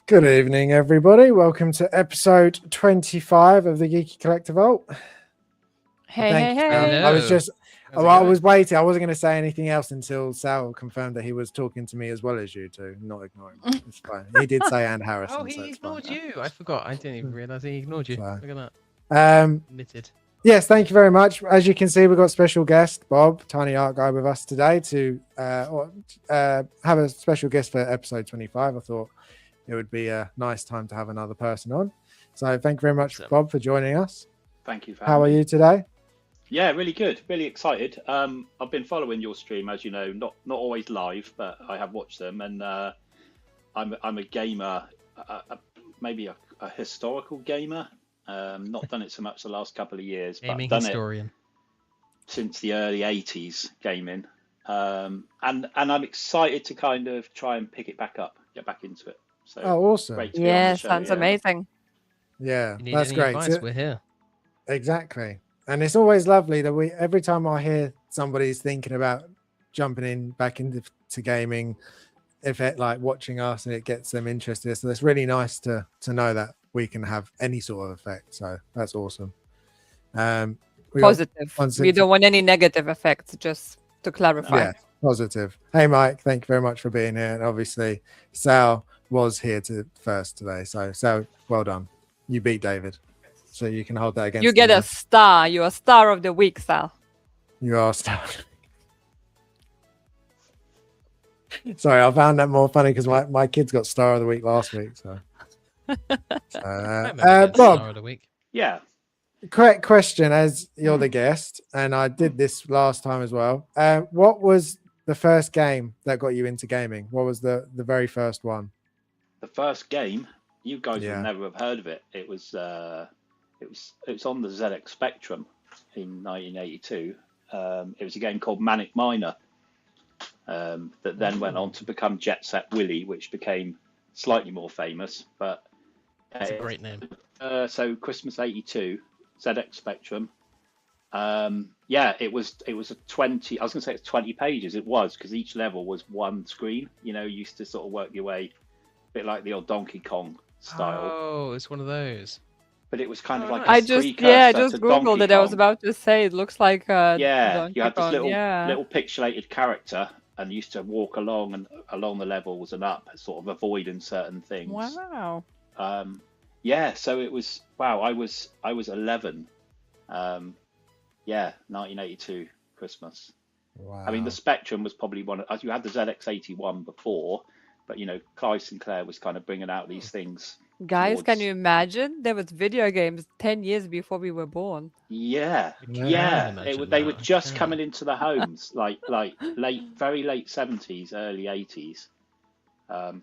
Good evening, everybody. Welcome to episode 25 of the Geeky Collective Vault. Hey. I was just, I was waiting. I wasn't going to say anything else until Sal confirmed that he was talking to me as well as you two, not ignoring me. It's fine. He did say and Harrison. Oh, he ignored you. I forgot. I didn't even realize he ignored you. Look at that. Admitted. Yes, thank you very much. As you can see, we've got special guest Bob, Tiny Art Guy, with us today to have a special guest for episode 25. I thought it would be a nice time to have another person on. So thank you very much, Bob, for joining us. Thank you for having me. How are you today? Yeah, really good. Really excited. I've been following your stream, as you know, not always live, but I have watched them. And I'm a gamer, maybe a historical gamer. Not done it so much the last couple of years, but I've done historian. It since the early 80s gaming. And I'm excited to kind of try and pick it back up, get back into it. So awesome. Yeah, sounds amazing. Yeah, you need that's any great. Advice, we're here. Exactly. And it's always lovely that every time I hear somebody's thinking about jumping in back into gaming, if it like watching us and it gets them interested. So it's really nice to know that we can have any sort of effect. So that's awesome. Positive. We don't want any negative effects, just to clarify. Yeah, positive. Hey, Mike, thank you very much for being here. And obviously, Sal was here first today. So well done. You beat David. So you can hold that against you. Get a star. You're a star of the week, Sal. You are a star. Sorry, I found that more funny because my kids got star of the week last week. So, Bob, star of the week. Yeah. Correct question, as you're the guest, and I did this last time as well. What was the first game that got you into gaming? What was the very first one? The first game, you guys would never have heard of it. It was on the ZX Spectrum in 1982. It was a game called Manic Miner that then went on to become Jet Set Willy, which became slightly more famous. But it's a great name. So Christmas '82, ZX Spectrum. It was a 20. I was going to say it's 20 pages. It was because each level was one screen. You know, you used to sort of work your way. Bit like the old Donkey Kong style. Oh, it's one of those. But it was kind of like I just googled it. I was about to say it looks like you had this little pixelated character and used to walk along the levels and up, sort of avoiding certain things. Wow. So it was I was 11. 1982 Christmas. Wow. I mean, the Spectrum was probably as you had the ZX81 before. But, you know, Clive Sinclair was kind of bringing out these things. Guys, can you imagine? There was video games 10 years before we were born. Yeah. They were just coming into the homes, like very late 70s, early 80s.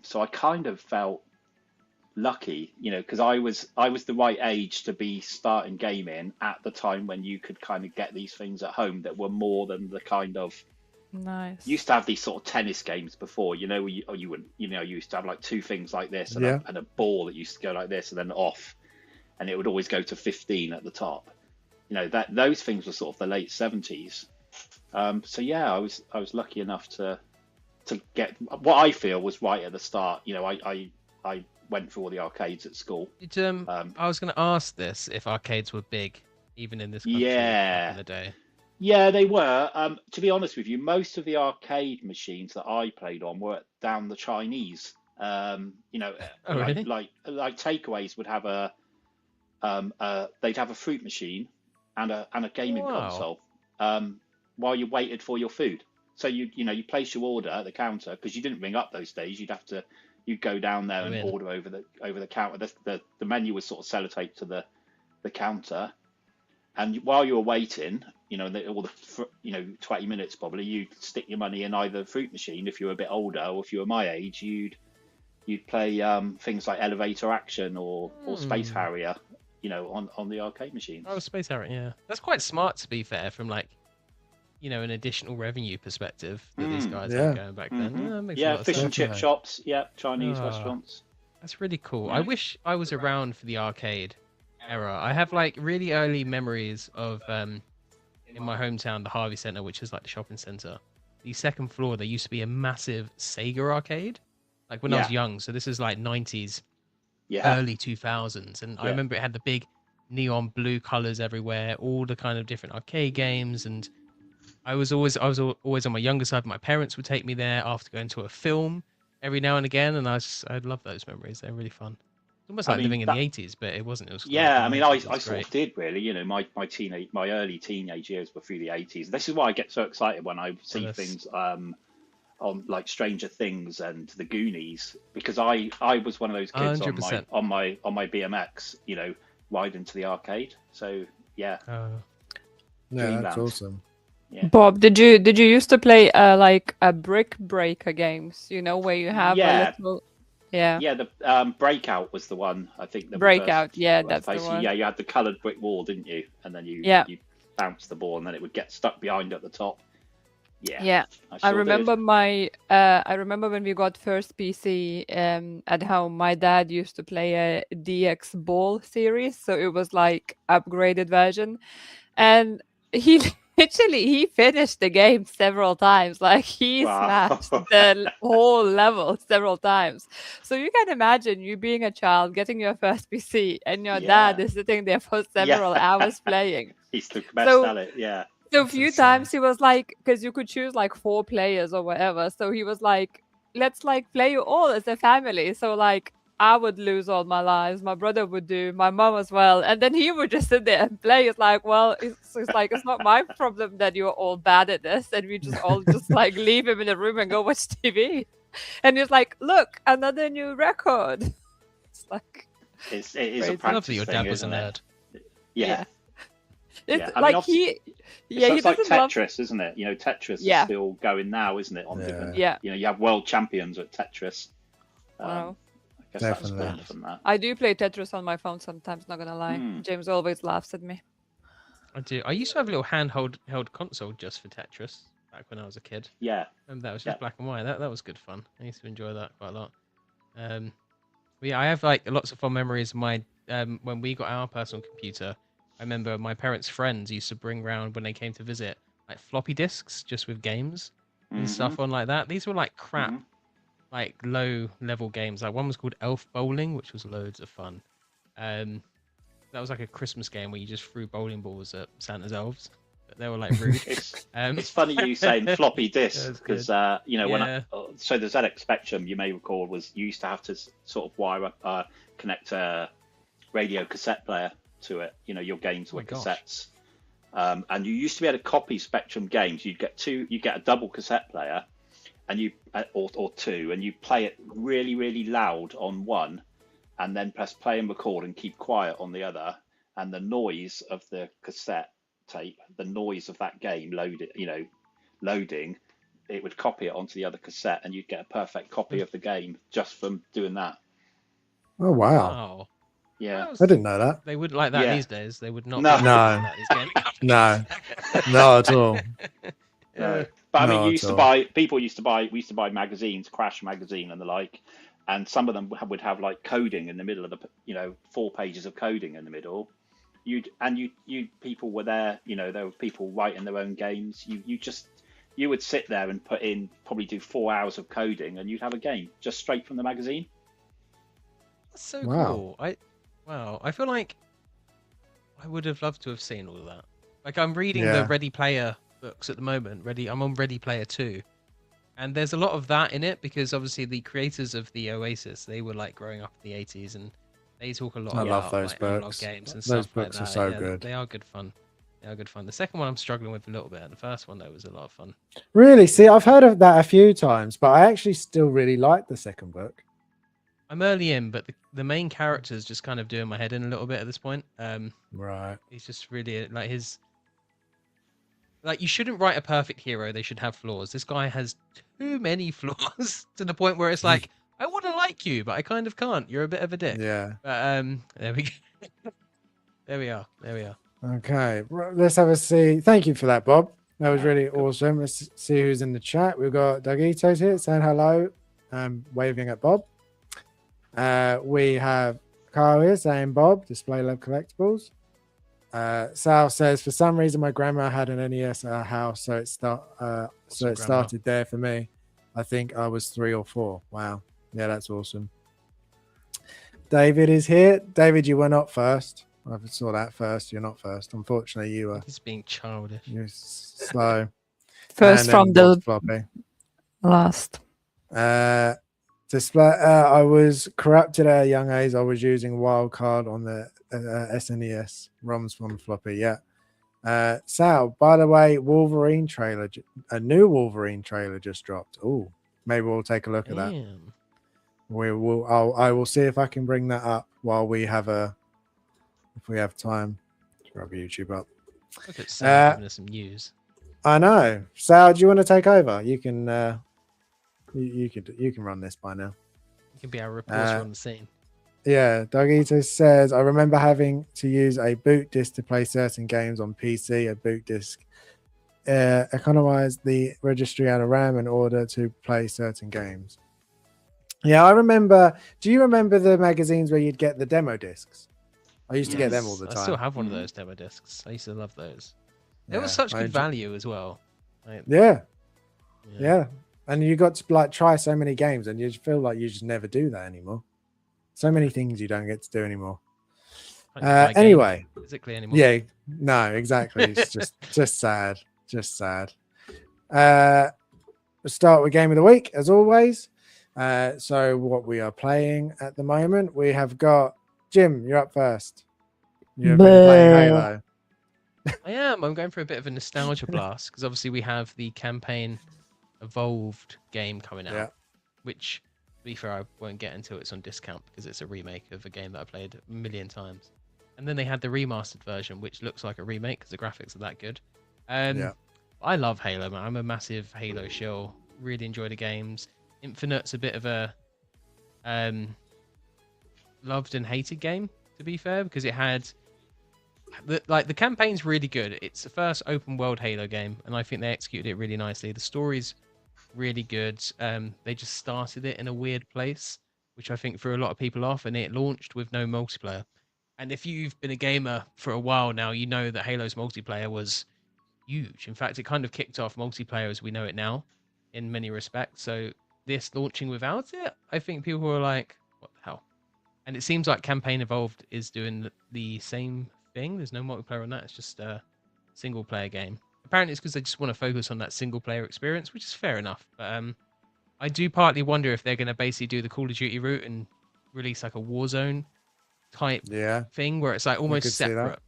So I kind of felt lucky, you know, because I was the right age to be starting gaming at the time when you could kind of get these things at home that were more than the kind of nice. You used to have these sort of tennis games before, you know, you used to have like two things like this and a ball that used to go like this and then off, and it would always go to 15 at the top. You know, those things were sort of the late 70s. I was lucky enough to get what I feel was right at the start. You know, I went through all the arcades at school. I was going to ask this, if arcades were big, even in this country back in the day. Yeah, they were. To be honest with you, most of the arcade machines that I played on were down the Chinese. Really? like Takeaways would have they'd have a fruit machine and a gaming console while you waited for your food. So you place your order at the counter because you didn't ring up those days. You'd go down there and order over the counter. The menu was sort of sellotaped to the counter. And while you were waiting, 20 minutes probably, you'd stick your money in either fruit machine if you were a bit older, or if you were my age, you'd play things like Elevator Action or Space Harrier, on the arcade machines. Oh, Space Harrier, yeah. That's quite smart, to be fair, from an additional revenue perspective that these guys are going back then. Mm-hmm. Fish and chip shops, Chinese restaurants. That's really cool. I wish I was around for the arcade era. I have really early memories of in my hometown, the Harvey Centre, which is like the shopping centre. The second floor, there used to be a massive Sega arcade, when I was young. So this is like 90s, Yeah. early 2000s, and I Yeah. remember it had the big neon blue colors everywhere, all the kind of different arcade games, and I was always on my younger side. My parents would take me there after going to a film every now and again, and I love those memories. They're really fun. It's almost I like mean, living in that the 80s, but it wasn't. It was like the Yeah, I mean, I 90s. It I was sort great. of did really. My early teenage years were through the 80s. This is why I get so excited when I see Yes. things on like Stranger Things and The Goonies, because I was one of those kids on 100%. my BMX, riding to the arcade. So yeah, Yeah, that's Dreamland. awesome. Yeah. Bob, did you used to play like a brick breaker games? Where you have a Yeah, little, yeah, yeah. The Breakout was the one I think that we breakout. Yeah, that's the first. one. Yeah, you had the coloured brick wall, didn't you? And then Yeah, you bounce the ball, and then it would get stuck behind at the top. Yeah, yeah. I I sure remember did. I remember when we got first PC at home, my dad used to play a DX Ball series, so it was like upgraded version. And he he finished the game several times. Like he Wow. smashed the whole level several times. So you can imagine you being a child getting your first PC and your dad Yeah. is sitting there for Yeah. several hours playing. He's the best So at it. Yeah. a That's few insane. times he was like, because you could choose like 4 players or whatever. So he was like, let's like play you all as a family. So like I would lose all my lives, my brother would do, my mom as well. And then he would just sit there and play. It's like, well, it's like, it's not my problem that you're all bad at this. And we just all just like leave him in the room and go watch TV. And he's like, look, another new record. It's like, It is a crazy. I love that practice your thing, dad was a isn't it? nerd. Yeah. It's Yeah. I mean, like obviously, yeah, he it's like doesn't love, Tetris, isn't it? Tetris is yeah, still going now, isn't it? On Yeah. different, yeah. you have world champions at Tetris. Wow. I guess that's Definitely. born from that. I do play Tetris on my phone sometimes, not gonna lie. Hmm. James always laughs at me. I do. I used to have a little handheld held console just for Tetris back when I was a kid. Yeah. And that was Yeah. just black and white. That was good fun. I used to enjoy that quite a lot. But yeah, I have like lots of fond memories of my when we got our personal computer. I remember my parents' friends used to bring round when they came to visit like floppy disks just with games and stuff on like that. These were like crap, Mhm. like low level games. Like one was called Elf Bowling, which was loads of fun. That was like a Christmas game where you just threw bowling balls at Santa's elves. But they were like rude. It's funny you saying floppy disk, That's because good. when so the ZX Spectrum, you may recall, you used to have to sort of wire up, connect a radio cassette player to it. Your games Oh were my gosh. cassettes, and you used to be able to copy Spectrum games. You get a double cassette player, and or two, and you play it really, really loud on one, and then press play and record and keep quiet on the other, and the noise of the cassette tape, the noise of that game loading, it would copy it onto the other cassette, and you'd get a perfect copy of the game just from doing that. Oh wow, Wow. Yeah. I didn't know that. They wouldn't like that Yeah. these days. They would not. No. be No. like that these gaming No, companies. not at all. No. But I mean, Not we at used to buy magazines, Crash magazine and the like, and some of them would have like coding in the middle of the 4 pages of coding in the middle. People were there, there were people writing their own games. You would sit there and probably do 4 hours of coding, and you'd have a game just straight from the magazine. That's so Wow. cool. I feel like I would have loved to have seen all of that. Like I'm reading the Yeah. Ready Player books at the moment. I'm on Ready Player 2. And there's a lot of that in it because obviously the creators of the Oasis, they were like growing up in the 80s and they talk a lot I about love those like, analog books. games and Those stuff like books are that. so Yeah, good. They are good fun. They are good fun. The second one I'm struggling with a little bit. The first one though was a lot of fun. Really? See, I've heard of that a few times, but I actually still really like the second book. I'm early in, but the main character's just kind of doing my head in a little bit at this point. Right. He's just really like you shouldn't write a perfect hero. They should have flaws. This guy has too many flaws to the point where it's like, I want to like you, but I kind of can't. You're a bit of a dick. Yeah. But there we go. There we are. Okay. Let's have a see. Thank you for that, Bob. That was Yeah, really cool. awesome. Let's see who's in the chat. We've got Dougitos here saying hello, waving at Bob. We have Kyle here saying Bob, display love collectibles. Sal says, for some reason my grandma had an NES at her house, so it Grandma. started there for me. I think I was 3 or 4. Wow. Yeah, that's awesome. David is here. David, you were not first. I saw that first. You're not first. Unfortunately, you were. He's being childish. You're slow. First And from then was the floppy. last. Display. I was corrupted at a young age. I was using wildcard on the SNES ROMs from floppy. Yeah. Sal, by the way, Wolverine trailer, a new Wolverine trailer just dropped. Oh, maybe we'll take a look at that. Damn. I will see if I can bring that up while we have if we have time. Grab YouTube up. Look at Sam giving us some news. I know. Sal, do you want to take over? You can. You can run this by now. You can be our reporter on the scene. Yeah, Dogito says, I remember having to use a boot disk to play certain games on PC. A boot disk economized the registry out of RAM in order to play certain games. Yeah, I remember. Do you remember the magazines where you'd get the demo discs? I used to get them all the time. I still have one of those demo discs. I used to love those. It was Yeah, such good value as well. Like, yeah. And you got to like try so many games, and you feel like you just never do that anymore. So many things you don't get to do anymore. Anyway, physically anymore. Yeah, no, exactly. It's just sad. Just sad. We'll start with game of the week as always. So what we are playing at the moment, we have got Jim. You're up first. You've been playing Halo. I am. I'm going for a bit of a nostalgia blast because obviously we have the campaign evolved game coming out, which, to be fair, I won't get until it's on discount because it's a remake of a game that I played a million times. And then they had the remastered version, which looks like a remake because the graphics are that good. I love Halo, man. I'm a massive Halo shill. Really enjoy the games. Infinite's a bit of a loved and hated game, to be fair, because it had the campaign's really good. It's the first open world Halo game, and I think they executed it really nicely. The story's really good. They just started it in a weird place, which I think threw a lot of people off, and it launched with no multiplayer. And if you've been a gamer for a while now, you know that Halo's multiplayer was huge. In fact, it kind of kicked off multiplayer as we know it now in many respects. So this launching without it, I think people were like, what the hell? And it seems like Campaign Evolved is doing the same thing. There's no multiplayer on that. It's just a single player game. Apparently it's because they just want to focus on that single player experience, which is fair enough. But I do partly wonder if they're going to basically do the Call of Duty route and release like a Warzone type thing where it's like almost separate.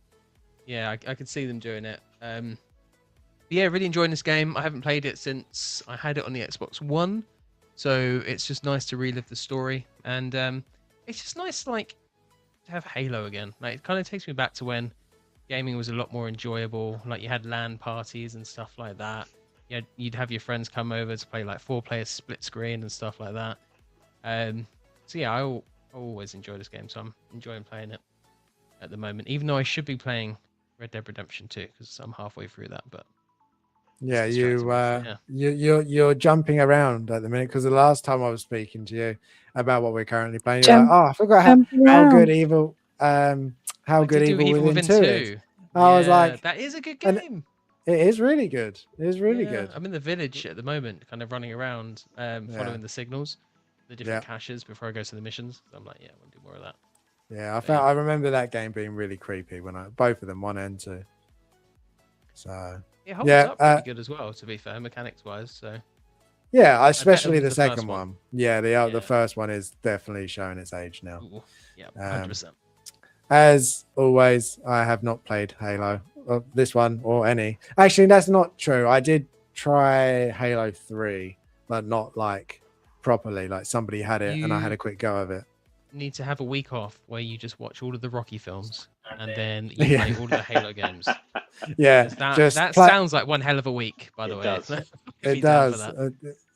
Yeah, I could see them doing it. But yeah, really enjoying this game. I haven't played it since I had it on the Xbox One, so it's just nice to relive the story. And it's just nice, like, to have Halo again. Like, it kind of takes me back to when gaming was a lot more enjoyable. Like, you had LAN parties and stuff like that. You'd have your friends come over to play like 4-player split screen and stuff like that. So yeah, I always enjoy this game, so I'm enjoying playing it at the moment. Even though I should be playing Red Dead Redemption 2 because I'm halfway through that, but yeah, you're jumping around at the minute because the last time I was speaking to you about what we're currently playing, you're like, I forgot how good Evil Within 2 is. I was like, that is a good game. It is really good. It is really good. I'm in the village at the moment, kind of running around, following the signals, the different caches before I go to the missions. So I'm like, I want to do more of that. Yeah, I remember that game being really creepy when both of them 1 and 2. So it holds up pretty good as well, to be fair, mechanics wise. So yeah, especially the second one. Yeah, the first one is definitely showing its age now. Ooh, yeah, 100%. As always, I have not played Halo, this one or any. Actually, that's not true. I did try Halo 3, but not like properly. Like somebody had it, and I had a quick go of it. Need to have a week off where you just watch all of the Rocky films and then you play all of the Halo games. Yeah, that sounds like one hell of a week, by the way. It does.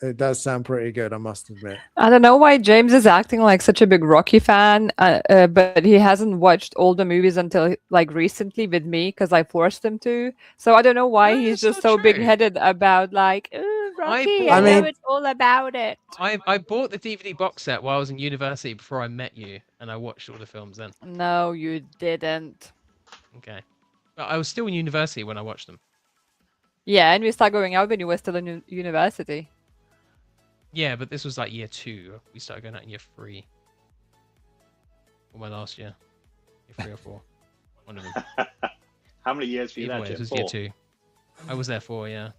It does sound pretty good, I must admit. I don't know why James is acting like such a big Rocky fan, but he hasn't watched all the movies until like recently with me because I forced him to. So I don't know why he's just so big-headed about like Rocky. I know it's all about it. I bought the DVD box set while I was in university before I met you, and I watched all the films then. No, you didn't. Okay, but I was still in university when I watched them. Yeah, and we started going out when you were still in university. Yeah, but this was like year 2. We started going out in year 3. or my last year. Year 3 or 4. One of them. How many years were you Either there, way, Jim? it was 4? year 2. I was there 4, yeah.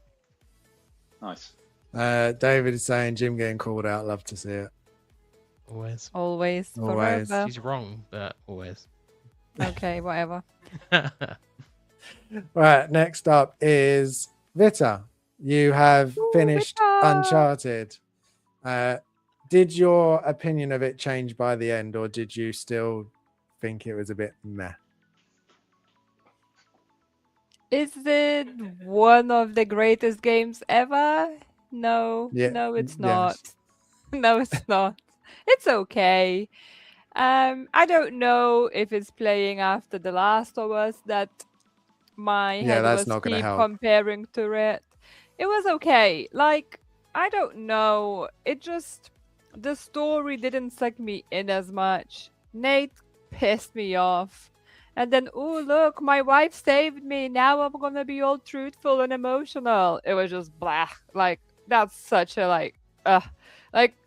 Nice. David is saying Jim getting called out. Love to see it. Always. Always, Always. forever. She's wrong, but always. Okay, whatever. Right, next up is Vita. You have Ooh, finished Vita! Uncharted. Did your opinion of it change by the end, or did you still think it was a bit meh? Is it one of the greatest games ever? No, Yeah, no, it's yes. not. No, it's not. It's okay. I don't know if it's playing after The Last of Us that my Yeah, head that's was not gonna keep help. comparing to it. It was okay. Like, I don't know. It just the story didn't suck me in as much. Nate pissed me off. And then, oh look, my wife saved me. Now I'm gonna be all truthful and emotional. It was just blah. Like that's such a like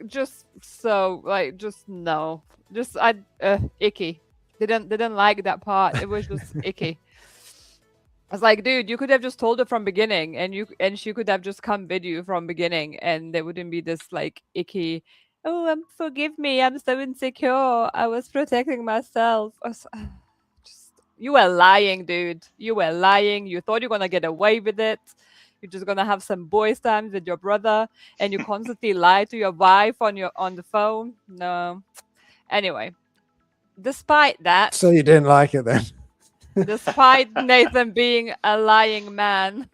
just so like just no. Just icky. Didn't like that part. It was just icky. I was like, dude, you could have just told her from beginning, and she could have just come with you from beginning, and there wouldn't be this like icky. Oh, forgive me. I'm so insecure. I was protecting myself. Just you were lying, dude. You were lying. You thought you're gonna get away with it. You're just gonna have some boys' times with your brother, and you constantly lie to your wife on the phone. No. Anyway, despite that, So you didn't like it then? despite Nathan being a lying man,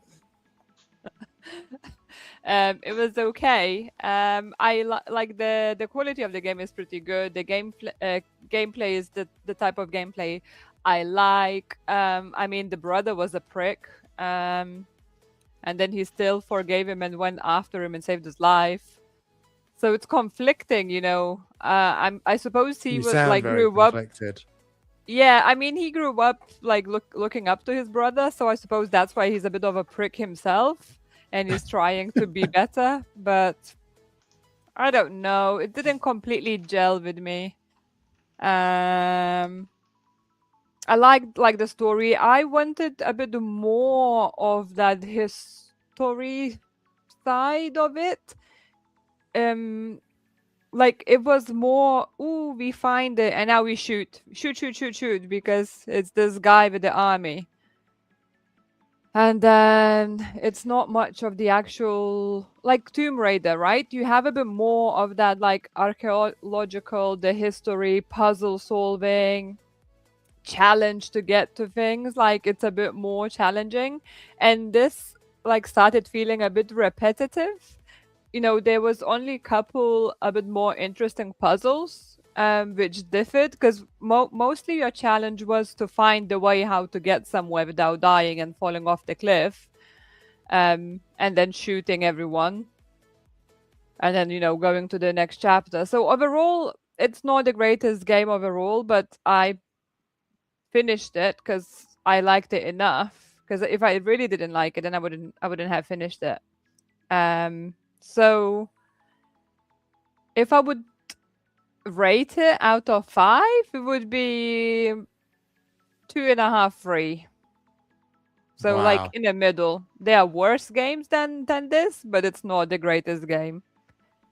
it was okay. I like the quality of the game is pretty good. The gameplay is the type of gameplay I like. I mean, the brother was a prick, and then he still forgave him and went after him and saved his life. So it's conflicting, you know. I suppose he You was sound like very grew up. conflicted. Yeah, I mean, he grew up like looking up to his brother, so I suppose that's why he's a bit of a prick himself, and he's trying to be better. But I don't know, it didn't completely gel with me. I liked like the story. I wanted a bit more of that history side of it. Like it was more, ooh, we find it and now we shoot because it's this guy with the army. And then it's not much of the actual like Tomb Raider, right? You have a bit more of that like archaeological, the history, puzzle solving, challenge to get to things. Like it's a bit more challenging. And this like started feeling a bit repetitive. You know, there was only a couple a bit more interesting puzzles, which differed because mostly your challenge was to find the way how to get somewhere without dying and falling off the cliff, and then shooting everyone, and then you know going to the next chapter. So overall, it's not the greatest game overall, but I finished it because I liked it enough. Because if I really didn't like it, then I wouldn't have finished it. So if I would rate it out of 5, it would be 2.5, 3. So like Wow. in the middle. There are worse games than this, but it's not the greatest game.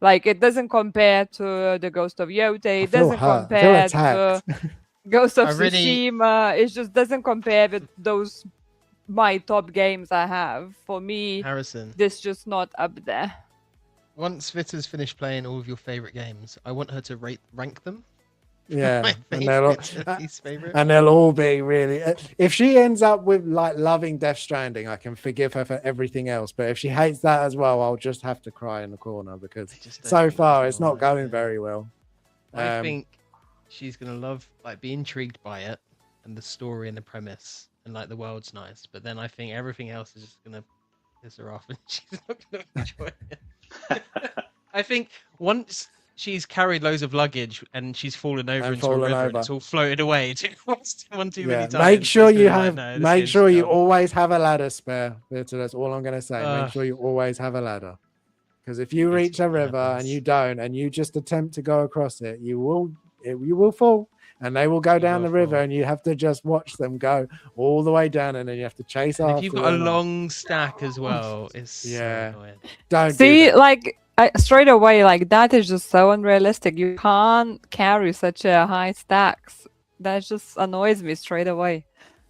Like it doesn't compare to the Ghost of Yote. I It feel doesn't hurt. I feel compare attacked. to Ghost of I really- Tsushima. It just doesn't compare with those my top games I have. For me, Harrison, this just not up there. once Vita's finished playing all of your favorite games, I want her to rank them. Yeah, My and they'll all, favorite to least favorite. and they'll all be really. If she ends up with like loving Death Stranding, I can forgive her for everything else. But if she hates that as well, I'll just have to cry in the corner because I just don't so think far she'll it's not like going it. very well. I think she's gonna be intrigued by it and the story and the premise and like the world's nice, but then I think everything else is just gonna piss her off and she's not gonna enjoy it. I think once she's carried loads of luggage and she's fallen over And into a fallen river and over. it's all floated away too many times. Make sure she's you gonna be have. like, "No, this Make game's sure you dumb." always have a ladder spare. That's all I'm gonna say. Make Ugh. sure you always have a ladder. Because if you It's reach a what river and happens. you don't, and you just attempt to go across it, you will fall. and they will go You down will the river, fall. and you have to just watch them go all the way down, and then you have to chase And after if you've got a them. long stack as well, it's Yeah. so annoying. Don't do See, that. like straight away, like that is just so unrealistic. You can't carry such a high stacks. That just annoys me straight away.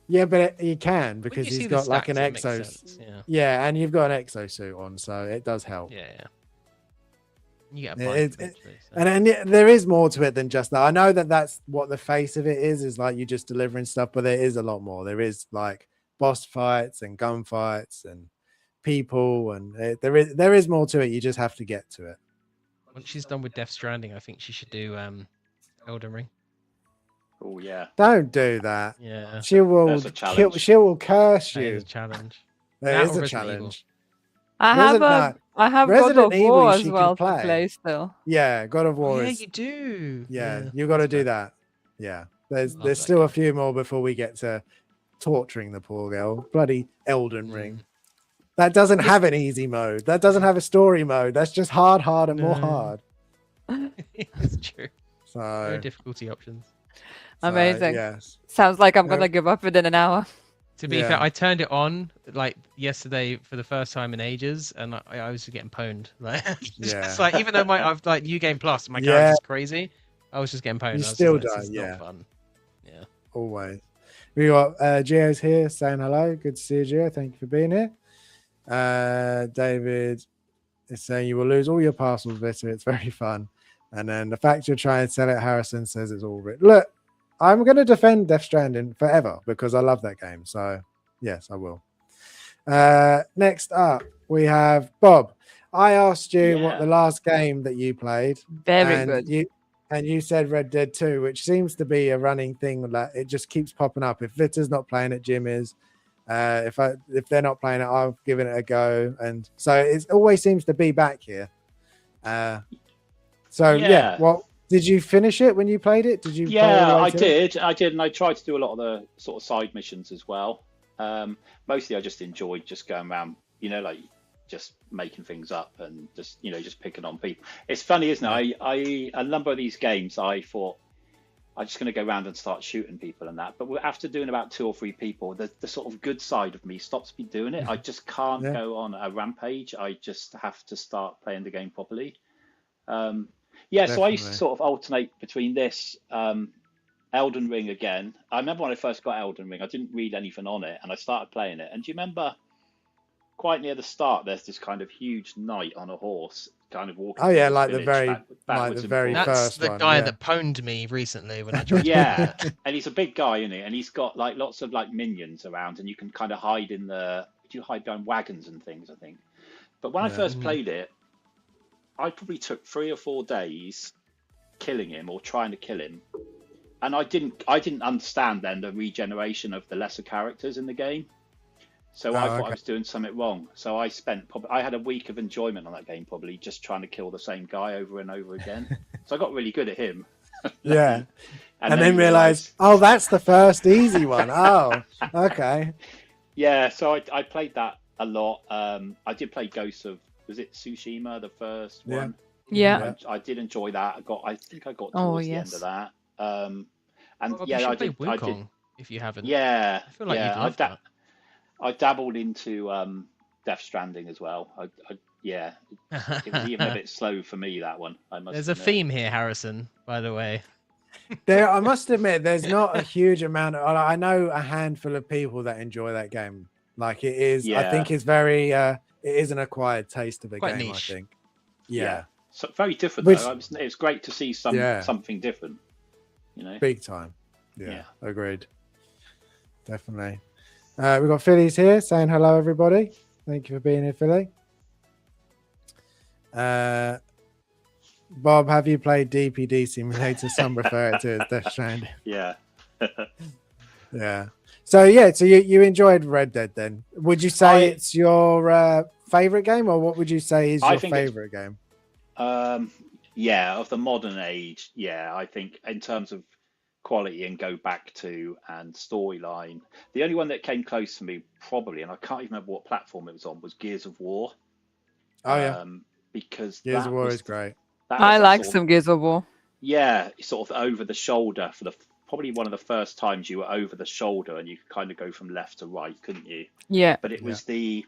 Yeah, but you can When because you he's see the got like an stacks, it makes exo. sense, yeah. Yeah, and you've got an exosuit on, so it does help. Yeah. You get a It- bike it- eventually. So. And there is more to it than just that. I know that that's what the face of it is like you just delivering stuff, but there is a lot more. There is like boss fights and gunfights and people, and there is more to it. You just have to get to it. Once she's done with Death Stranding, I think she should do Elden Ring. Oh yeah, Don't do that. Yeah. She will That's a kill. challenge. She will curse That is you. a challenge. That That is or a Resident Evil. challenge. I have Resident- I have God Resident of Evil War she as can well to play. play still. Yeah, God of Oh, War yeah, is. you do. Yeah, you got to that's do fair. that. Yeah, there's Love there's that still a game. few more before we get to torturing the poor girl. Bloody Elden Ring. That doesn't have an easy mode. That doesn't have a story mode. That's just hard, and more No. hard. It's true. No So, difficulty options. Amazing. Yes. Sounds like I'm Yeah. gonna give up within an hour. To be Yeah. fair, I turned it on like yesterday for the first time in ages, and I was just getting pwned. Like, Yeah. just like even though I've like New Game Plus, my Yeah. character's crazy. I was just getting pwned. You I was still just like, this die, is yeah. not fun. Yeah. Always. We got Gio's here saying hello. Good to see you, Gio. Thank you for being here. David is saying you will lose all your parcels, Vitter. It's very fun. And then the fact you're trying to sell it, Harrison says it's all written. Look, I'm going to defend Death Stranding forever because I love that game. So, yes, I will. Next up, we have Bob. I asked you what Yeah. the last game that you played. Very and good. You said Red Dead 2, which seems to be a running thing that it just keeps popping up. If Vitter's not playing it, Jim is. If they're not playing it, I've given it a go, and so it always seems to be back here. So Yeah. well, did you finish it when you played it? Did you? play all the Yeah, way I to it? did, and I tried to do a lot of the sort of side missions as well. Mostly, I just enjoyed just going around, like just making things up and just picking on people. It's funny, isn't it? I a number of these games, I thought I'm just going to go around and start shooting people and that. But after doing about 2 or 3 people, the sort of good side of me stops me doing it. I just can't Yeah. go on a rampage. I just have to start playing the game properly. So I used to Definitely. sort of alternate between this, Elden Ring again. I remember when I first got Elden Ring, I didn't read anything on it, and I started playing it. And do you remember, quite near the start, there's this kind of huge knight on a horse, kind of walking. Oh yeah, through this like the village very backwards and very forwards. That's first the one, guy yeah. that pwned me recently when I tried to Yeah, and he's a big guy, isn't he? And he's got like lots of like minions around, and you can kind of hide in you hide behind wagons and things, I think. But when I Yeah. first played it, I probably took 3 or 4 days killing him or trying to kill him, and I didn't understand then the regeneration of the lesser characters in the game. So I thought I was doing something wrong. So I had a week of enjoyment on that game, probably just trying to kill the same guy over and over again. So I got really good at him. Yeah. And then you realized, oh, that's the first easy one. Oh, okay. Yeah, so I played that a lot. I did play Ghosts of, was it Tsushima, the first Yeah. one? Yeah. I did enjoy that. I think I got Oh, towards the yes. end of that. And Well, yeah, you I should play did. I did. Wukong if you haven't. Yeah, I feel like yeah. you'd love that. I dabbled into Death Stranding as well. Yeah, it was even a bit slow for me, that one. I must There's a admit. theme here, Harrison, by the way. I must admit, there's not a huge amount of. I know a handful of people that enjoy that game. Like it is, I think it's very. It is an acquired taste of a Quite game. niche. I think. Yeah, So very different. Which- Though. It's great to see something different. big time. Yeah, Yeah. agreed. Definitely. We've got Philly's here saying hello, everybody. Thank you for being here, Philly. Bob, have you played DPD Simulator? Some refer it to as Death Stranding. Yeah. Yeah. So you enjoyed Red Dead then? Would you say it's your favorite game, or what would you say is I your think it's- favorite game? Yeah, of the modern age, yeah, I think in terms of quality and go back to and storyline, the only one that came close to me probably, and I can't even remember what platform it was on, was Gears of War. Oh yeah, Because Gears that of War was, is great. that I was like sort of- some Gears of War. yeah, sort of over the shoulder for probably one of the first times you were over the shoulder and you could kind of go from left to right, couldn't you? Yeah. But it was the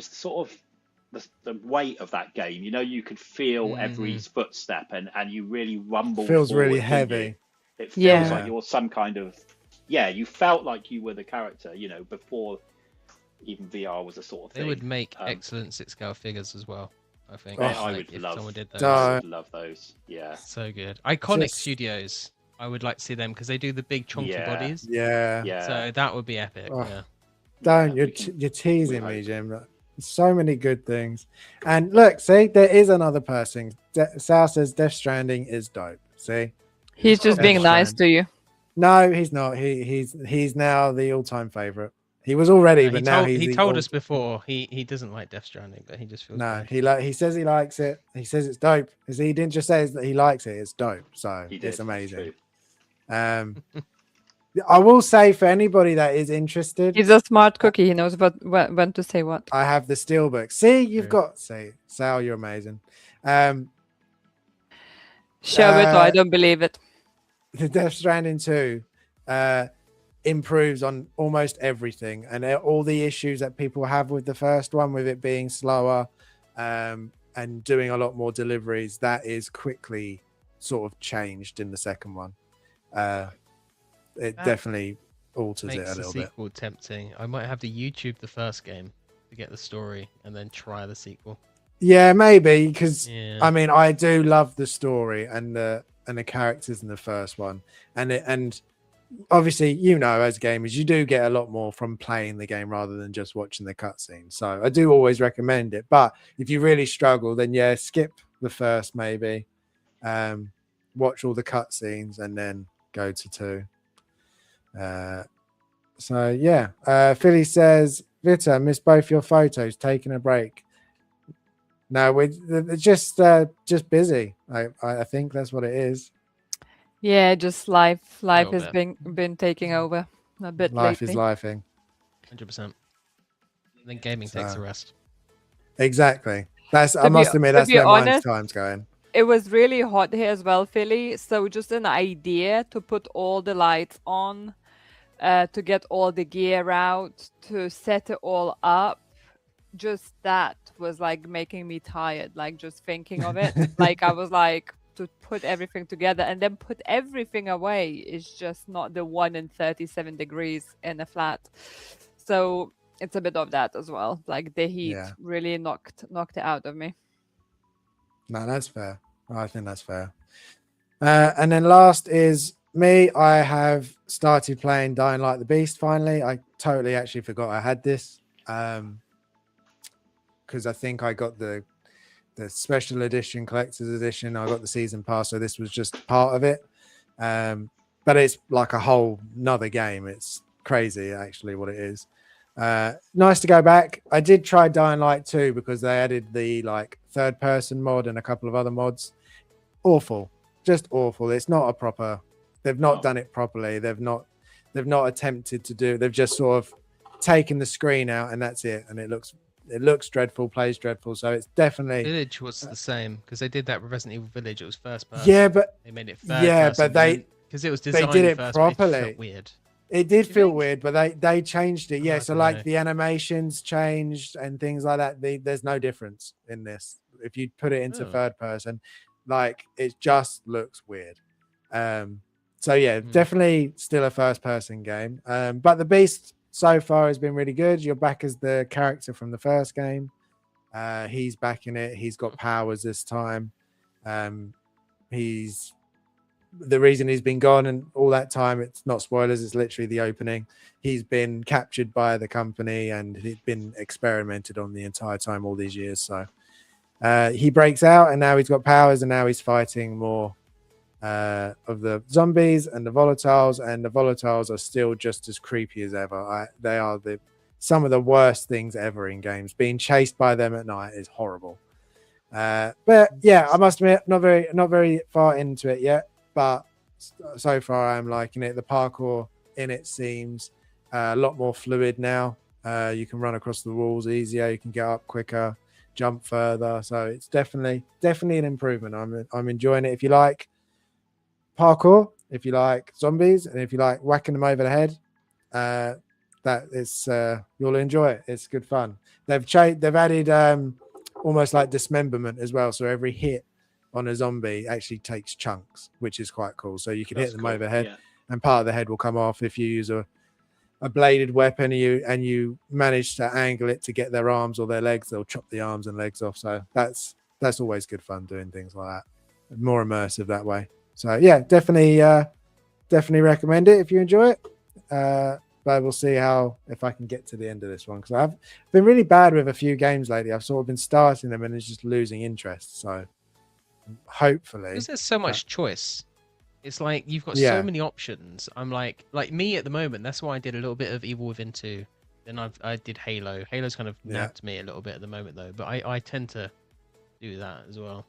sort of the weight of that game. You know, you could feel every footstep, and you really rumbled Feels forward, really didn't heavy. you? It feels Yeah. like you're some kind of you felt like you were the character, you know, before even VR was a sort of thing. They would make excellent 6-scale figures as well, I think. Oh, I Like, would if love. someone did those. I would love those. Yeah. So good. Iconic Just- Studios. I would like to see them because they do the big chunky bodies. Yeah. Yeah. So that would be epic. Oh. Yeah. Don't Yeah, you're teasing we me, hope. Jim. So many good things. And look, see, there is another person. Sal says Death Stranding is dope. See? He's just Death being nice Strand. to you. No, he's not. He's now the all-time favorite. He was already, but now he's he the told all- us before he doesn't like Death Stranding, but he just feels No, bad. he says he likes it. He says it's dope. He didn't just say that he likes it. It's dope. So He did. it's amazing. True. I will say for anybody that is interested, He's a smart cookie. He knows when to say what. I have the Steelbook. See, you've True. got Sal, you're amazing. Show it or I don't believe it. The Death Stranding 2 improves on almost everything, and all the issues that people have with the first one, with it being slower and doing a lot more deliveries, that is quickly sort of changed in the second one. It That definitely alters it Makes a the little bit. sequel tempting. I might have to YouTube the first game to get the story and then try the sequel. Yeah, maybe, because Yeah. I mean, I do love the story and the characters in the first one, and obviously, you know, as gamers, you do get a lot more from playing the game rather than just watching the cutscenes. So I do always recommend it. But if you really struggle, then yeah, skip the first, maybe, watch all the cutscenes and then go to 2. So yeah, Philly says, Vita, miss both your photos. Taking a break. No, we're just busy. I think that's what it is. Yeah, just life Little has been taking over a bit Life lately. is lifing. 100%. Then gaming takes a rest. Exactly. That's I To be- must admit to that's be where my honest, time's going. It was really hot here as well, Philly. So just an idea to put all the lights on, to get all the gear out, to set it all up. Just that was like making me tired, like just thinking of it. Like I was like, to put everything together and then put everything away is just not the 1 in 37 degrees in a flat. So it's a bit of that as well. Like the heat really knocked it out of me. No, that's fair. I think that's fair. And then last is me. I have started playing Dying Light the Beast finally. I totally actually forgot I had this. Because I think I got the special edition, collector's edition. I got the season pass, so this was just part of it. But it's like a whole nother game. It's crazy, actually, what it is. Nice to go back. I did try Dying Light 2 because they added the like third person mod and a couple of other mods. Awful, just awful. It's not a proper. They've not done it properly. They've not attempted to do. They've just sort of taken the screen out and that's it. And it looks dreadful, plays dreadful. So it's definitely Village was the same because they did that with Resident Evil Village. It was first person. Yeah, but they made it third person, but because it was they designed did it first, properly. It felt weird. It did you feel think? weird, but they changed it. Yeah, I so don't like know. the animations changed and things like that. There's no difference in this. If you put it into Oh. third person, like it just looks weird. So yeah, definitely still a first person game. But the Beast so far has been really good. You're back as the character from the first game. He's back in it. He's got powers this time. He's the reason he's been gone and all that time. It's not spoilers. It's literally the opening. He's been captured by the company and he's been experimented on the entire time, all these years. So he breaks out and now he's got powers and now he's fighting more of the zombies and the volatiles, and the volatiles are still just as creepy as ever. They are some of the worst things ever in games. Being chased by them at night is horrible. But yeah, I must admit, not very far into it yet, but so far I'm liking it. The parkour in it seems a lot more fluid now. You can run across the walls easier, you can get up quicker, jump further. So it's definitely an improvement. I'm enjoying it. If you like parkour, if you like zombies, and if you like whacking them over the head, that is you'll enjoy it. It's good fun. They've added almost like dismemberment as well, so every hit on a zombie actually takes chunks, which is quite cool. So you can hit them over the head, and part of the head will come off. If you use a bladed weapon and you manage to angle it to get their arms or their legs, they'll chop the arms and legs off. So that's always good fun doing things like that. More immersive that way. So yeah, definitely recommend it if you enjoy it. But we'll see if I can get to the end of this one, because I've been really bad with a few games lately. I've sort of been starting them and it's just losing interest. So hopefully, because there's so much choice. It's like you've got so many options. I'm like me at the moment. That's why I did a little bit of Evil Within 2. Then I did Halo. Halo's kind of napped me a little bit at the moment though. But I tend to do that as well.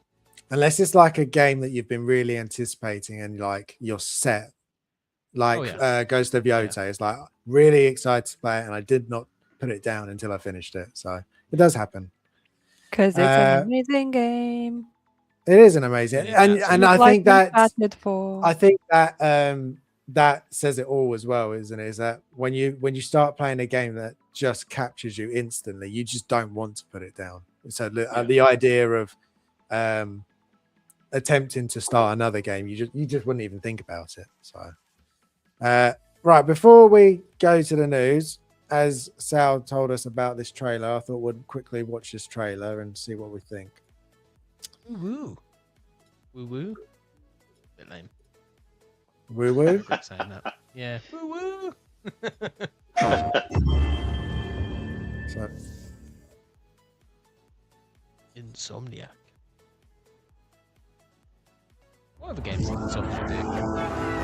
Unless it's like a game that you've been really anticipating and like you're set. Like Ghost of Yotei. It's like really excited to play it, and I did not put it down until I finished it. So it does happen. Because it's an amazing game. It is an amazing, and I think that that says it all as well, isn't it? Is that when you start playing a game that just captures you instantly, you just don't want to put it down. So the idea of attempting to start another game, you just wouldn't even think about it. So right, before we go to the news, as Sal told us about this trailer, I thought we'd quickly watch this trailer and see what we think. Woo woo. Woo woo. Bit lame. Woo woo? Saying that. Yeah. Woo woo. So. Insomniac. What other games did Insomniac do?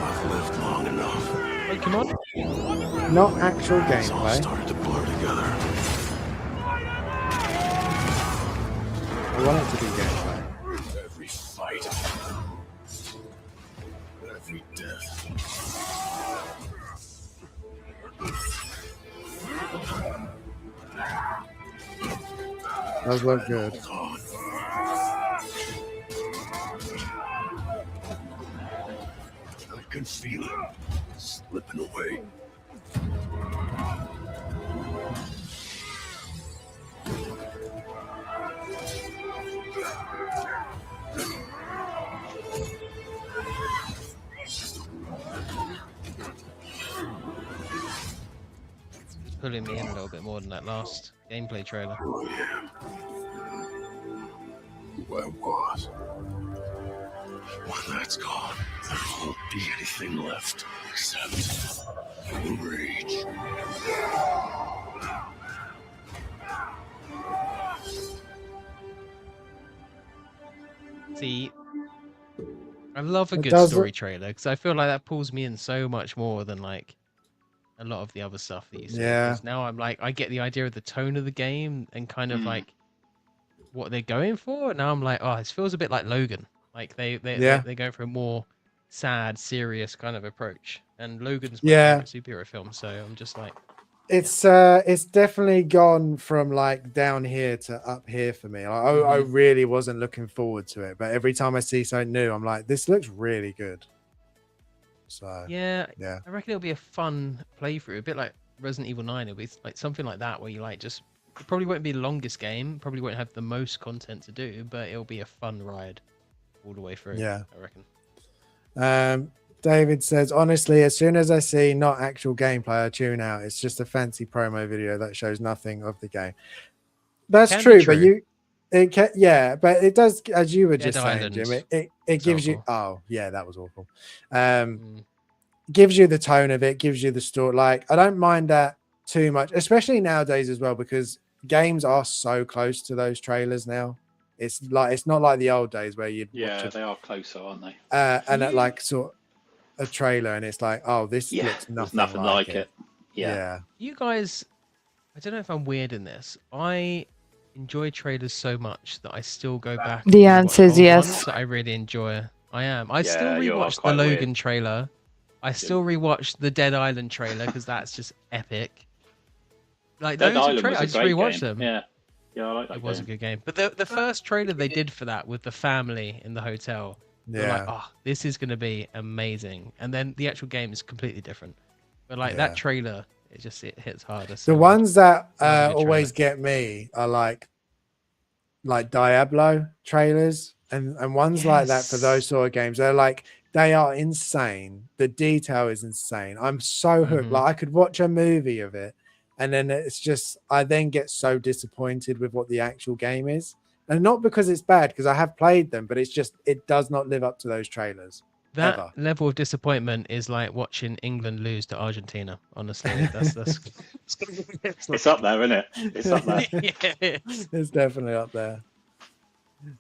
I've lived long enough. Pokemon? Not actual It's all gameplay. started to blur together. I want it to be gameplay. Every fight. Every death. Does look good. I can feel it slipping away. It's pulling me in a little bit more than that last gameplay trailer. Who I am. Who I was. When that's gone, there won't be anything left except rage. See, I love a good story trailer because I feel like that pulls me in so much more than like a lot of the other stuff that you see. Yeah. 'Cause now I'm like, I get the idea of the tone of the game and kind of like what they're going for. And now I'm like, oh, this feels a bit like Logan. Like they go for a more sad, serious kind of approach. And Logan's my favorite superhero film, so I'm just like, it's definitely gone from like down here to up here for me. I really wasn't looking forward to it, but every time I see something new, I'm like, this looks really good. So yeah, I reckon it'll be a fun playthrough, a bit like Resident Evil 9. It'll be like something like that where you like just, it probably won't be the longest game, probably won't have the most content to do, but it'll be a fun ride all the way through. Yeah, I reckon. David says, honestly, as soon as I see not actual gameplay, I tune out. It's just a fancy promo video that shows nothing of the game. That's true, but but it does, as you were just saying, Jim, it gives you, oh yeah, that was awful. Gives you the tone of it, gives you the story. Like, I don't mind that too much, especially nowadays as well, because games are so close to those trailers now. It's like, it's not like the old days where you'd watch they are closer, aren't they? And at like sort of a trailer, and it's like, oh, this looks nothing like it. Yeah. You guys, I don't know if I'm weird in this. I enjoy trailers so much that I still go back. The answer is yes. That I really enjoy. I am. I still rewatch the Logan trailer. I still rewatch the Dead Island trailer because that's just epic. Like those trailers, I just rewatch them. Yeah, I like that. It was a good game, but the first trailer they did for that with the family in the hotel, You're like, Yeah. oh, this is going to be amazing. And then the actual game is completely different. But like that trailer, it hits harder. The so hard. ones that Another good always trailer. get me are like Diablo trailers and ones like that for those Yes. sort of games. They're like, they are insane. The detail is insane. I'm so hooked. Mhm. Like I could watch a movie of it, and then it's just I then get so disappointed with what the actual game is. And not because it's bad, because I have played them, but it's just it does not live up to those trailers. That Ever. level of disappointment is like watching England lose to Argentina. Honestly, that's It's up there, isn't it? It's up there. Yes. It's definitely up there.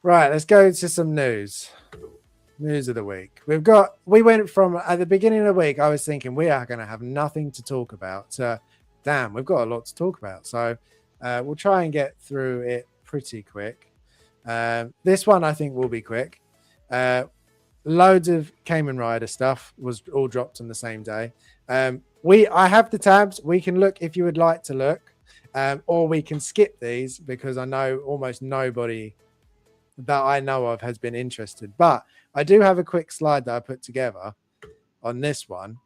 Right, let's go to some news. News of the week. We went from at the beginning of the week, I was thinking we are going to have nothing to talk about. Damn, we've got a lot to talk about. So we'll try and get through it pretty quick. This one I think will be quick. Loads of Kamen Rider stuff was all dropped on the same day. I have the tabs. We can look if you would like to look, or we can skip these because I know almost nobody that I know of has been interested. But I do have a quick slide that I put together on this one.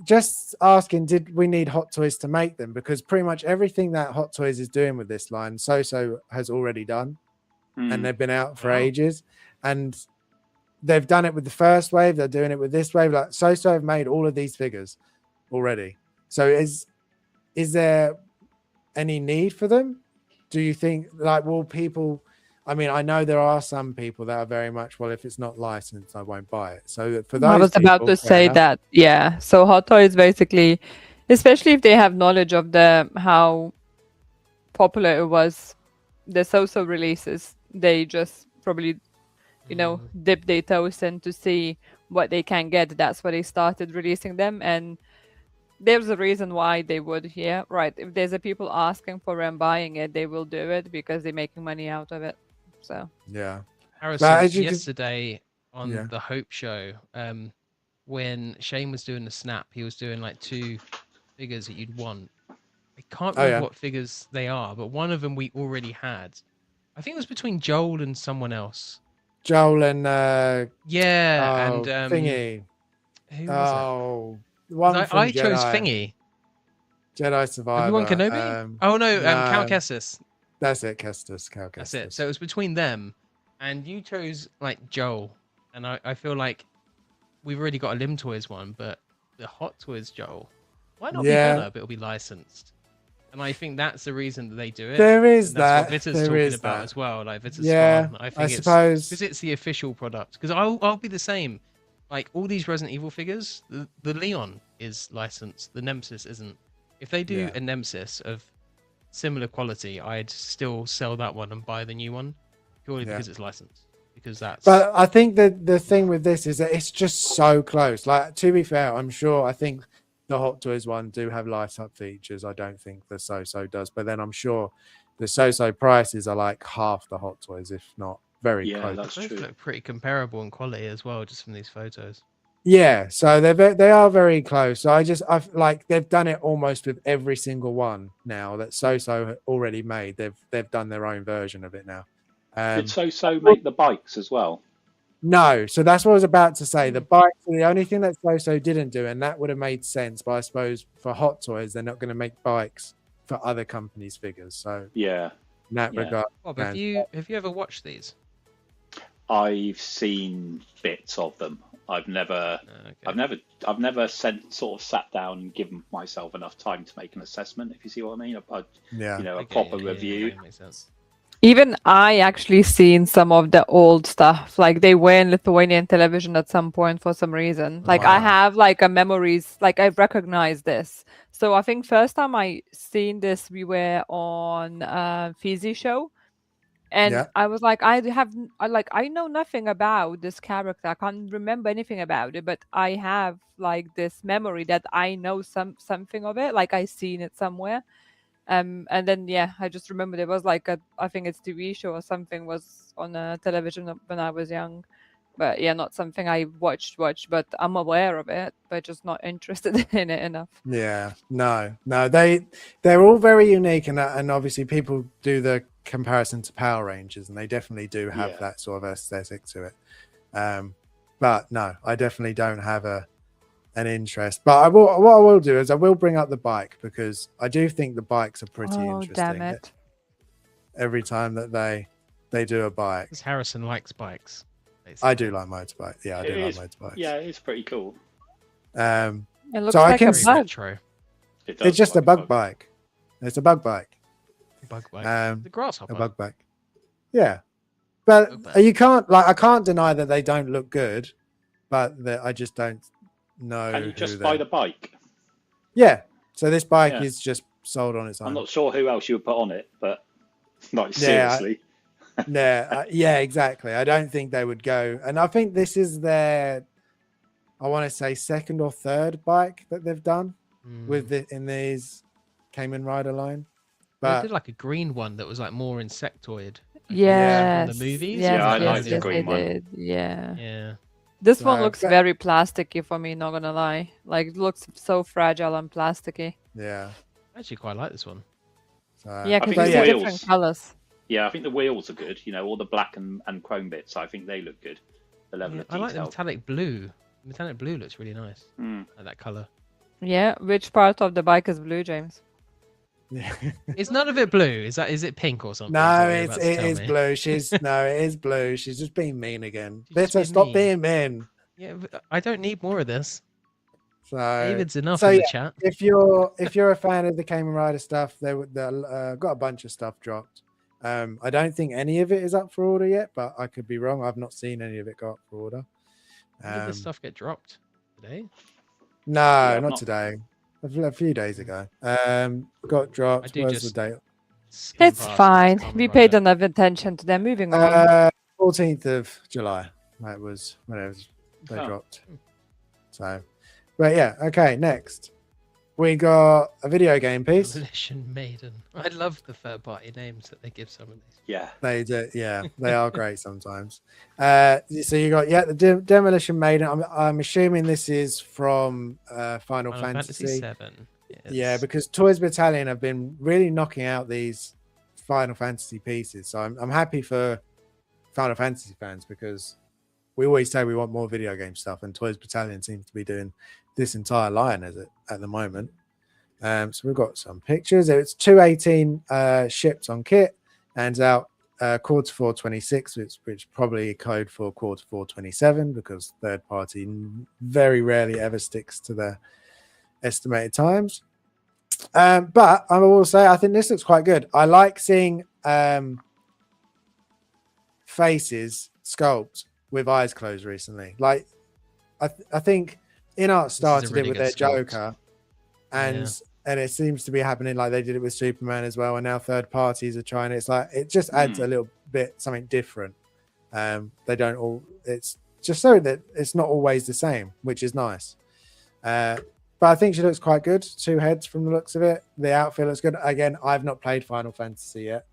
Just asking, did we need Hot Toys to make them? Because pretty much everything that Hot Toys is doing with this line, So has already done, and they've been out for ages. And they've done it with the first wave. They're doing it with this wave. Like So have made all of these figures already. So is there any need for them? Do you think, like, will people? I mean, I know there are some people that are very much, well, if it's not licensed, I won't buy it. So for those I was about people, to fair say enough. that. Yeah. So Hot Toys basically, especially if they have knowledge of how popular it was, the so releases, they just probably, dip their toes in to see what they can get. That's why they started releasing them. And there's a reason why they would. Yeah, right. If there's a people asking for and buying it, they will do it because they're making money out of it. So Yeah. Harrison, as you can- yesterday on Yeah. the Hope Show, when Shane was doing the snap, he was doing like 2 figures that you'd want. I can't remember what figures they are, but one of them we already had. I think it was between Joel and someone else. Joel and Yeah, and Thingy. who was it? Oh, the one 'Cause from I chose Jedi. Thingy. Jedi Survivor. Everyone Kenobi? Oh no, Cal Kestis. That's it, Kestis. Cal Kestis. That's it. So it was between them, and you chose like Joel, and I feel like we've already got a Lim Toys one, but the Hot Toys Joel, why not be Gunner, but it'll be licensed? And I think that's the reason that they do it. There is and that's that. what Vitter's There talking is about that. as well. Like Vitter's fun. I think I it's suppose because it's the official product. Because I'll be the same. Like all these Resident Evil figures, the Leon is licensed, the Nemesis isn't. If they do a Nemesis of similar quality, I'd still sell that one and buy the new one purely because it's licensed. Because that's. But I think that the thing with this is that it's just so close. Like, to be fair, I think the Hot Toys one do have light up features. I don't think the So does. But then I'm sure the So prices are like half the Hot Toys, if not very close. That's They true. look pretty comparable in quality as well, just from these photos. Yeah, so they are very close. So I've like they've done it almost with every single one now that So already made. They've done their own version of it now. Did So make the bikes as well? No, so that's what I was about to say. The bikes are the only thing that So didn't do, and that would have made sense. But I suppose for Hot Toys, they're not going to make bikes for other companies' figures. So Yeah. in that regard, Bob, have you ever watched these? I've seen bits of them. I've never sat down and given myself enough time to make an assessment. If you see what I mean, a proper review. Yeah, makes sense. even I actually seen some of the old stuff. Like they were in Lithuanian television at some point for some reason. Like I have like a memories, like I recognize this. So I think first time I seen this, we were on Fizzy show. And I was like, I know nothing about this character. I can't remember anything about it, but I have like this memory that I know something of it. Like I seen it somewhere. And then I just remember there was like I think it's TV show or something was on television when I was young. But not something I watched, but I'm aware of it, but just not interested in it enough. Yeah, no, they're all very unique, and obviously people do the comparison to Power Rangers, and they definitely do have that sort of aesthetic to it. But no, I definitely don't have an interest. But what I will do is I will bring up the bike, because I do think the bikes are pretty Oh, interesting. damn it. Every time that they do a bike. Because Harrison likes bikes. Basically. I do like motorbike. Yeah, I do like motorbikes. Yeah, it's pretty cool. It looks So I like can a Very bug. retro. It does It's just a look like bug bike. It's a bug bike. Bug bike. Um, The grasshopper. a bug bike. Yeah, but Bug bike. you can't I can't deny that they don't look good, but that I just don't know. Can you who just they're- buy the bike? Yeah. So this bike Yeah. is just sold on its own. I'm not sure who else you would put on it, but like Yeah, seriously. Yeah, exactly. I don't think they would go, and I think this is their, I want to say, second or third bike that they've done with in these Cayman Rider line. They But did like a green one that was like more insectoid. Yes. From the movies? Yes, Yeah, I yes, like the yes, green they one. did. Yeah. Yeah. This one So, looks but- very plasticky for me, not gonna lie. Like, it looks so fragile and plasticky. yeah, I actually quite like this one. so, Yeah, think because the it's wheels- different colors. Yeah, I think the wheels are good. You know, all the black and chrome bits. I think they look good. The level Yeah, of I like the detail. metallic blue. The metallic blue looks really nice. Mm. Like that color. Yeah, which part of the bike is blue, James? yeah. Is none of it blue? Is it pink or something? No, Is that what you're it about to tell is me? blue. She's no, it is blue. She's just being mean again. She's just Bitter, being stop mean. being mean. Yeah, but I don't need more of this. So David's enough so in yeah, the chat. if you're a fan of the Cayman Rider stuff, they got a bunch of stuff dropped. I don't think any of it is up for order yet, but I could be wrong. I've not seen any of it go up for order. When did this stuff get dropped? Today? No, I've not not- today. A few days ago. Got dropped. do Where's just- the date? Skim It's past fine. Kamen We Rider. paid enough attention to them. Moving on. 14th of July. That was when they Oh. dropped. So, but yeah, okay. Next, we got a video game piece. Demolition Maiden. I love the third-party names that they give some of these. Yeah. They do, yeah, they are great sometimes. So you got the Demolition Maiden. I'm assuming this is from Final Fantasy. VII. Yeah, because Toys Battalion have been really knocking out these Final Fantasy pieces. So I'm happy for Final Fantasy fans, because we always say we want more video game stuff, and Toys Battalion seems to be doing this entire line at the moment. So we've got some pictures. It's 218 shipped on kit, and out quarter 426, which probably code for quarter 427, because third party very rarely ever sticks to the estimated times. But I will say I think this looks quite good. I like seeing faces sculpt with eyes closed recently. Like I think InArt started really it with good their sculpt. Joker, and it seems to be happening. Like they did it with Superman as well, and now third parties are trying it. It's like it just adds a little bit something different. They don't all. It's just so that it's not always the same, which is nice. But I think she looks quite good. Two heads from the looks of it. The outfit looks good. Again, I've not played Final Fantasy yet,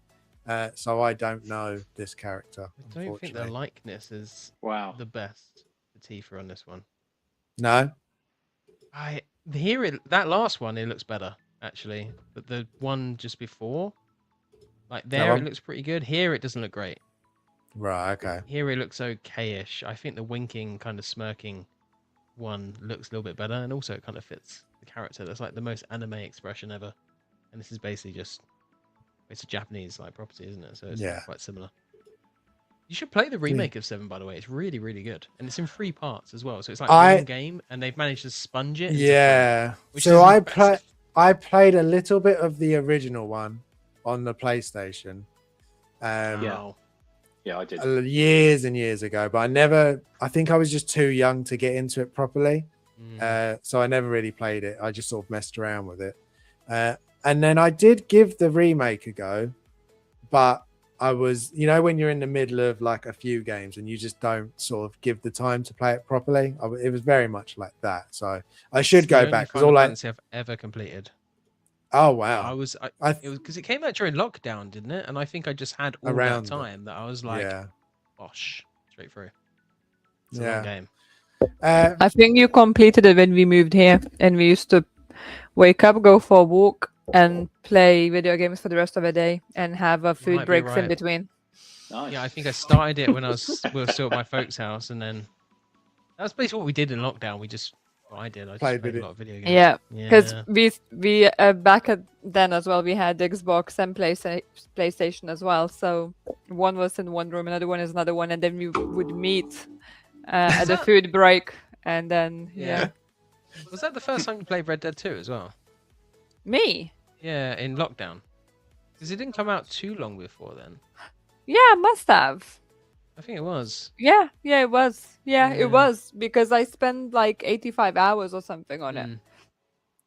so I don't know this character. I don't think the likeness is Wow. the best for Tifa on this one. No. That last one, it looks better actually, but the one just before, like That there, it one? looks pretty good. Here, it doesn't look great. Right. Okay. Here, it looks okay-ish. I think the winking, kind of smirking one looks a little bit better, and also it kind of fits the character. That's like the most anime expression ever, and this is basically it's a Japanese like property, isn't it? So it's Yeah. quite similar. You should play the remake of 7, by the way. It's really, really good, and it's in 3 parts as well. So it's like one game, and they've managed to sponge it. Into 3, Yeah. which So is impressive. I played a little bit of the original one on the PlayStation. Wow. Yeah, I did. Years and years ago, but I think I was just too young to get into it properly. So I never really played it. I just sort of messed around with it. And then I did give the remake a go, but I was, when you're in the middle of like a few games and you just don't sort of give the time to play it properly. It was very much like that. So I should go back, because Final Fantasy I've ever completed. Oh wow! It was because it came out during lockdown, didn't it? And I think I just had all Around that time that I was like, yeah. Bosh, straight through. It's a long game. I think you completed it when we moved here, and we used to wake up, go for a walk, and play video games for the rest of the day, and have a might food be breaks in right. between. Nice. Yeah, I think I started it when we were still at my folks' house, and then that was basically what we did in lockdown. I just Played played a video- lot of video games. Yeah, because Yeah. we back at then as well, we had Xbox and PlayStation as well. So one was in one room, another one is another one, and then we would meet at the food break, and then yeah. Was that the first time you played Red Dead 2 as well? Me. Yeah, in lockdown. Because it didn't come out too long before then. Yeah, must have. I think it was. Yeah, it was. Yeah, Yeah. it was because I spent like 85 hours or something on it. Mm.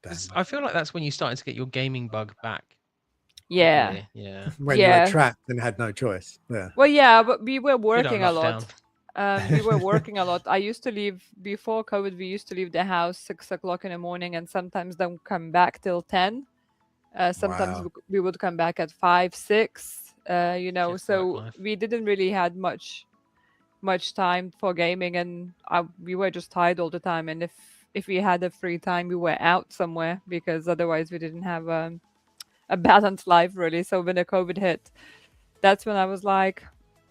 'Cause I feel like that's when you started to get your gaming bug back. Yeah. properly. Yeah. When you Yeah. were trapped and had no choice. Yeah. Well, yeah, but we were Good old working a lot. lockdown. We were working a lot. I used to leave before COVID. We used to leave the house 6 o'clock in the morning, and sometimes don't come back till 10. Sometimes Wow. we would come back at 5, 6. Shift So work life. we didn't really had much time for gaming, and we were just tired all the time. And if we had a free time, we were out somewhere because otherwise we didn't have a balanced life really. So when the COVID hit, that's when I was like,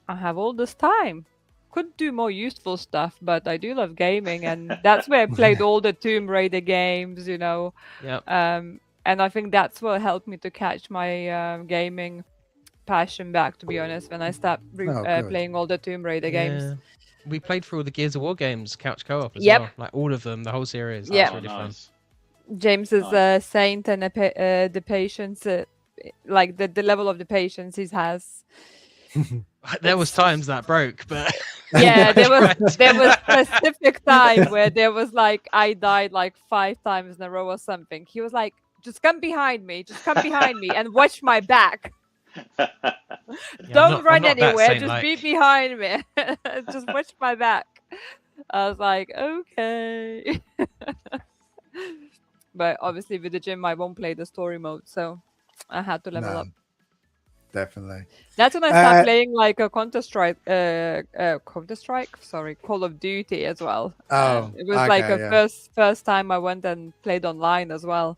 I have all this time. Could do more useful stuff, but I do love gaming, and that's where I played all the Tomb Raider games, Yep. and I think that's what helped me to catch my gaming passion back, to be honest, when I stopped good. playing all the Tomb Raider games. Yeah. We played through all the Gears of War games, couch co-op as Yep. well. Like all of them, the whole series. Yeah. That's really fun. Nice. James is Nice. a saint, and the patience, like the level of the patience he has. There was times that broke, but Yeah, there was specific time where there was like I died like 5 times in a row or something. He was like, just come behind me, and watch my back. Yeah, Don't I'm run not that anywhere, just saint-like. be behind me. Just watch my back. I was like, okay. But obviously with the gym I won't play the story mode, so I had to level No, up. definitely. That's when I started playing like a Counter-Strike, Call of Duty as well. Oh, It was like okay, a yeah. first time I went and played online as well.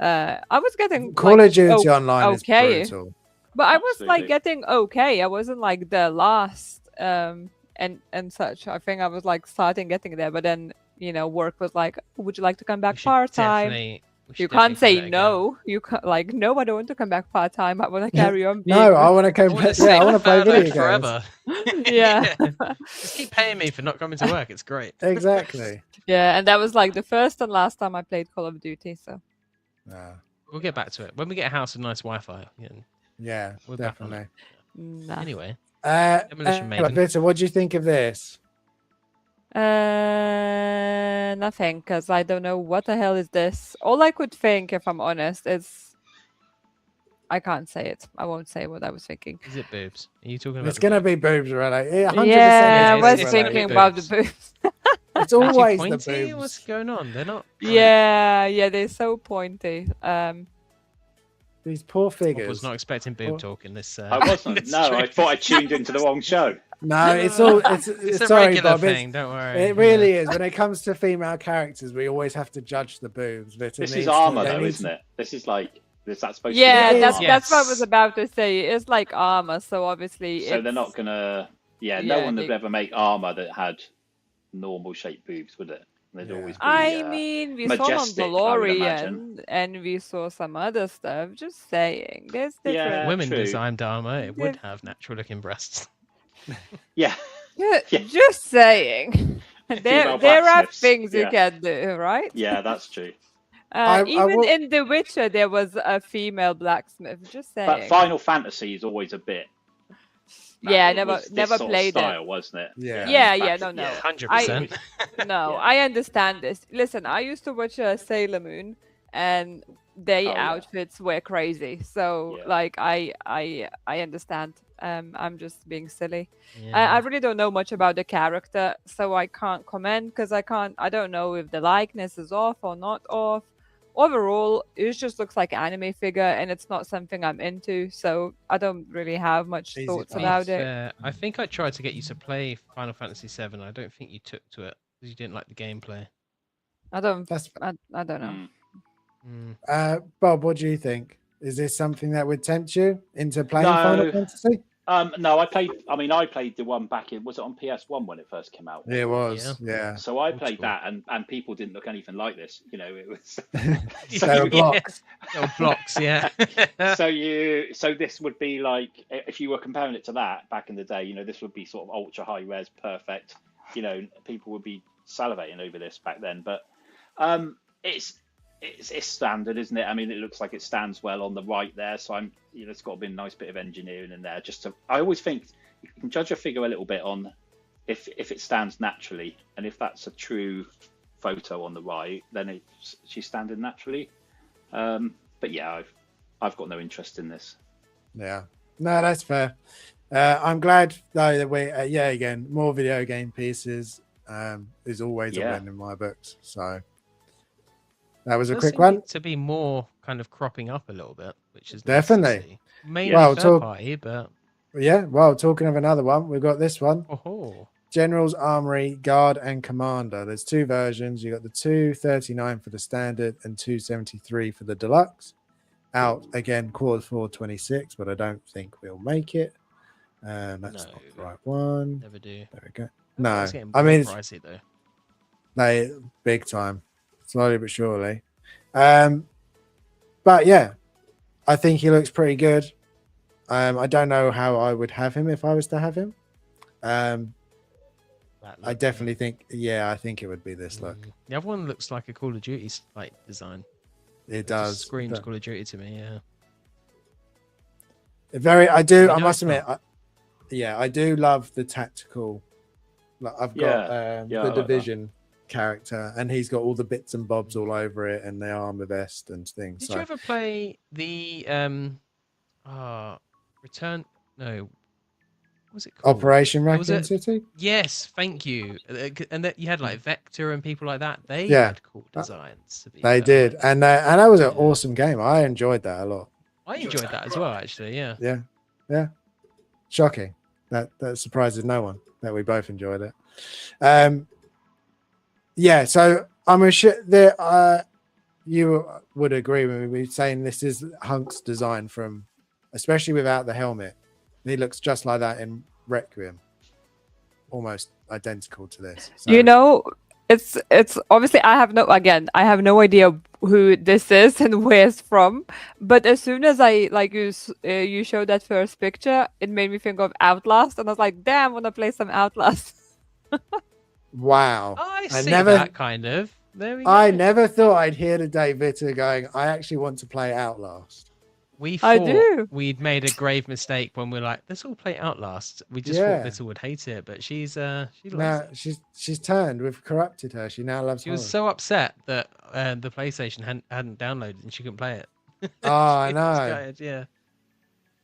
I was getting Call like, of Duty online is okay. brutal. But I was like Absolutely. getting okay. I wasn't like the last and such. I think I was like starting getting there, but then work was like, would you like to come back part time? You can't say no. You can't like no. I don't want to come back part time. I want to carry on. Being No, I want to come back. Yeah, I want to play video games. forever. Yeah. Just keep paying me for not coming to work. It's great. Exactly. Yeah, and that was like the first and last time I played Call of Duty. So No. We'll get back to it when we get a house with nice Wi-Fi. Yeah, We're back on definitely. nah. Anyway, Anyway, Demolition Maiden. Victor, what do you think of this? Nothing, because I don't know what the hell is this. All I could think, if I'm honest, is I can't say it. I won't say what I was thinking. Is it boobs? Are you talking about? It's gonna be boobs related. 100% Yeah, I is was boobs thinking related. about the boobs. It's Too always the pointy? What's boobs. going on? They're not. Yeah, they're so pointy. These poor I figures. was not expecting boob talk in this. I wasn't. this No, I stream. thought I tuned into the wrong show. No, it's all. It's It's a sorry, regular Bob. thing. Don't worry. It really is. When it comes to female characters, we always have to judge the boobs. But This is armor, though, isn't it? This is like. Is that supposed Yeah, to be? that's Yes. that's what I was about to say. It's like armor, so obviously. So they're it's- not gonna. Yeah, no Yeah, one would it- ever make armor that had normal shaped boobs, would it? They'd Yeah. always be. I mean, we saw majestic, I would imagine. Mandalorian, and we saw some other stuff. Just saying, there's different. Yeah. Women true. designed armor. It would Yeah. have natural looking breasts. Yeah. Yeah, Yeah. just saying. there Female there are blacksmiths, things you yeah. can do, right? Yeah, that's true. I Even will- in The Witcher, there was a female blacksmith. Just saying. But Final Fantasy is always a bit. Yeah, it was this never sort of played it. style, wasn't it? Yeah. No. 100%. No, Yeah. I understand this. Listen, I used to watch Sailor Moon, and their Oh, yeah. outfits were crazy. So, Yeah. like, I understand. I'm just being silly. I Yeah. really don't know much about the character, so I can't comment because I don't know if the likeness is off or not off. Overall, it just looks like an anime figure, and it's not something I'm into, so I don't really have much Easy thoughts pass. about it. I think I tried to get you to play Final Fantasy VII. I don't think you took to it because you didn't like the gameplay. I don't That's I don't know. Mm. Bob. What do you think? Is this something that would tempt you into playing No. Final Fantasy? No, I played. I mean, I played the one back in. Was it on PS1 when it first came out? It was, yeah. So I Old played school. that, and people didn't look anything like this. You know, it was. They were blocks. Little blocks, yeah. So this would be like, if you were comparing it to that back in the day, you know, this would be sort of ultra high res, perfect. You know, people would be salivating over this back then. But it's standard, isn't it? I mean, it looks like it stands well on the right there. So it's got to be a nice bit of engineering in there. I always think you can judge a figure a little bit on if it stands naturally, and if that's a true photo on the right, then she's standing naturally. But yeah, I've got no interest in this. Yeah, no, that's fair. I'm glad though that we, again, more video game pieces is always a win in my books. So that was a Does quick seem one. to be more kind of cropping up a little bit, which is Definitely. nice to see. Mainly Well, third party, but Yeah, well, talking of another one, we've got this one. oh, General's Armory, Guard, and Commander. There's two versions. You got the 239 for the standard and 273 for the deluxe. Out again, Q4 26, but I don't think we'll make it. That's No. not the right one. never do. There we go. Oh, No, it's getting I mean, very pricey though. they big time, slowly but surely. But yeah, I think he looks pretty good. I don't know how I would have him if I was to have him. I definitely think, I think it would be this look. The other one looks like a Call of Duty like design. It Just does. screams Call of Duty to me. Yeah. I must admit, I do love the tactical. Like I've got the like Division character, and he's got all the bits and bobs all over it, and the armor vest and things. Did you ever play the Return? No, what was it called? Operation There was Raccoon a- City? Yes, thank you. And that you had like Vector and people like that. They Yeah. had cool designs. To be They fair. did, and that was an Yeah. awesome game. I enjoyed that a lot. I enjoyed that as well, actually. Yeah. Yeah. Shocking. That surprises no one that we both enjoyed it. So I'm you would agree with me saying this is Hunk's design from, especially without the helmet. He looks just like that in Requiem, almost identical to this. So, You know, it's obviously I have no idea who this is and where it's from. But as soon as you showed that first picture, it made me think of Outlast, and I was like, damn, I want to play some Outlast. wow. I see that kind of. There we go. I never thought I'd hear the day Vitter going, I actually want to play Outlast. We I thought do. we'd made a grave mistake when we're like, let's all play Outlast. We just thought Vitter would hate it, but she loves it. She's turned. We've corrupted her. She now loves She was horror. so upset that the PlayStation hadn't downloaded and she couldn't play it. Oh, I She was know. gutted, yeah.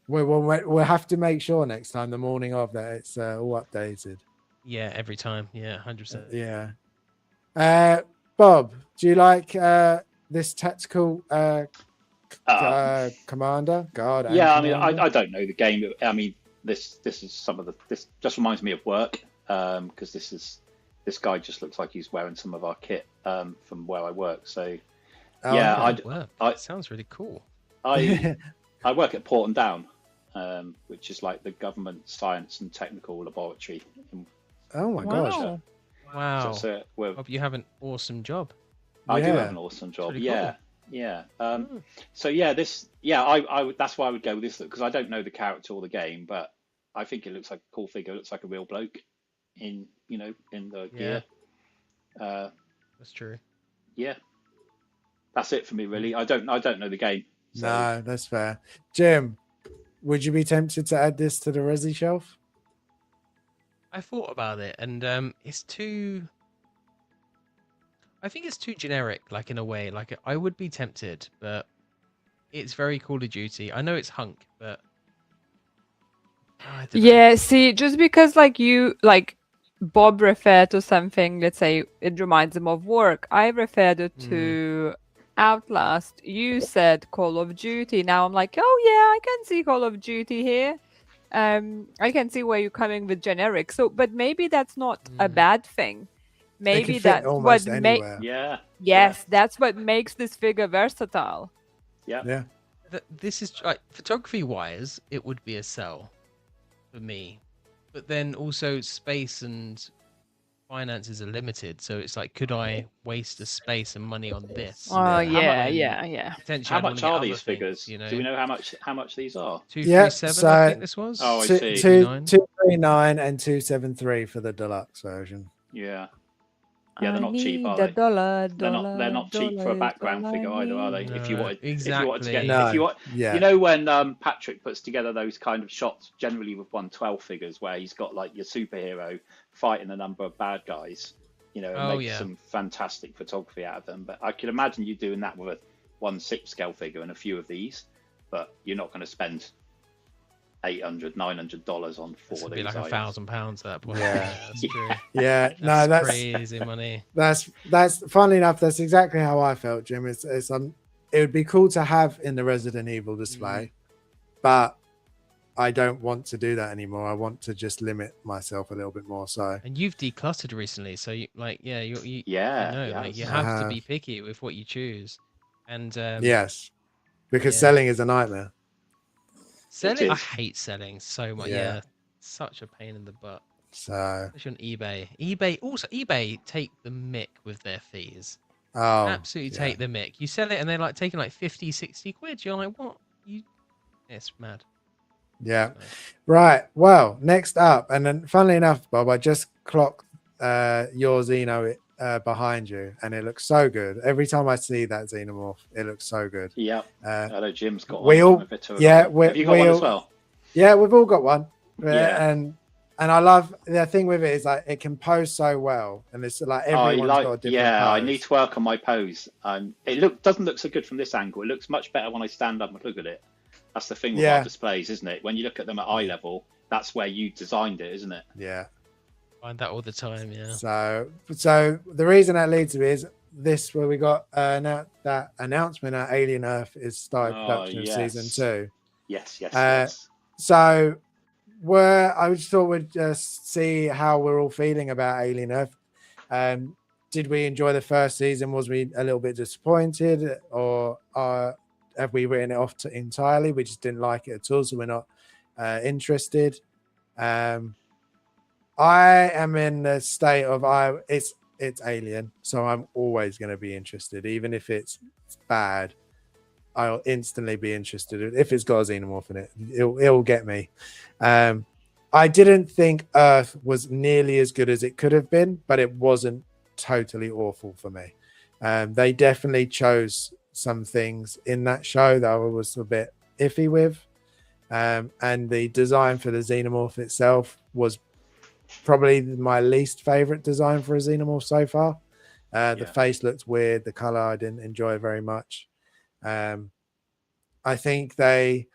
We'll have to make sure next time, the morning of, that it's all updated. Yeah, every time. Yeah, 100%. Yeah. Bob, do you like this tactical commander guard? and Yeah, I mean, commander? I don't know the game. I mean, this is this just reminds me of work because this guy just looks like he's wearing some of our kit from where I work. So yeah, It sounds really cool. I work at Porton Down, which is like the government science and technical laboratory. Oh my gosh. Wow. Wow. So Bob, you have an awesome job. I do Yeah. have an awesome job. Pretty Yeah. cool. Yeah. So yeah, I that's why I would go with this because I don't know the character or the game, but I think it looks like a cool figure. It looks like a real bloke in the gear. That's true. Yeah. That's it for me, really. I don't know the game. So. No, that's fair. Jim, would you be tempted to add this to the Resi shelf? I thought about it, and it's too. I think it's too generic, like in a way. Like I would be tempted, but it's very Call of Duty. I know it's Hunk, but I don't know. Yeah, see, just because Bob referred to something, let's say it reminds him of work. I referred it to Outlast. You said Call of Duty. Now I'm like, oh yeah, I can see Call of Duty here. I can see where you're coming with generic. So, but maybe that's not a bad thing. Maybe fit that's almost what anywhere. Yeah. Yes, that's what makes this figure versatile. Yeah. Yeah. This is like photography wise, it would be a sell. for me. But then also space and finances are limited, so it's like, could I waste the space and money on this? Oh Yeah. yeah, And yeah. potentially How I'd want much to get are other these things, figures? you know. Do we know how much these are? 237, I think this was. Oh, I two, see. 239 and 273 for the deluxe version. Yeah. Yeah, they're I not cheap, need are the they? dollar, They're not cheap for a background figure either, are they? No, If you wanted to exactly. get, No. if you want, Yeah. you know, when Patrick puts together those kind of shots, generally with 112 figures, where he's got like your superhero fighting a number of bad guys, you know, and Oh, makes yeah. some fantastic photography out of them. But I could imagine you doing that with a 1/6 scale figure and a few of these, but you're not going to spend $800, $900 on four This of would these be like items. £1,000 at that point. Yeah. That's true. Yeah, That's no, crazy money. that's funnily enough, that's exactly how I felt, Jim. It's it would be cool to have in the Resident Evil display, but I don't want to do that anymore. I want to just limit myself a little bit more. So And you've decluttered recently, so you like, you Yeah, know, yeah, like you I have to have. be picky with what you choose. And yes, because yeah. selling is a nightmare. selling, I is. hate selling so much. Yeah. Yeah, such a pain in the butt, So especially on eBay. eBay take the mick with their fees. oh, Absolutely yeah. take the mick. You sell it and they're like taking like 50, 60 quid. You're like, what? It's mad. Yeah. It's mad. Right. Well, next up, and then funnily enough, Bob, I just clocked your Xeno behind you, and it looks so good. Every time I see that Xenomorph, it looks so good. Yeah. Uh, I know Jim's got we one. all- yeah, have you got one as well? Yeah, we've all got one. Yeah. And I love the thing with it is like it can pose so well, and it's like everyone's got a different yeah, I pose. need to work on my pose. It doesn't look so good from this angle. It looks much better when I stand up and look at it. That's the thing with Yeah. our displays, isn't it? When you look at them at eye level, that's where you designed it, isn't it? Yeah. Find that all the time. Yeah. So the reason that leads to me is this where we got that announcement at Alien Earth is started production of season 2. Yes. So I just thought we'd just see how we're all feeling about Alien Earth. Did we enjoy the first season? Was we a little bit disappointed, or have we written it off entirely? We just didn't like it at all, so we're not interested. I am in the state of it's Alien, so I'm always going to be interested, even if it's bad. I'll instantly be interested if it's got a xenomorph in it. It'll get me. I didn't think Earth was nearly as good as it could have been, but it wasn't totally awful for me. They definitely chose some things in that show that I was a bit iffy with, and the design for the xenomorph itself was probably my least favorite design for a xenomorph so far. The face looked weird. The color I didn't enjoy very much. I think they,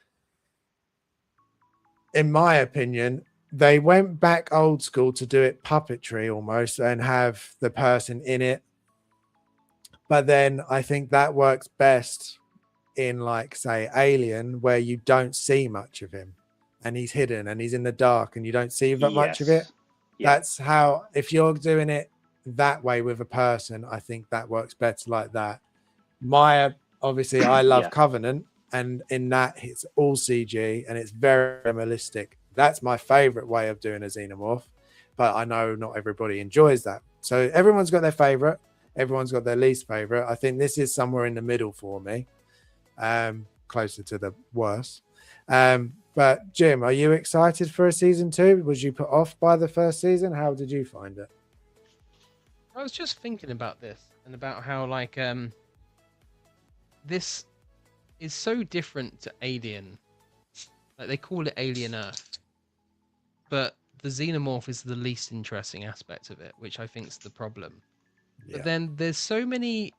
in my opinion, they went back old school to do it puppetry almost and have the person in it. But then I think that works best in, like, say, Alien, where you don't see much of him and he's hidden and he's in the dark and you don't see that much of it. Yeah. That's how, if you're doing it that way with a person, I think that works better like that. Obviously, I love Covenant, and in that it's all CG and it's very realistic. That's my favorite way of doing a xenomorph, but I know not everybody enjoys that. So everyone's got their favorite, everyone's got their least favorite. I think this is somewhere in the middle for me, closer to the worst. But Jim, are you excited for a season 2? Was you put off by the first season? How did you find it? I was just thinking about this and about how, like, this is so different to Alien. Like, they call it Alien Earth, but the xenomorph is the least interesting aspect of it, which I think is the problem. But then there's so many.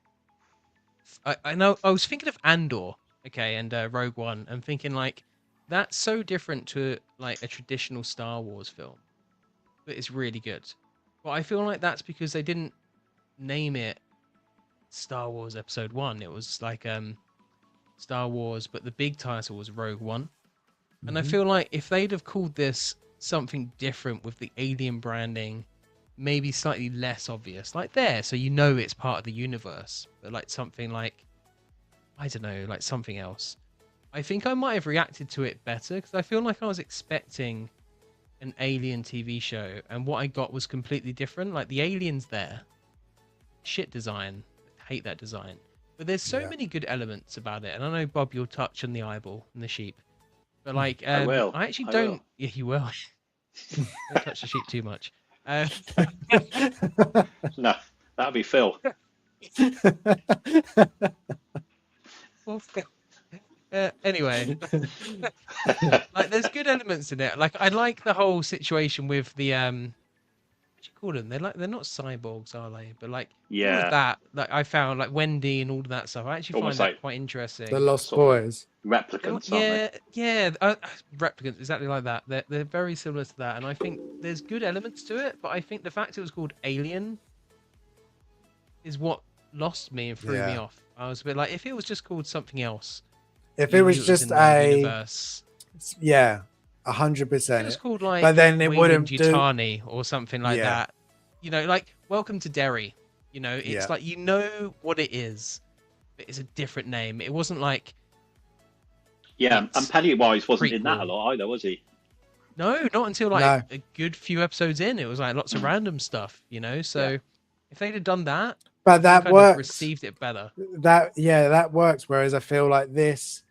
I know. I was thinking of Andor, okay, and Rogue One, and thinking, like, that's so different to, like, a traditional Star Wars film, but it's really good. But I feel like that's because they didn't name it Star Wars Episode 1. It was like Star Wars, but the big title was Rogue One. And I feel like if they'd have called this something different with the Alien branding, maybe slightly less obvious, like there, so you know it's part of the universe, but like something like, I don't know, like something else, I think I might have reacted to it better, because I feel like I was expecting an Alien TV show, and what I got was completely different. Like the aliens there, shit design, hate that design. But there's so Yeah. many good elements about it, and I know Bob, you'll touch on the eyeball and the sheep, but like I will. I actually I don't. will. Yeah, you will. Don't touch the sheep too much. No, that'll be Phil. Well, anyway, like there's good elements in it. Like I like the whole situation with the what do you call them? They're not cyborgs, are they? But like all Yeah, of that, like I found like Wendy and all of that stuff. I actually find almost that like quite interesting. The Lost sort of Boys. replicants, aren't Yeah, yeah, replicants exactly like that. They're very similar to that, and I think there's good elements to it. But I think the fact it was called Alien is what lost me and threw me Yeah. off. I was a bit like, if it was just called something else, If you it knew was just in another a universe. yeah, If it was 100%. called like But then it Weyland wouldn't do. Yutani or something like Yeah. that, you know, like Welcome to Derry. You know, it's Yeah. like you know what it is, but it's a different name. It wasn't like Yeah, It's and Pennywise wasn't in that a prequel. lot either, was he? no, not until like No. a good few episodes in. It was like lots of random stuff, you know. So Yeah. if they'd have done that, But I that kind of works. received it better. That works. Whereas I feel like this,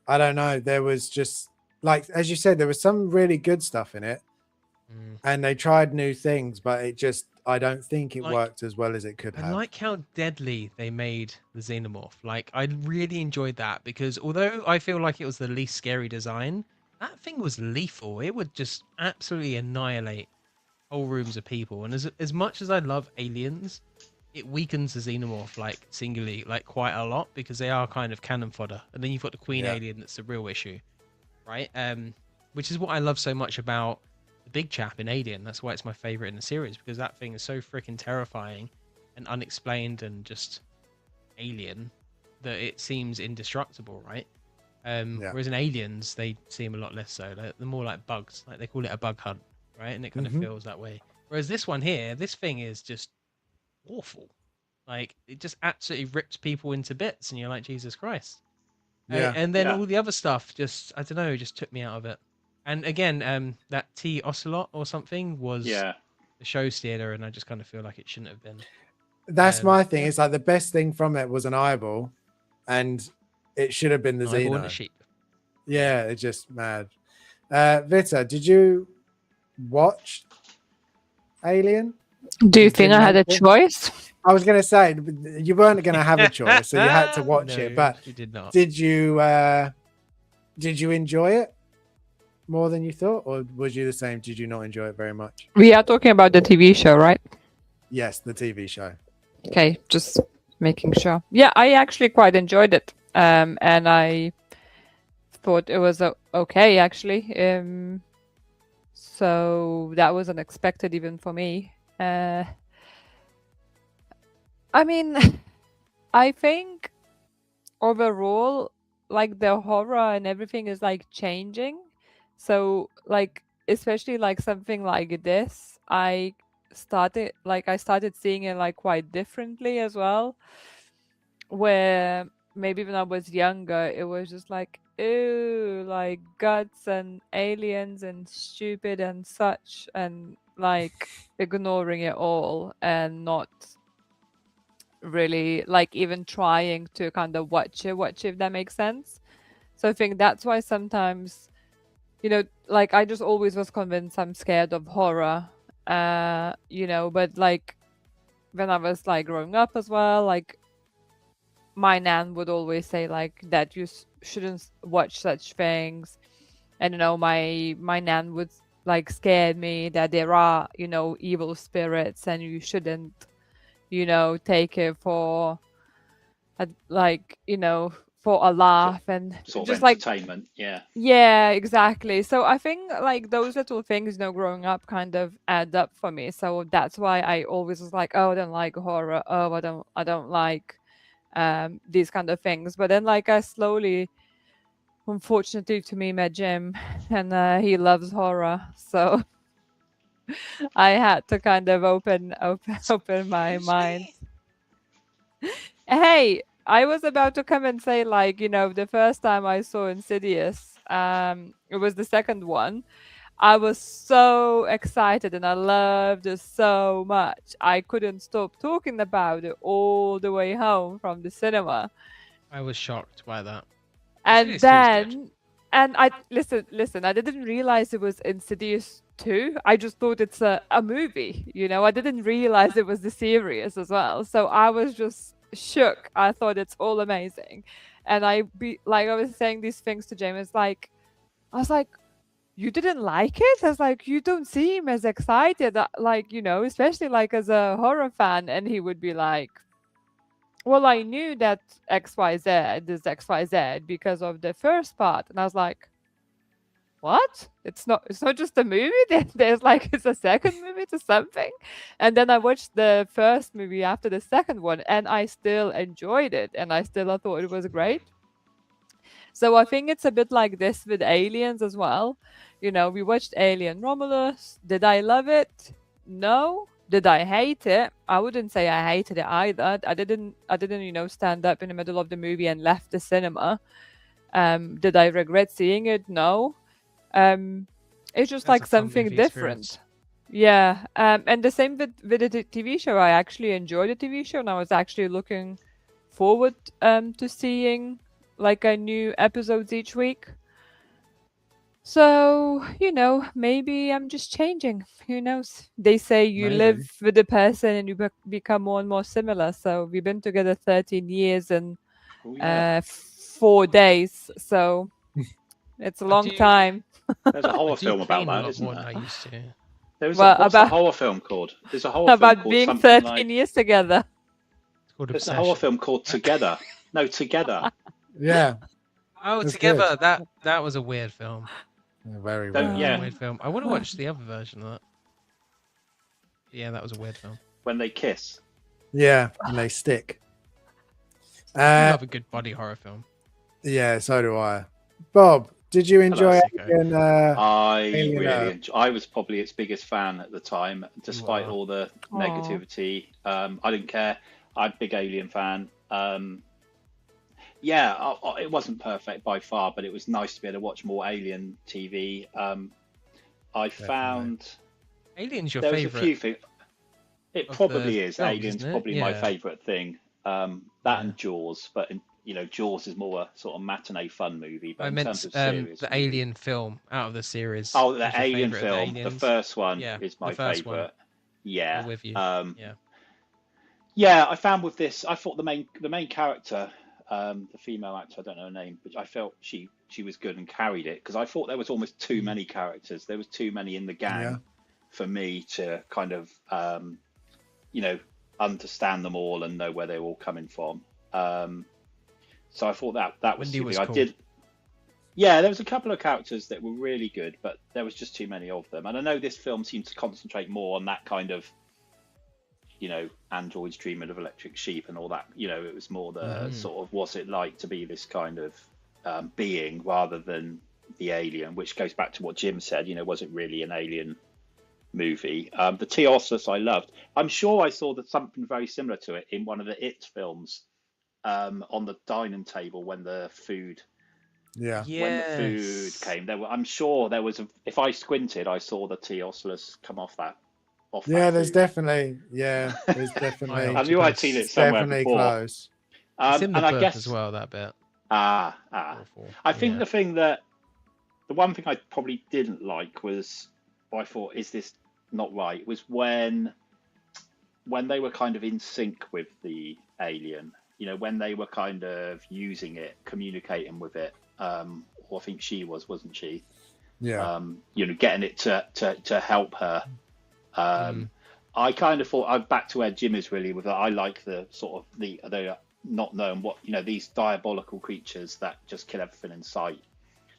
I don't know. There was just like as you said, there was some really good stuff in it, Mm. and they tried new things, but it just I don't think it Like- worked as well as it could I have. like how deadly they made the xenomorph. Like, I really enjoyed that because although I feel like it was the least scary design, that thing was lethal. It would just absolutely annihilate whole rooms of people. And as much as I love aliens, it weakens the xenomorph like singularly like quite a lot because they are kind of cannon fodder. And then you've got the queen Yeah. alien that's the real issue, right? Which is what I love so much about the big chap in Alien. That's why it's my favorite in the series because that thing is so freaking terrifying and unexplained and just alien that it seems indestructible, right? Yeah. Whereas in Aliens, they seem a lot less so. They're more like bugs. Like they call it a bug hunt, right? And it kind Mhm. of feels that way. Whereas this one here, this thing is just awful. Like it just absolutely rips people into bits, and you're like, Jesus Christ. Yeah. And then Yeah. all the other stuff just, I don't know, just took me out of it. And again, that T Ocelot or something was Yeah. the show stealer, and I just kind of feel like it shouldn't have been. That's my thing. Yeah. It's like the best thing from it was an eyeball, and it should have been the Eyeball and a Xeno. sheep. Yeah, it's just mad. Vita, did you watch Alien? Do you Did think you I had a like it? choice? I was going to say you weren't going to have a choice, so you had to watch No, it. But you did not. did you enjoy it more than you thought, or was you the same? Did you not enjoy it very much? We are talking about the TV show, right? Yes, the TV show. Okay, just making sure. Yeah, I actually quite enjoyed it. And I thought it was okay, actually. So that was unexpected even for me. I mean, I think overall, like the horror and everything is like changing. So like, especially like something like this, I started seeing it like quite differently as well. Where maybe when I was younger, it was just like, ooh, like guts and aliens and stupid and such, and like ignoring it all and not really like even trying to kind of watch it, if that makes sense. So I think that's why sometimes, you know, like I just always was convinced I'm scared of horror, you know, but like when I was like growing up as well, like my nan would always say like that you shouldn't watch such things, and you know my nan would like scare me that there are, you know, evil spirits and you shouldn't, you know, take it for like, you know, for a laugh and Sort just of like entertainment. Yeah. yeah, exactly. So I think like those little things, you know, growing up kind of add up for me. So that's why I always was like, oh, I don't like horror. Oh, I don't like these kind of things. But then like I slowly, unfortunately to me, met Jim, and he loves horror. So I had to kind of open my mind. Hey, I was about to come and say, like, you know, the first time I saw Insidious, it was the second one. I was so excited and I loved it so much. I couldn't stop talking about it all the way home from the cinema. I was shocked by that. And Insidious 2 is good. then, and I listen, I didn't realize it was Insidious 2. I just thought it's a movie, you know. I didn't realize it was the series as well. So I was just shook. I thought it's all amazing. And I was saying these things to James, like, I was like, you didn't like it? I was like, you don't seem as excited, like, you know, especially like as a horror fan. And he would be like, well, I knew that XYZ is XYZ because of the first part. And I was like, what? It's not just a movie. There's like, it's a second movie to something. And then I watched the first movie after the second one and I still enjoyed it. And I still thought it was great. So I think it's a bit like this with Aliens as well. You know, we watched Alien Romulus. Did I love it? No. Did I hate it? I wouldn't say I hated it either. I didn't, you know, stand up in the middle of the movie and left the cinema. Did I regret seeing it? No. It's just That's like a fun something movie different. experience. Yeah. And the same with the TV show. I actually enjoyed the TV show and I was actually looking forward to seeing like a new episodes each week. So, you know, maybe I'm just changing. Who knows? They say you Maybe. live with the person and you become more and more similar. So we've been together 13 years and Oh, yeah. 4 days. So it's a long do- time. There's a horror I do film about clean a that, lot isn't more than I there? used to. What's About- the horror film called? There's a horror film About called being something 13 like... years together. It's called There's a Obsession. horror film called Together. No, Together. Yeah, Oh, That's Together. That was a weird film. very Don't- well. yeah. Weird film. I want to watch the other version of that. Yeah, that was a weird film. When they kiss. Yeah, and they stick. I love a good body horror film. Yeah, so do I. Bob, did you enjoy Sicko. Alien? I Alien, really enjoy. I was probably its biggest fan at the time, despite Wow. all the Aw. negativity. I didn't care. I'm a big Alien fan. Yeah, it wasn't perfect by far, but it was nice to be able to watch more Alien TV. I found Alien's your there was a favorite. few things. It of probably the is. films, Alien's isn't it? probably my Yeah. favorite thing. That Yeah. and Jaws, but you know, Jaws is more a sort of matinee fun movie. But I in meant terms of serious, the movie- Alien film out of the series. Oh, What's the your Alien favourite of the film, the Aliens? first one Yeah, is the my first one. favorite. Yeah. I'm with you. Yeah. Yeah, I found with this, I thought the main character, the female actor, I don't know her name, but I felt she was good and carried it because I thought there was almost too many characters. There was too many in the gang Yeah. for me to kind of, you know, understand them all and know where they're all coming from. So I thought that was Wendy too was big. cool. I did. Yeah, there was a couple of characters that were really good, but there was just too many of them. And I know this film seemed to concentrate more on that kind of, you know, androids dreaming of electric sheep and all that. You know, it was more the sort of what's it like to be this kind of being rather than the alien, which goes back to what Jim said. You know, was it really an alien movie? The T-Ossus I loved. I'm sure I saw something very similar to it in one of the It films on the dining table when the food. Yeah. When the food came, I'm sure there was. If I squinted, I saw the T-Ossus come off that. Yeah, there's food. definitely. Yeah, there's definitely. I knew I'd seen it somewhere definitely before. close. It's in the and I book guess as well. That bit. I think Yeah. the one thing I probably didn't like was, I thought, is this not right? Was when they were kind of in sync with the alien. You know, when they were kind of using it, communicating with it. Or I think she wasn't she? Yeah. You know, getting it to help her. I kind of thought, I'm back to where Jim is really with that. I like the sort of the not knowing what, you know, these diabolical creatures that just kill everything in sight.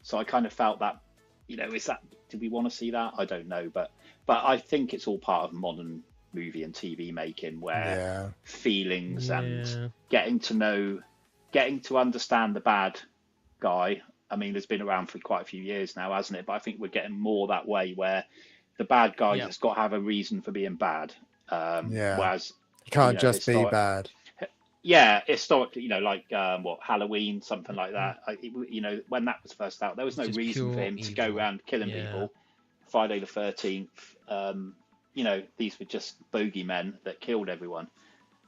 So I kind of felt that, you know, do we want to see that? I don't know, but I think it's all part of modern movie and TV making where feelings and getting to understand the bad guy. I mean, there's been around for quite a few years now, hasn't it? But I think we're getting more that way where the bad guy has got to have a reason for being bad. Whereas you can't just be bad. Yeah, historically, you know, like Halloween, something like that. You know, when that was first out, there was no Just reason for pure him to go evil. around killing people. Friday the 13th, you know, these were just bogeymen that killed everyone.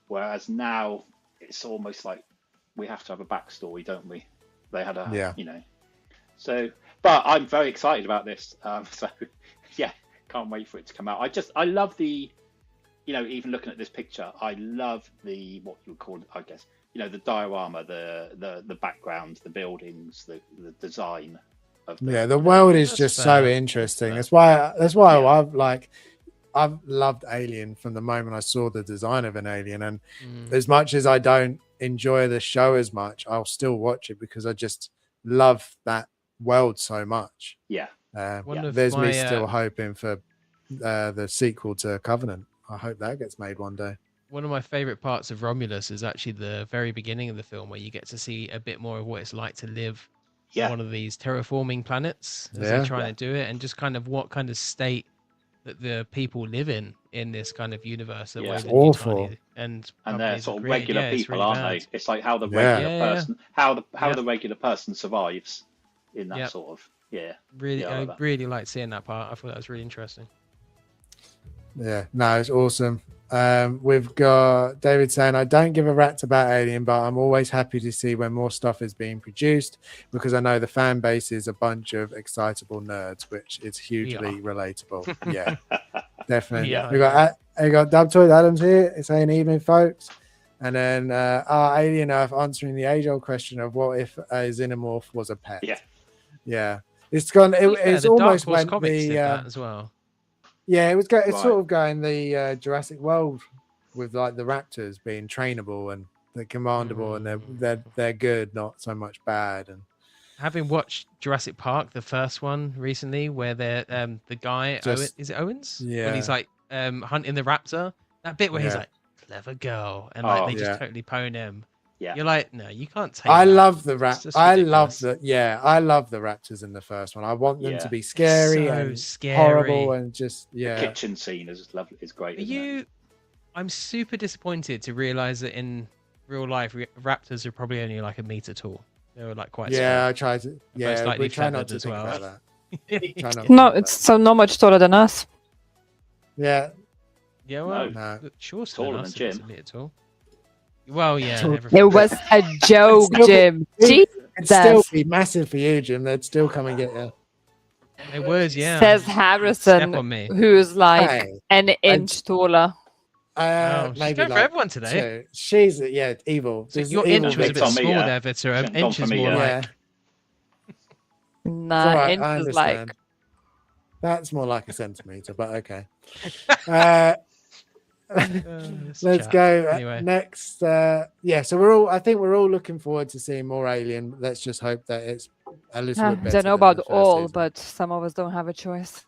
Whereas now it's almost like we have to have a backstory, don't we? They had a, you know. So, but I'm very excited about this. So, yeah, can't wait for it to come out. I love the, you know, even looking at this picture, I love the, what you would call, I guess, you know, the diorama, the background, the buildings, the design of the world is just so interesting. That's why I've loved Alien from the moment I saw the design of an Alien, and as much as I don't enjoy the show as much, I'll still watch it because I just love that world so much. There's me still hoping for the sequel to Covenant. I hope that gets made one day. One of my favorite parts of Romulus is actually the very beginning of the film, where you get to see a bit more of what it's like to live on one of these terraforming planets as they're trying to do it, and just kind of what kind of state that the people live in this kind of universe. It's awful. And they're sort of regular people, really, aren't they? It's like how the regular person, how the regular person survives in that sort of Really, I really liked seeing that part. I thought that was really interesting. Yeah, no, it's awesome. We've got David saying, I don't give a rat's about Alien, but I'm always happy to see when more stuff is being produced because I know the fan base is a bunch of excitable nerds, which is hugely relatable. Yeah, definitely. We got Dubtoid Adams here. It's saying evening, folks. And then Alien Earth answering the age-old question of what if a xenomorph was a pet. Yeah. It's gone. It's almost went the that as well. Yeah, it was. It's sort of going the Jurassic World with like the raptors being trainable and they're commandable and they're good, not so much bad. And having watched Jurassic Park, the first one recently, where they're the guy is it Owens? Yeah, when he's like hunting the raptor, that bit where he's like clever girl, and like they just totally pwn him. Yeah, you're like, no, you can't take. I love the I love the raptors in the first one. I want them to be scary and horrible and just The kitchen scene is lovely. It's great. I'm super disappointed to realize that in real life, raptors are probably only like a meter tall. They were like quite. Yeah, I tried to. Yeah, we try not to think about that. No, it's so not much taller than us. Yeah. Yeah, well, no. Sure, taller than Jim. A bit tall. Well, yeah. It was a joke, Jim. It'd still be massive for you, Jim. They'd still come and get you. It was, yeah. Says Harrison, who's like an inch taller. Maybe going for everyone today. She's evil. So your inch was a bit small there, Victor. An inch is more like. Nah, inch is like. That's more like a centimeter, but okay. Let's go anyway. Next. So I think we're all looking forward to seeing more Alien. Let's just hope that it's a little bit better. I don't know about all, but some of us don't have a choice.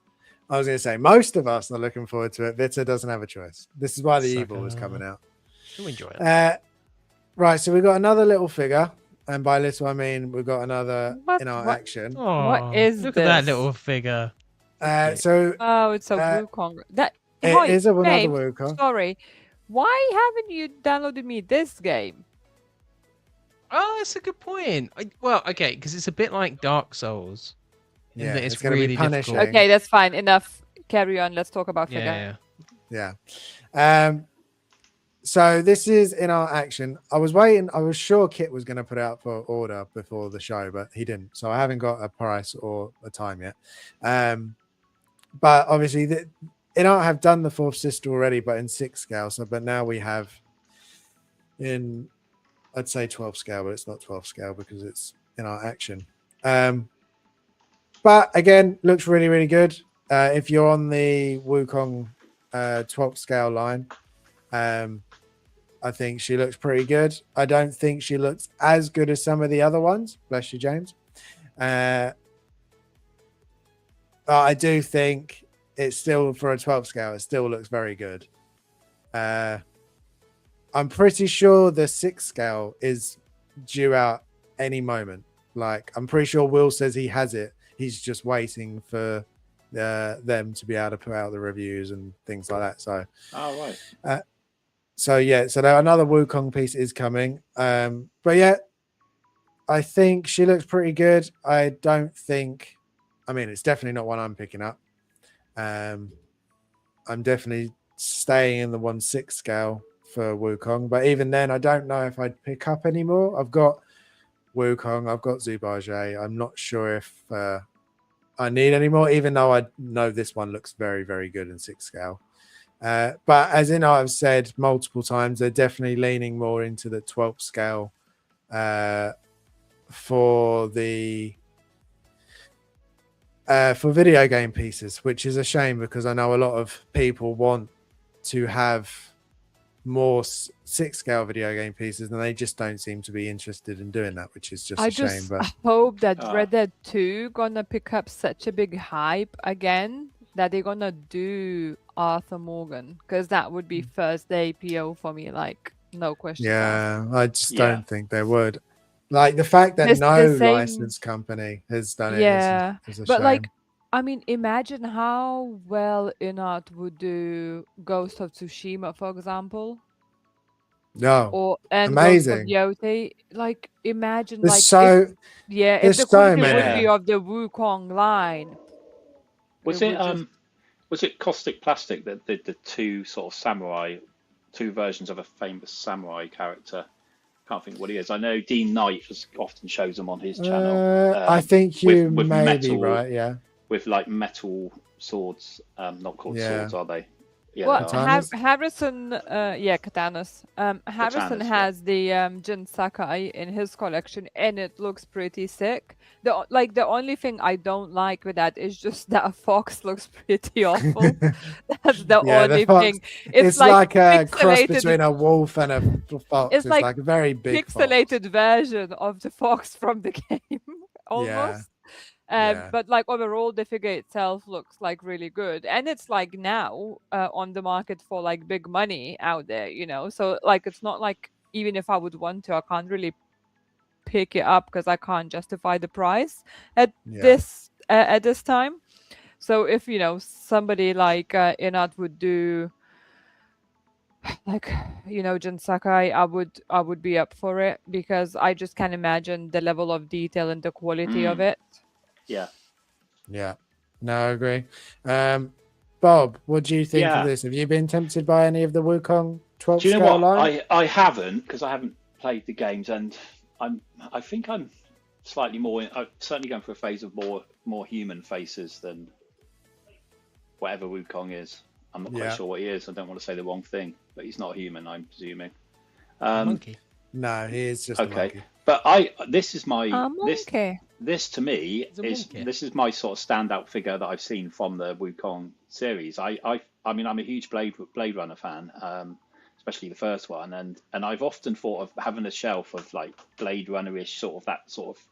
I was going to say most of us are looking forward to it. Vita doesn't have a choice. This is why the evil is coming out. We'll enjoy it. Right, so we've got another little figure, and by little I mean we've got another in our action. Oh, what is look this? at that little figure. It's a Wukong. It is another Wukong. Sorry, why haven't you downloaded me this game? Oh, that's a good point. Okay, because it's a bit like Dark Souls. Yeah, it's really difficult. Okay, that's fine. Enough. Carry on. Let's talk about figure. Yeah. So this is in our action. I was waiting. I was sure Kit was going to put out for order before the show, but he didn't. So I haven't got a price or a time yet. But obviously, I have done the fourth sister already, but in 6 scale. So, but now we have in, I'd say 12 scale, but it's not 12 scale because it's in our action. But again, looks really, really good. If you're on the Wukong 12 scale line, I think she looks pretty good. I don't think she looks as good as some of the other ones. Bless you, James. But I do think it's still, for a 12 scale, it still looks very good. I'm pretty sure the 6 scale is due out any moment. Like, I'm pretty sure Will says he has it. He's just waiting for them to be able to put out the reviews and things like that. So, so another Wukong piece is coming. But yeah, I think she looks pretty good. It's definitely not one I'm picking up. I'm definitely staying in the 1/6 scale for Wukong, but even then, I don't know if I'd pick up anymore. I've got Wukong, I've got Zubaje. I'm not sure if I need any more, even though I know this one looks very, very good in 6 scale. But as I've said multiple times, they're definitely leaning more into the 12th scale for video game pieces, which is a shame because I know a lot of people want to have more 6 scale video game pieces and they just don't seem to be interested in doing that, which is just I a shame. just But hope that Red Dead 2 gonna pick up such a big hype again that they're gonna do Arthur Morgan, because that would be first day PO for me, like no questions asked. yeah, I just Yeah. don't think they would. Like the fact that It's no the same- license company has done Yeah, it is a but shame. like, I mean, imagine how well Inart would do Ghost of Tsushima, for example, No, and amazing. Ghost of Yotei. Like, imagine there's like so if the there's so quality many. would be of the Wukong line. Was It it would just- was it Caustic Plastic that did the two versions of a famous samurai character? Can't think what he is. I know Dean Knight often shows them on his channel. I think you with may metal, be right. Yeah. with like metal swords, not called Yeah. swords, are they? Yeah, Well, they are. Katanas? Harrison, Katanas. Harrison Katanas, has the Jin Sakai in his collection, and it looks pretty sick. The only thing I don't like with that is just that a fox looks pretty awful. That's the Yeah, the only fox- thing. It's like a cross pixelated- between a wolf and a fox. It's It's like like a very big fox. pixelated version of the fox from the game, almost. Yeah. But like overall, the figure itself looks like really good, and it's like now on the market for like big money out there, So like it's not like even if I would want to, I can't really pick it up because I can't justify the price at Yeah. this time. So if somebody like Inat would do like Jin Sakai, I would be up for it because I just can't imagine the level of detail and the quality of it. Yeah. Yeah. No, I agree. Bob, what do you think Yeah. of this? Have you been tempted by any of the Wukong 12 Do you know scale what? line? I haven't, because I haven't played the games, and I think I'm slightly more. I'm certainly going through a phase of more human faces than whatever Wukong is. I'm not quite Yeah. sure what he is. I don't want to say the wrong thing, but he's not human, I'm presuming. Monkey. No, he is just a Okay, monkey. but this is my Okay. this to me He's a is monkey. this is my sort of standout figure that I've seen from the Wukong series. I mean I'm a huge Blade Runner fan, especially the first one, and I've often thought of having a shelf of like Blade Runner-ish sort of that sort of,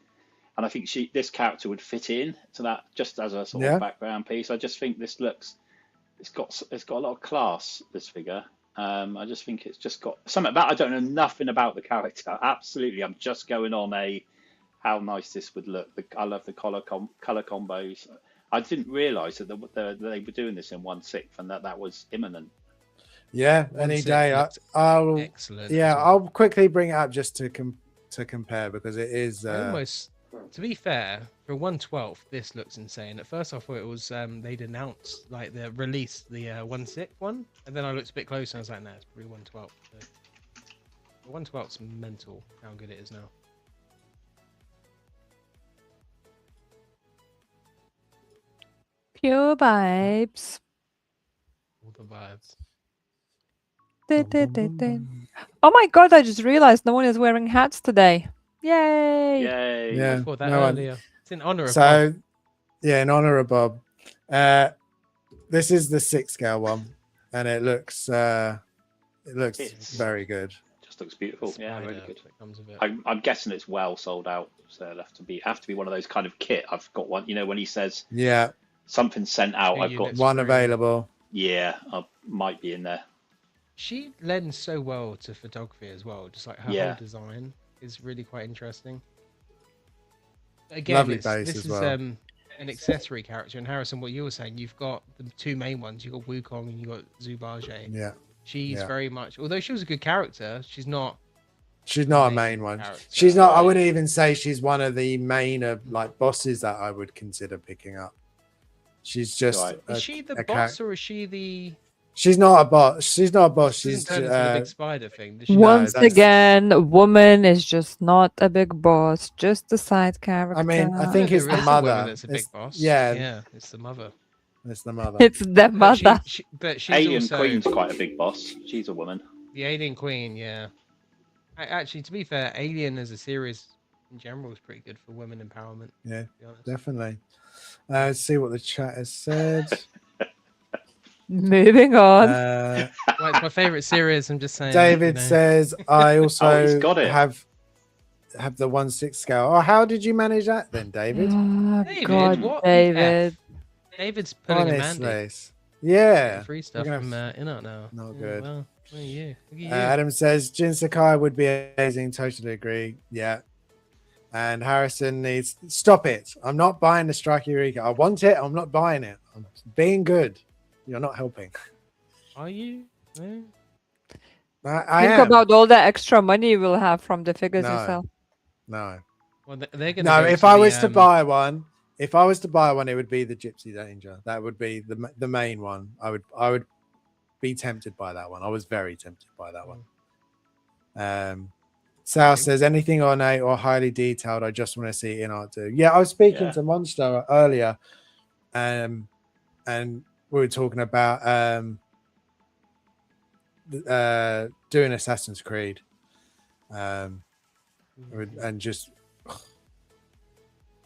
and I think this character would fit in to that just as a sort Yeah. of background piece. I just think this looks, it's got a lot of class, this figure. I just think it's just got something about, I don't know nothing about the character. Absolutely, I'm just going on how nice this would look. I love the color combos. I didn't realise that they were doing this in 1/6 and that was imminent. Yeah, any 1/6 day. looks I'll Excellent. yeah, as well. I'll quickly bring it up just to compare because it is Almost. To be fair, for 1/12, this looks insane. At first, I thought it was they'd announced like the release the 1/6 one, and then I looked a bit closer and I was like, no, it's probably 1/12. So, 1/12's mental. How good it is now. Pure vibes. All the vibes. Oh my god, I just realized no one is wearing hats today. Yay! Yay! Yeah. I thought that no one- earlier. It's in honor of Bob. So, yeah, in honor of Bob, this is the 6 scale one, and it looks It's- very good. Just looks beautiful. Yeah, Spider really good. that comes with it. I'm guessing it's well sold out, so it'll have to be one of those kind of kit. I've got one. When he says Yeah, something sent out, 2 I've got units. one Free. available. yeah, I might be in there. She lends so well to photography as well. Just like her Yeah. whole design is really quite interesting. Again, Lovely this base is as well. an accessory character. And Harrison, what you were saying, you've got the two main ones. You've got Wukong and you've got Zubaje. Yeah, She's Yeah. very much, although she was a good character, she's not. she's not a Main main one. character. She's not. I Right. wouldn't even say she's one of the main bosses that I would consider picking up. She's just Right. Is she the a boss or is she the? She's not a boss. She's not a boss. She She's doesn't turn into the big spider thing. Does she? No, Once that's- again, a woman is just not a big boss, just a side character. I mean, I No, think it's there the is a woman mother. that's a big It's- boss. Yeah, Yeah, it's the mother. it's the mother. it's the mother. But she's Alien also Queen's quite a big boss. She's a woman. the Alien Queen. Yeah. Actually, to be fair, Alien as a series in general is pretty good for women empowerment. Yeah, to be honest. definitely. Let's see what the chat has said. Moving on. Uh, Well, it's my favorite series. I'm just saying. David says, I also he's got it. have the 1/6 scale. Oh, how did you manage that then, David? Oh, David, God, what the David. David's pulling a Mandy. Honestly. Yeah. Free stuff gonna from In-Out now. Not Yeah, good. Well, look at you. Look at you. Adam says Jin Sakai would be amazing. Totally agree. Yeah. And Harrison needs stop it. I'm not buying the Strike Eureka. I want it. I'm not buying it. I'm being good. You're not helping. Are you? No? I Think am. about all the extra money we'll have from the figures No. you sell. No. Well, they're gonna. No, go if to I the, was to buy one, it would be the Gypsy Danger. That would be the main one. I would be tempted by that one. I was very tempted by that one. Sal says anything ornate or highly detailed, I just want to see in art do. Yeah, I was speaking to Monster earlier, and we were talking about doing Assassin's Creed, and just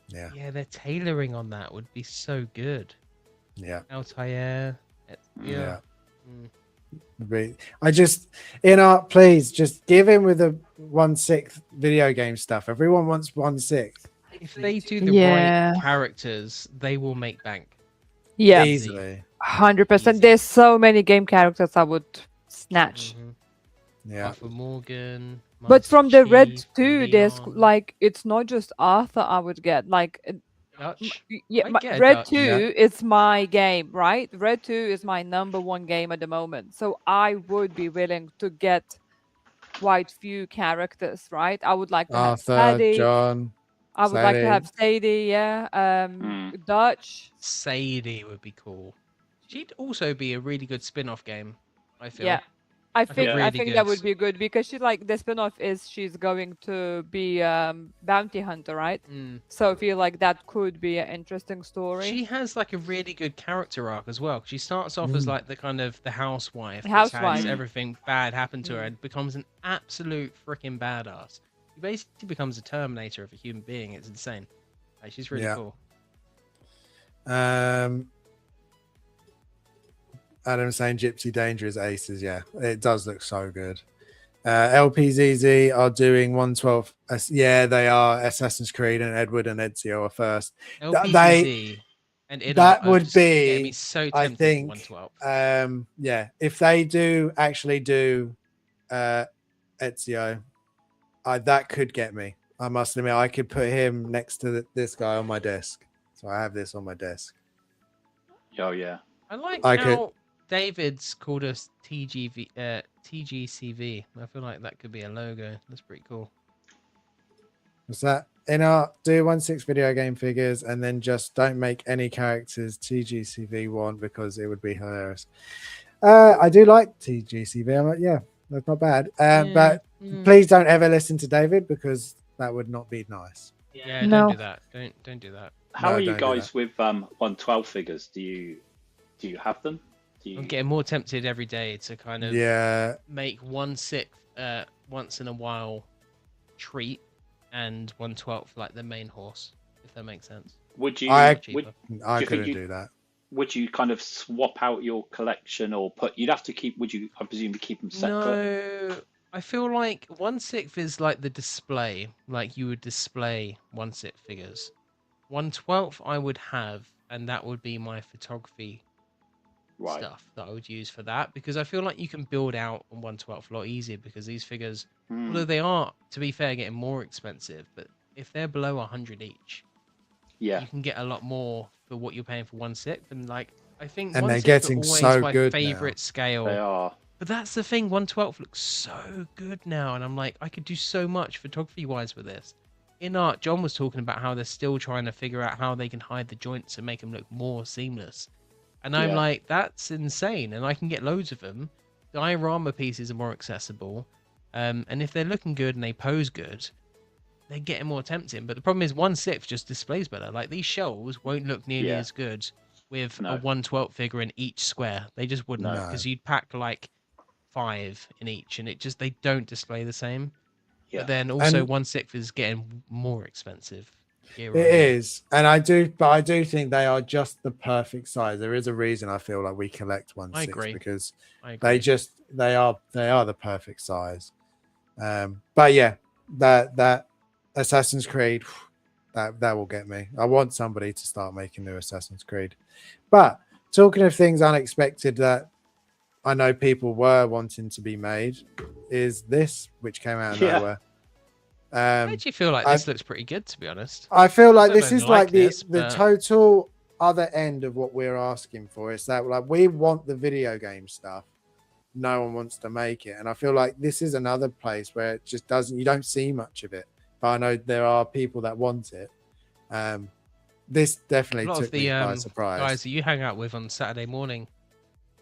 yeah. Yeah, their tailoring on that would be so good. Yeah. Altair. Yeah. I just in art, please just give him with the 1/6 video game stuff. Everyone wants 1/6. If they do the Yeah. right characters, they will make bank. Yeah, Easily. 100%. Easy. There's so many game characters I would snatch. Yeah. Arthur Morgan. But Master from the Red Chief, 2, there's Leon, like, it's not just Arthur I would get. Like, Dutch. yeah, I'd my, get a Red Dutch. 2 Yeah. is my game, right? Red 2 is my #1 game at the moment. So I would be willing to get quite few characters, right? I would like to have Arthur, Sadie. John. I would like to Sadie. have Sadie, yeah. Dutch. Sadie would be cool. She'd also be a really good spin-off game, I feel. Yeah. I feel think really that good. would be good because she like the spin-off is she's going to be bounty hunter, right? Mm. So I feel like that could be an interesting story. She has like a really good character arc as well. She starts off as like the kind of the housewife. that's Housewife. Has everything bad happen to her and becomes an absolute freaking badass. She basically becomes a Terminator of a human being. It's insane. Like, she's really Yeah. cool. Adam saying Gypsy Danger is aces. Yeah, it does look so good. LPZZ are doing 1/12. Yeah, they are. Assassin's Creed and Edward and Ezio are first. LPZ and that would just getting be, me so I tempted think, for 1/12. Yeah, if they do actually do Ezio, that could get me. I must admit, I could put him next to this guy on my desk. So I have this on my desk. Oh yeah. I like I how David's called us TGCV. I feel like that could be a logo. That's pretty cool. What's that? In art, do 1/6 video game figures and then just don't make any characters TGCV1 because it would be hilarious. I do like TGCV. I'm like, yeah, that's not bad. But please don't ever listen to David because that would not be nice. Yeah, No. don't do that. Don't do that. How No, are you don't do guys with 1/12 figures? Do you have them? Do you... I'm getting more tempted every day to kind of Yeah, make 1/6 once in a while treat and 1/12 like the main horse, if that makes sense. Would you? I Cheaper. I you think couldn't you- do that. Would you kind of swap out your collection or put? You'd have to keep. Would you? I presume you keep them separate. No, I feel like 1/6 is like the display, like you would display 1/6 figures. 1/12 I would have, and that would be my photography Right. stuff that I would use for that, because I feel like you can build out on 1/12 a lot easier because these figures, although they are, to be fair, getting more expensive, but if they're below 100 each, Yeah. you can get a lot more for what you're paying for 1/6. And like, I think And they're 1/6 getting are always so my good now. favorite scale. They are. But that's the thing, 1/12 looks so good now, and I'm like, I could do so much photography wise with this. in art, John was talking about how they're still trying to figure out how they can hide the joints and make them look more seamless. And I'm Yeah. like, that's insane. And I can get loads of them. Diorama pieces are more accessible. And if they're looking good and they pose good, they're getting more tempting. But the problem is 1/6 just displays better. Like these shells won't look nearly Yeah. as good with No. a 1/12 figure in each square. They just wouldn't, No. because you'd pack like 5 in each, and they don't display the same. Yeah. But then also And 1/6 is getting more expensive. it is, and I do think they are just the perfect size. There is a reason I feel like we collect 1/6 agree. because I agree. they are the perfect size. But yeah, that Assassin's Creed, that will get me. I want somebody to start making new Assassin's Creed. But talking of things unexpected that I know people were wanting to be made, is this, which came out of Yeah. nowhere. I actually feel like this looks pretty good, to be honest. I feel like don't this know is if I like the this, but- total other end of what we're asking for. It's that like we want the video game stuff. No one wants to make it. And I feel like this is another place where it just doesn't, you don't see much of it. But I know there are people that want it. This A definitely lot took of the me by surprise. guys that you hang out with on Saturday morning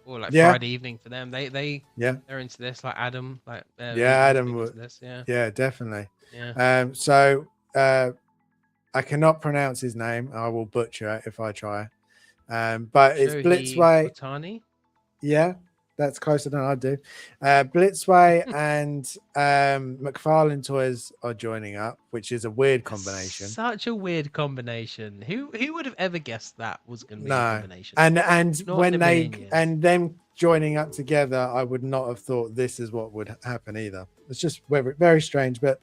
or like Yeah. Friday evening for them, they're into this. Like Adam, like Adam big would- into this, yeah. Yeah, definitely. Yeah. So I cannot pronounce his name. I will butcher it if I try. But it's Shohei Blitzway. Otani. Yeah, that's closer than I do. Blitzway and McFarlane Toys are joining up, which is a weird combination. Such a weird combination. Who would have ever guessed that was going to be a No, combination? and Not when in a they million years. and them joining up together, I would not have thought this is what would happen either. It's just very, very strange. But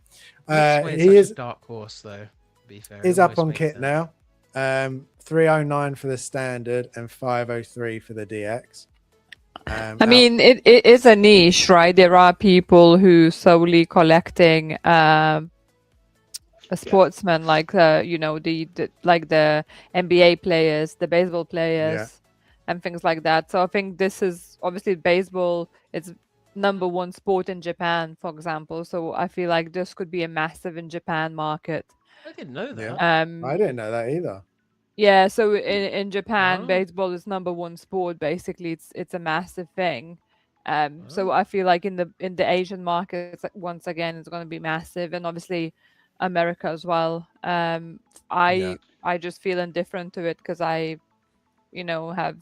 Blitzway he such is a dark horse, though. To be fair, is It up almost on makes kit sense. now. 309 for the standard and 503 for the DX. I mean, it is a niche, right? There are people who solely collecting a sportsman, like the like the NBA players, the baseball players, and things like that. So I think this is obviously baseball. It's #1 sport in Japan, for example. So I feel like this could be a massive in Japan market. I didn't know that. I didn't know that either. Yeah, so in Japan, Oh. baseball is #1 sport. Basically, it's a massive thing. So Oh. I feel like in the Asian markets, like, once again, it's going to be massive, and obviously America as well. I just feel indifferent to it because I, have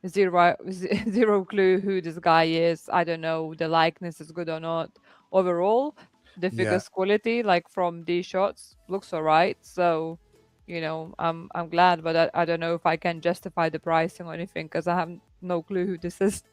zero clue who this guy is. I don't know the likeness is good or not. Overall, the figure's quality, like from these shots, looks alright. So. I'm glad, but I don't know if I can justify the pricing or anything because I have no clue who this is.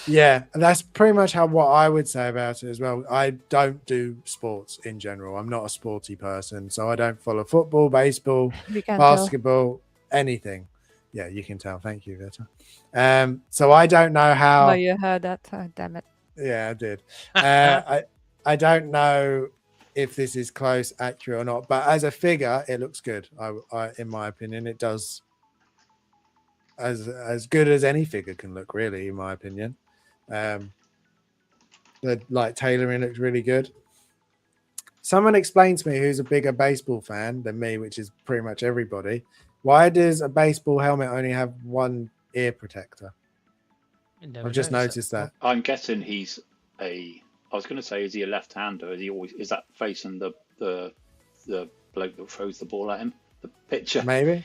Yeah, and that's pretty much what I would say about it as well. I don't do sports in general. I'm not a sporty person, so I don't follow football, baseball, We can basketball, anything. Yeah, you can tell. Thank you, Vita. So I don't know how. Oh, you heard that? Oh, damn it. Yeah, I did. I don't know if this is close, accurate or not, but as a figure, it looks good. I in my opinion, it does as good as any figure can look, really, in my opinion. The like tailoring looks really good. Someone explained to me who's a bigger baseball fan than me, which is pretty much everybody. Why does a baseball helmet only have one ear protector? I've just noticed that. I'm guessing he's I was going to say, is he a left-hander? Is that facing the bloke that throws the ball at him? The pitcher. Maybe.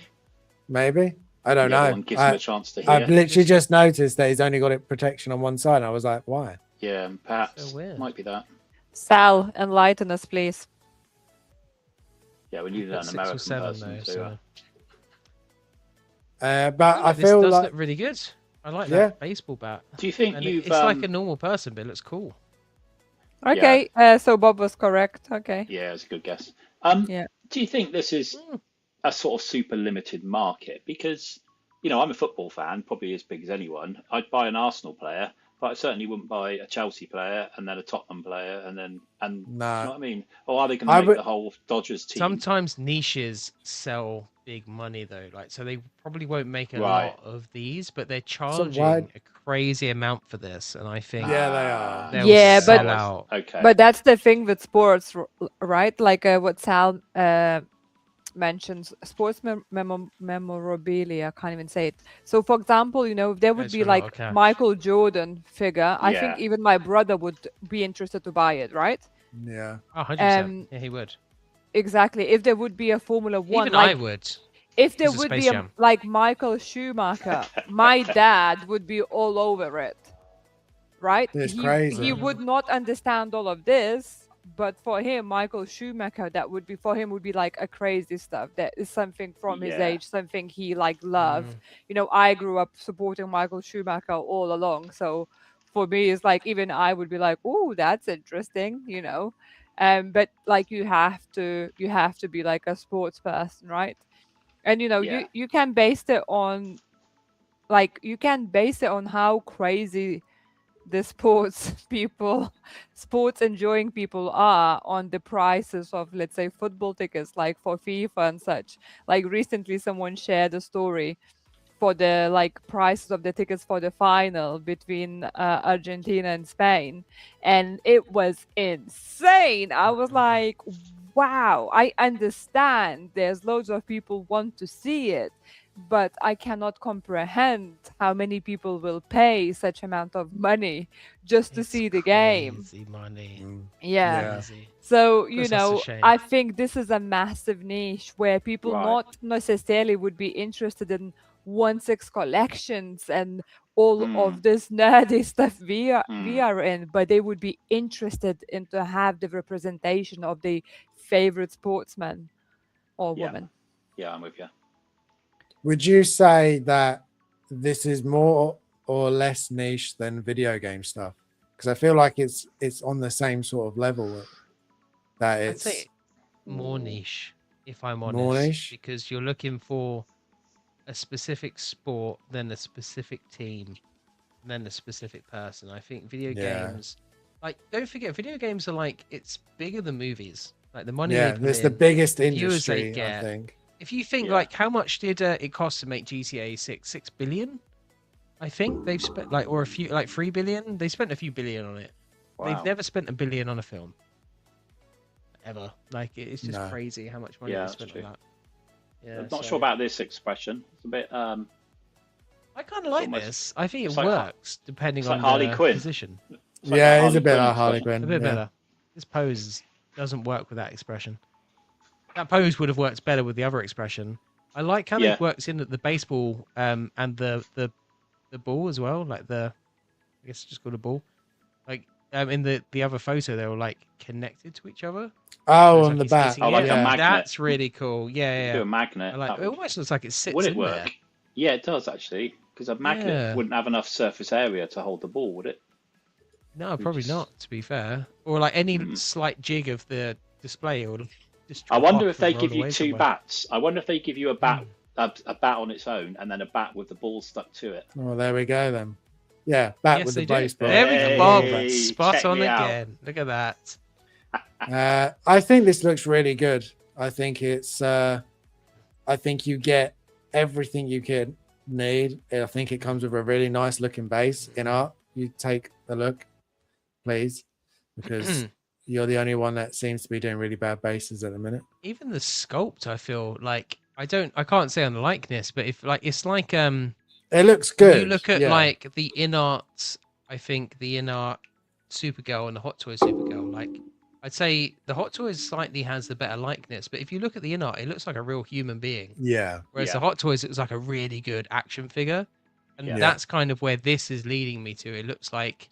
I don't The other know. one gives him a chance to hear. I've literally just noticed that he's only got it protection on one side. And I was like, why? Yeah, perhaps So weird. might be that. Sal, enlighten us, please. Yeah, we need an 6 or American 7 person though. to. So. But I This feel does like look really good. I like Yeah. that baseball bat. Do you think And you've? it's like a normal person, but it looks cool. Okay, so Bob was correct. Okay. Yeah, it's a good guess. Yeah. Do you think this is a sort of super limited market? Because I'm a football fan, probably as big as anyone. I'd buy an Arsenal player, but I certainly wouldn't buy a Chelsea player and then a Tottenham player and you know what I mean? Or are they going to make the whole Dodgers team? Sometimes niches sell big money though. Like, so they probably won't make a Right. lot of these, but they're So charging why? a crazy amount for this, and I think Yeah, they are. they'll Yeah, sell but out. Okay. but that's the thing with sports, right? Like what Sal mentions, sports memorabilia. I can't even say it. So, for example, if there would Goes be for a lot like of cash. Michael Jordan figure, I think Yeah. even my brother would be interested to buy it, right? Yeah. Oh, 100%. Um, Yeah, he would. exactly. If there would be a Formula One, Even like I would. if there Because of would Space be a Jam. like Michael Schumacher, my dad would be all over it, right? It's He crazy. would not understand all of this, but for him, Michael Schumacher, that would be for him would be like a crazy stuff. That is something from his Yeah. age, something he like loved. Mm. I grew up supporting Michael Schumacher all along, so for me, it's like even I would be like, "Oh, that's interesting," But like you have to be like a sports person, right? And Yeah. you can base it on how crazy the sports enjoying people are on the prices of, let's say, football tickets, like for FIFA and such. Like recently someone shared a story for the like prices of the tickets for the final between Argentina and Spain, and it was insane. I was like, wow, I understand there's loads of people want to see it, but I cannot comprehend how many people will pay such amount of money just to It's see the game. crazy money. Mm. Yeah. Crazy. So, That's such a shame. I think this is a massive niche where people Right. not necessarily would be interested in 1/6 collections and all of this nerdy stuff we are in, but they would be interested in to have the representation of the favorite sportsman or Yeah. woman. Yeah, I'm with you. Would you say that this is more or less niche than video game stuff? Because I feel like it's on the same sort of level. That I'd it's say more niche, if I'm honest. More niche? Because you're looking for a specific sport, then a specific team, then a specific person. I think video Yeah. games, like, don't forget, video games are like, it's bigger than movies. Like, the money yeah, they put it's in, the biggest the viewers they industry. I get. think. If you think, Yeah. like, how much did it cost to make GTA 6? 6 billion? I think they've spent, like, or a few, like 3 billion? They spent a few billion on it. Wow. They've never spent $1 billion on a film. Ever. Like, it's just No. crazy how much money Yeah, they that's spent true. on that. Yeah, I'm not so- sure about this expression. It's a bit I kind of like almost- this. I think it it's like works depending it's on like Harley the Quinn. position. it's like Yeah, that it's a bit Quinn like Harley expression. Quinn. A bit yeah. better. This pose doesn't work with that expression. That pose would have worked better with the other expression. I like how Yeah. they worked in the baseball and the ball as well. Like I guess it's just called a ball. Like in the other photo, they were like connected to each other. Oh, It's on like the it's back. hitting Oh, like it. a magnet. That's really cool. Yeah, You yeah. do a yeah. magnet. I like, that it would, almost looks like it sits would it in work? there. Yeah, it does actually. Because a magnet Yeah. wouldn't have enough surface area to hold the ball, would it? No, probably just- not. To be fair, or like any Hmm. slight jig of the display, or just. I drop wonder off if they and give roll you away two somewhere. bats. I wonder if they give you a bat, a bat on its own, and then a bat with the ball stuck to it. Oh, there we go then. Yeah, back Yes, with they the do. baseball. There we go. Bob. Hey, Spot check on me out. again. Look at that. I think this looks really good. I think it's. I think you get everything you could need. I think it comes with a really nice looking base in art. You take a look, please, because you're the only one that seems to be doing really bad bases at the minute. Even the sculpt, I feel like I can't say on the likeness, but if like it's like It looks when good. you look at yeah. like the in-art, I think the in-art Supergirl and the Hot Toys Supergirl, like I'd say the Hot Toys slightly has the better likeness, but if you look at the in-art, it looks like a real human being. Yeah. Whereas Yeah. the Hot Toys, it was like a really good action figure. And Yeah. that's kind of where this is leading me to. It looks like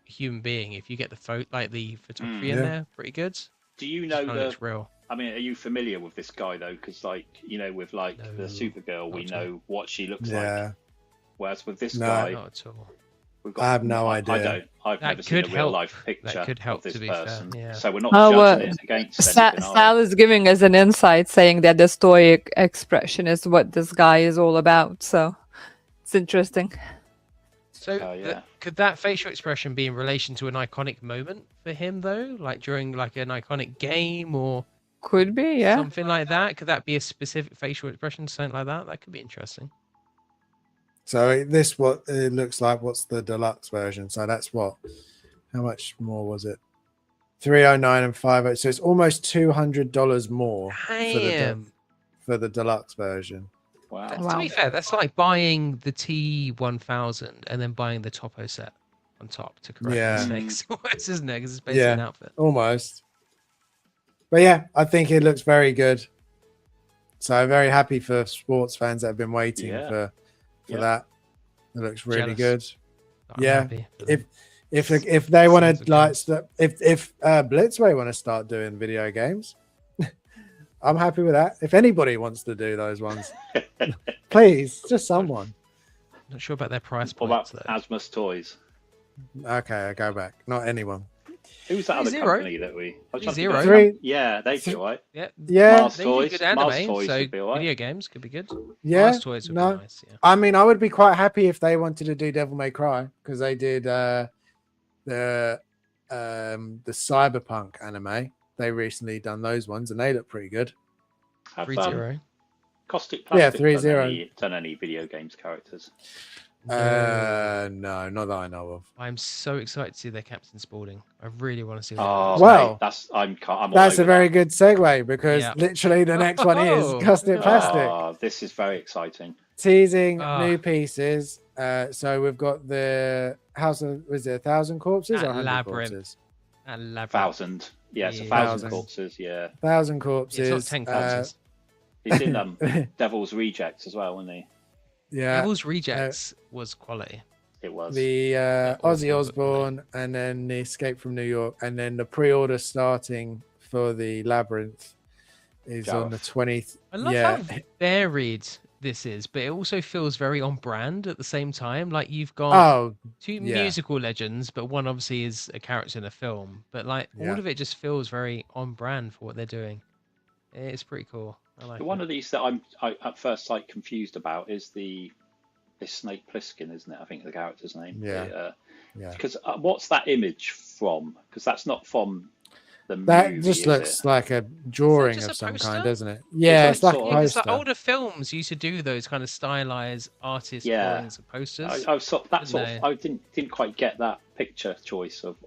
a human being. If you get the photography in Yeah. there, pretty good. Do you It know kinda the? looks real. I mean, are you familiar with this guy though? Because with No, the Supergirl, we not at all. know what she looks like. Yeah. Whereas with this No. guy, Not at all. we've got. I have no idea. I don't. I've That never seen a could real help. life picture That could help, of this to be fair, person. yeah. So we're not Oh, judging it against anything. are Sal is giving us an insight saying that the stoic expression is what this guy is all about. So it's interesting. So Oh, yeah. could that facial expression be in relation to an iconic moment for him though? Like during like an iconic game, or Could be, yeah. Something like that. Could that be a specific facial expression, something like that? That could be interesting. So this what it looks like. What's the deluxe version? So that's what? How much more was it? 309 and 50. So it's almost $200 more Damn. for the deluxe version. Wow. To be fair, that's like buying the T1000 and then buying the Topo set on top to correct Yeah. mistakes, almost, isn't it? Because it's basically Yeah. an outfit. Almost. But yeah, I think it looks very good. So I'm very happy for sports fans that have been waiting for that. It looks really Jealous. good. I'm Yeah. happy for them. If they want Sounds to like okay. if Blitzway want to start doing video games, I'm happy with that. If anybody wants to do those ones, please, just someone. Not sure about their price What points about though. Asmus Toys? Okay, I go back. Not anyone. Who's that other Zero. company that we? I was trying to Zero. think of- Three. Yeah, they'd be alright. Yeah. Yeah. Mars They do Toys. good Mars anime, Toys so would be alright. video games could be good. Yeah. Mars Toys would No. be nice. Yeah. I mean, I would be quite happy if they wanted to do Devil May Cry because they did the Cyberpunk anime. They recently done those ones and they look pretty good. Have 3-0. Caustic Yeah, Plastic 3-0. done any video games characters? No, not that I know of. I'm so excited to see their Captain Spaulding. I really want to see. Oh, Well, mate, I'm all That's a over very that. good segue because Yeah. literally the next one is Oh, Caustic yeah. Plastic. Oh, this is very exciting. Teasing Ah. new pieces. So we've got the House of, was it 1,000 corpses That or 100 labyrinth. corpses? That labyrinth. 1,000. Yeah, it's Yeah. 1,000 1,000. corpses. Yeah, 1,000 It's corpses. not 10 corpses. he's in Devil's Rejects as well, wasn't he? Yeah. Devil's Rejects was quality. It was. The was Ozzy good, Osbourne and then the Escape from New York and then the pre-order starting for the Labyrinth is on the Gareth. 20th. I love Yeah. how varied this is, but it also feels very on brand at the same time. Like you've got Oh, two yeah. musical legends, but one obviously is a character in a film. But like Yeah. all of it just feels very on brand for what they're doing. It's pretty cool. I like The one it. of these that I at first sight confused about is this Snake Plissken, isn't it? I think the character's name. Yeah. Yeah. Because what's that image from? Because that's not from the That movie. just is looks it? like a drawing just of a some poster? kind, doesn't it? Yeah, like it's like a sort of- Yeah, 'cause, poster. like, older films used to do those kind of stylized artist Yeah. drawings of posters. I was sort that sort Didn't of, I didn't quite get that picture choice of.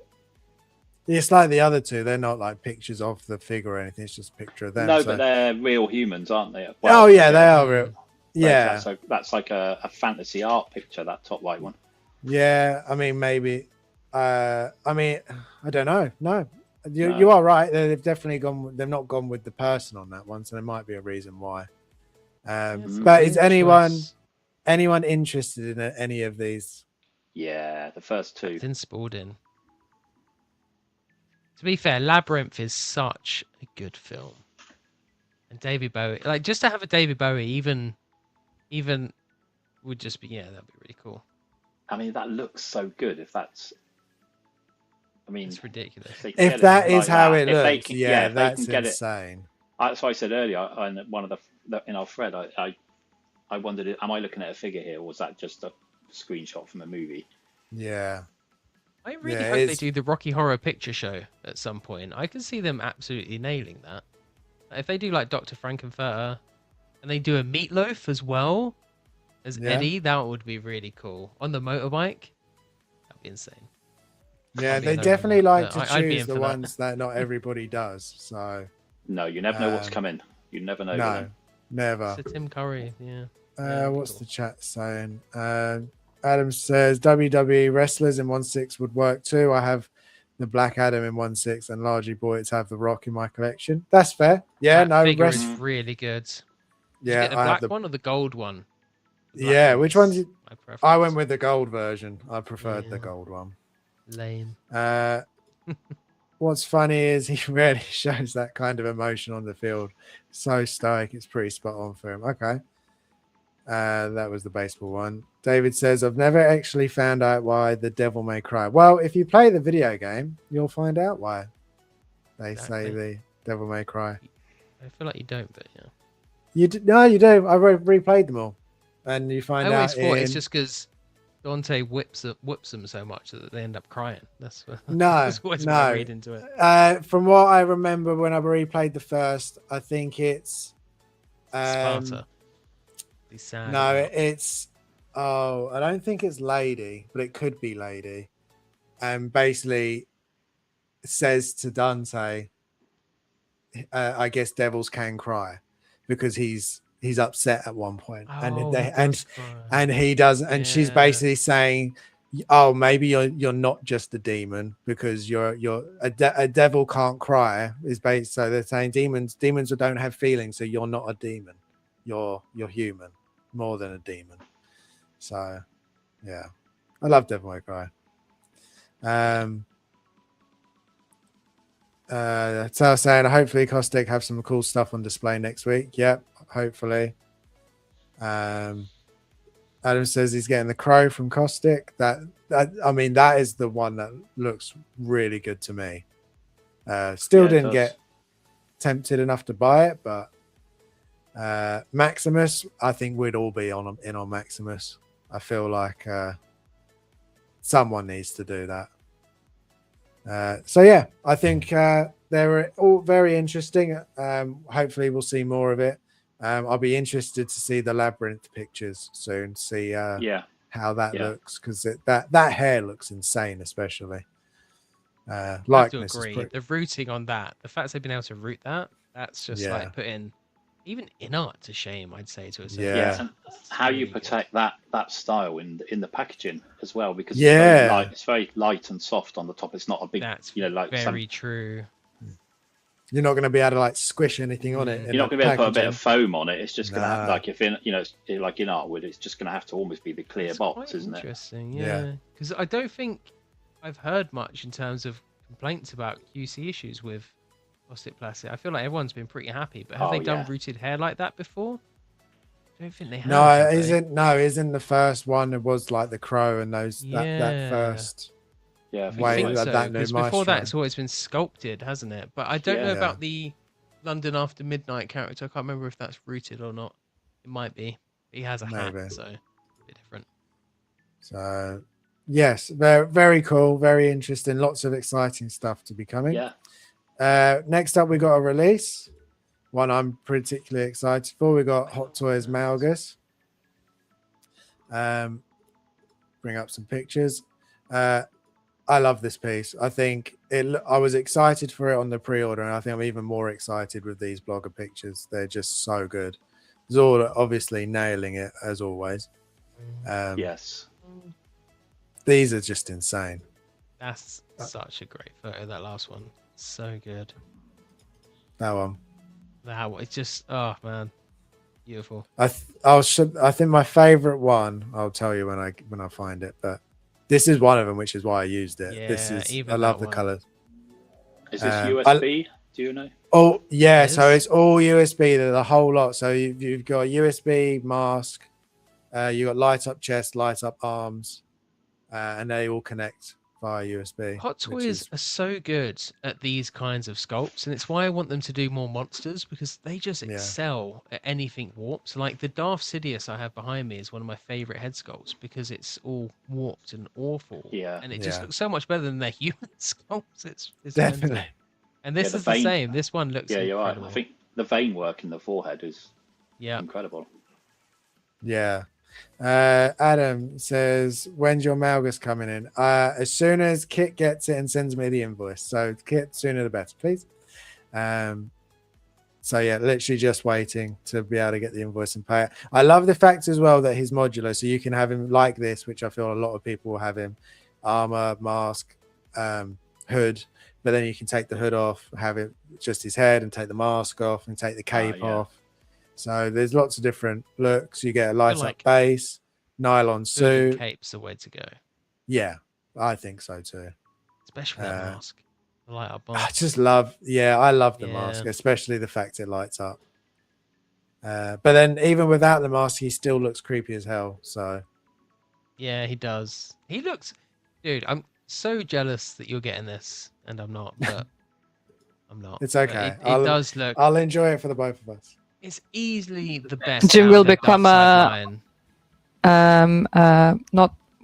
It's like the other two. They're not like pictures of the figure or anything. It's just a picture of them. No, so- but they're real humans, aren't they? Oh yeah, they are real. Yeah, That's like a fantasy art picture. That top right one. yeah. I mean, maybe. I mean, I don't know. No, No. you are right. They've definitely gone. They've not gone with the person on that one, so there might be a reason why. It's a But weird is anyone choice. interested in any of these? Yeah, the first two. Captain Spaulding. To be fair, Labyrinth is such a good film. And David Bowie, like just to have a David Bowie, even would just be that'd be really cool. I mean, that looks so good. If that's, I mean, It's ridiculous. they can If get that it is like how that, it if they looks, can- yeah, if they that's can get it. insane. That's why I said earlier on one of in our thread. I wondered, am I looking at a figure here, or was that just a screenshot from a movie? Yeah, I really Yeah, hope they it's- do the Rocky Horror Picture Show at some point. I can see them absolutely nailing that. If they do like Dr. Frankenfurter, and they do a Meatloaf as well as Yeah. Eddie, that would be really cool. On the motorbike, that'd be insane. yeah. I'd be They in over definitely that, like but to I'd be choose in the for that. ones that not everybody does. So No, you never know what's Um, coming. You never know. with no, them. never. So Tim Curry, yeah. that'd be What's cool. the chat saying? Adam says WWE wrestlers in 1/6 would work too. I have the Black Adam in 1/6 and largely bought to have the Rock in my collection. That's fair. Yeah, That no, figure rest. is really good. Did you Yeah, get the I black have the. one or the gold one? The black Yeah, one which was one's? my I preference. went with the gold version. I preferred the Yeah. gold one. Lame. What's funny is he rarely shows that kind of emotion on the field. So stoic, it's pretty spot on for him. Okay. That was the baseball one. David says, I've never actually found out why the devil may cry. Well, if you play the video game, you'll find out why they say Exactly. the devil may cry. I feel like you don't, but yeah. No, you do. I replayed them all. And you find I out always thought in... it's just because Dante whoops them so much that they end up crying. That's No, that's always what I read into it. From what I remember when I replayed the first, I think it's Sparta. He's sad. no, about. it's I don't think it's Lady, but it could be Lady. And basically says to Dante, I guess devils can cry, because he's upset at one point. And he does, and she's basically saying, oh, maybe you're not just a demon, because a devil can't cry, is based. So they're saying demons don't have feelings, so you're not a demon, you're human more than a demon. So yeah, I love Devil May Cry. So I was saying, hopefully Caustic have some cool stuff on display next week. Yep, hopefully. Adam says he's getting the Crow from Caustic. I mean, that is the one that looks really good to me. Still didn't get tempted enough to buy it, but Maximus, I think we'd all be in on Maximus. I feel like someone needs to do that. So yeah, I think they're all very interesting. Hopefully we'll see more of it. I'll be interested to see the Labyrinth pictures soon, see how that looks, because that hair looks insane, especially. I have to Likeness agree. The rooting on that, the fact they've been able to root that's just like putting even in art to shame, I'd say, to a certain Yeah. And how you protect that style in the packaging as well, because it's very light and soft on the top. It's not a big, that's like very true. You're not going to be able to like squish anything on it. You're not going to be able to put a bit of foam on it. It's just going to have, like, if in like in Artwood, it's just going to have to almost be the clear box, isn't it? Interesting, yeah. Because I don't think I've heard much in terms of complaints about QC issues with Caustic Plastic. I feel like everyone's been pretty happy, but have they done rooted hair like that before? I don't think they have. No, isn't the first one? It was like the Crow and those that first. Yeah, I think so, because before that, it's always been sculpted, hasn't it? But I don't know about the London After Midnight character. I can't remember if that's rooted or not. It might be. He has a hat, so a bit different. So, yes, very, very cool, very interesting. Lots of exciting stuff to be coming. Yeah. Next up, we got a release. One I'm particularly excited for. We got Hot Toys Malgus. Bring up some pictures. I love this piece. I think I was excited for it on the pre-order, and I think I'm even more excited with these blogger pictures. They're just so good. Zorda obviously nailing it as always. Yes. These are just insane. That's such a great photo, that last one. So good. That one. It's just, oh man, beautiful. I think my favorite one, I'll tell you when I find it, but this is one of them, which is why I used it. I love the colors. Is this USB? Do you know? Oh yeah, so it's all USB, the whole lot. So you've got a USB mask, you got light up chest, light up arms, and they all connect via USB. Hot Toys are so good at these kinds of sculpts, and it's why I want them to do more monsters, because they just excel at anything warped. Like the Darth Sidious I have behind me is one of my favorite head sculpts, because it's all warped and awful. Yeah. And it just looks so much better than their human sculpts. It's definitely. mental. And this is the same. This one looks you're right. incredible. I think the vein work in the forehead is incredible. Yeah. Adam says, when's your Malgus coming in? As soon as Kit gets it and sends me the invoice. So Kit, sooner the better, please. So yeah, literally just waiting to be able to get the invoice and pay it. I love the fact as well that he's modular, so you can have him like this, which I feel a lot of people will have him. Armor, mask, hood, but then you can take the hood off, have it just his head, and take the mask off, and take the cape off. So there's lots of different looks. You get a light up base, nylon suit. Cape's the way to go. Yeah, I think so too. Especially that mask. The light up mask. I just love, I love the mask, especially the fact it lights up. But then even without the mask, he still looks creepy as hell. So yeah, he does. He looks, dude, I'm so jealous that you're getting this and I'm not, but I'm not. It's okay. It does look. I'll enjoy it for the both of us. It's easily the best. Jim will become not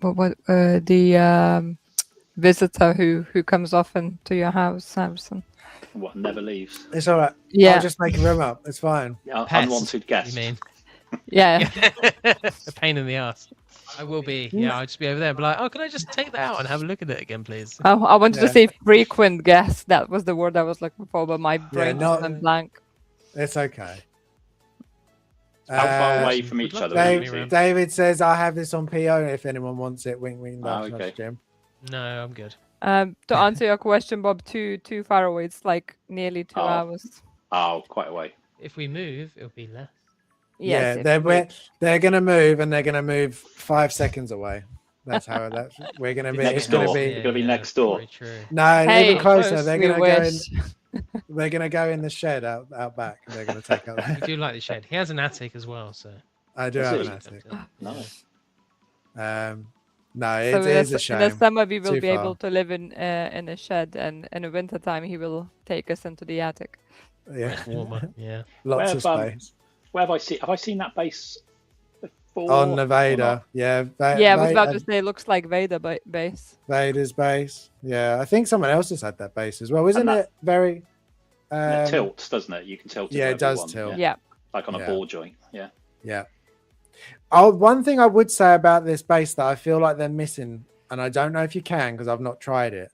the visitor who comes often to your house, Samson. What never leaves? It's all right. Yeah. I'll just make a room up. It's fine. Yeah, Pest, unwanted guest. You mean? Yeah. A pain in the ass. I will be. Yeah, I'll just be over there and be like, oh, can I just take that out and have a look at it again, please? Oh, I wanted to Yeah. say frequent guest. That was the word I was looking for, but my brain just not- went blank. It's okay. How far away from good each luck, other? Dave. are you two? David says I have this on PO if anyone wants it. Wink, wink, nudge, okay. nudge, Jim. No, I'm good. To answer your question, Bob, too far away. It's like nearly 2 Oh. hours. Oh, quite away. If we move, it'll be less. Yes, yeah, it they're gonna move and they're gonna move 5 seconds away. That's how that's we're gonna be. Next It's gonna door. be It's gonna be next door. Very true. no Hey, even closer. close. They're we gonna go in. wish. They're gonna go in the shed out back. And they're gonna take out. We do like the shed. He has an attic as well, so. I do Does have he? an attic. Nice. No, So it is a in the shame. summer we will Too be far. able to live in a shed, and in the winter time he will take us into the attic. Yeah, Warmer. Yeah. lots of Where have, space Where have I seen? Have I seen that base before? on the or Vader. not? Yeah, Yeah, I was about to say it looks like Vader base. Vader's base. Yeah, I think someone else has had that base as well. Isn't that- it very? And it tilts, doesn't it? You can tilt it. yeah, it wherever you does want, tilt. Yeah. Like on a Yeah. ball joint. Yeah. Yeah. Oh, one thing I would say about this base that I feel like they're missing, and I don't know if you can because I've not tried it,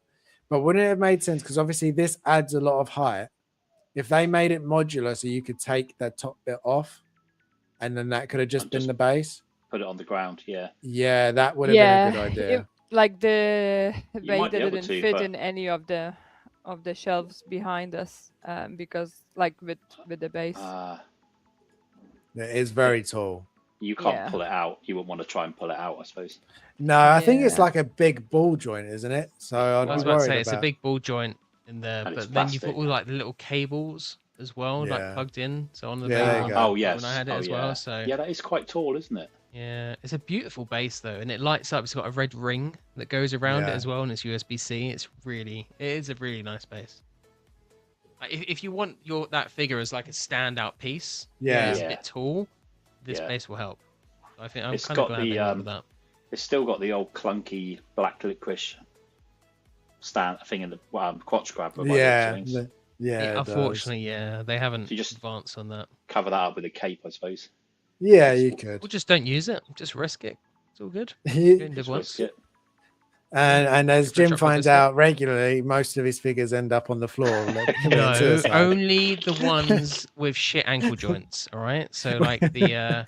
but wouldn't it have made sense? Because obviously this adds a lot of height. If they made it modular, so you could take that top bit off, and then that could have just And been just- the base. Put it on the ground. Yeah. Yeah, that would have been a good idea. Like the might Vader be able didn't to, fit but- in any of the shelves behind us, because like with the base. It is very tall. You can't Yeah. pull it out. You wouldn't want to try and pull it out, I suppose. No, I think it's Yeah. like a big ball joint, isn't it? So I'd I was be about to worried say it's a about. big ball joint in there, And it's but then you've got plastic. all like the little cables as well, Yeah. like plugged in. So on the Yeah, there you Vader go. Oh yes. when I had it oh, as yeah. well. So Yeah, that is quite tall, isn't it? yeah, it's a beautiful base though, and it lights up. It's got a red ring that goes around it Yeah. as well, and it's USB-C. It is a really nice base. Like, if you want that figure as like a standout piece, Yeah. it's a Yeah. bit tall, this Yeah. base will help. I think I'm It's kind of got glad the, they went with that. It's still got the old clunky black licorice stand thing in the crotch grabber. by the Yeah, looks of things. yeah. it does. Unfortunately, yeah, they haven't So you just- advanced on that. Cover that up with a cape, I suppose. Yeah, you could. Well, just don't use it. Just risk it. It's all good. You You- only live Just once. risk it. and as Give it a Jim chocolate finds biscuit. out regularly, most of his figures end up on the floor. No, suicide. only the ones with shit ankle joints. All right, so like the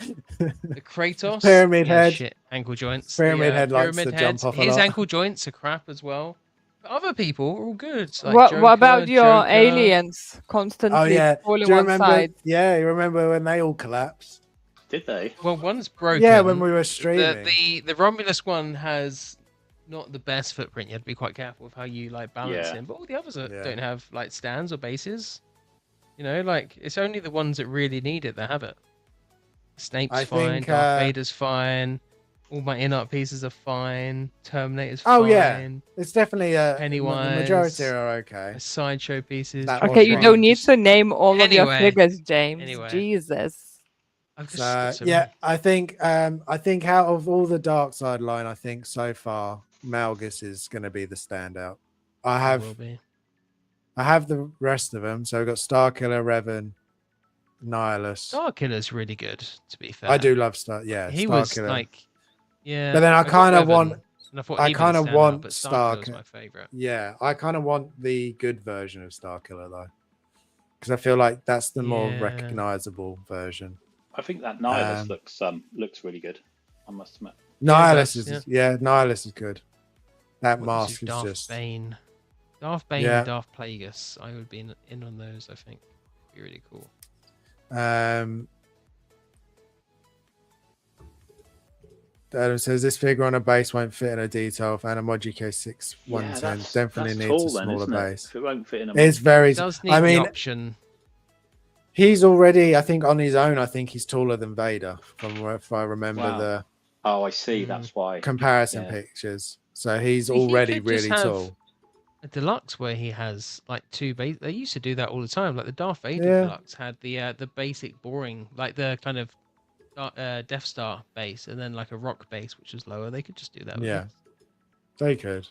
Kratos Pyramid he has head. shit ankle joints. Pyramid the, head likes to Pyramid jump Head, off a his lot. ankle joints are crap as well. But other people are all good. Like what about Joker, your Joker. aliens constantly Oh yeah, do falling you one remember? side? Yeah, you remember when they all collapsed? Did they? Well, one's broken. Yeah, when we were streaming. The Romulus one has not the best footprint. You have to be quite careful with how you like balance Yeah. him. But all the others Yeah. don't have like stands or bases. You know, like it's only the ones that really need it that have it. Snape's I fine. think, Darth Vader's fine. All my in-art pieces are fine. Terminator's Oh, fine. yeah. It's definitely the Pennywise. majority are okay. Sideshow pieces. That Trick or was Okay, you wrong. don't need Just- to name all of your Anyway. figures, James. Anyway. Jesus. I've just So got so yeah, many. I think out of all the Dark Side line, I think so far Malgus is going to be the standout. I Will be. have the rest of them. So we've got Starkiller, Revan, Nihilus. Starkiller's really good, to be fair. I do love Star. Yeah, He was Starkiller. like, yeah. But then I got kinda Revan, want- and I thought I he'd be the kinda standout, want but Stark- Starkiller's my favorite. Yeah, I kind of want the good version of Starkiller though, because I feel like that's the more Yeah. recognizable version. I think that Nihilus Um, looks really good. I must admit. Nihilus does, is Nihilus is good. That What mask is Darth just Bane. Darth Bane Yeah. and Darth Plagueis. I would be in on those, I think. Be really cool. Adam says this figure on a base won't fit in a detail of Animoji K6 110. Definitely that's needs tall a then, smaller isn't it? base. If it won't fit in a It's very. It does need I mean, the option. he's already. I think on his own, I think he's taller than Vader. From if I remember Wow. the Oh, I see. Mm. That's why. comparison Yeah. pictures. So he's See, he already could just really have tall. A deluxe where he has like two base. They used to do that all the time. Like the Darth Vader Yeah. deluxe had the basic boring, like the kind of Death Star base and then like a rock base, which was lower, they could just do that. Yeah, they could.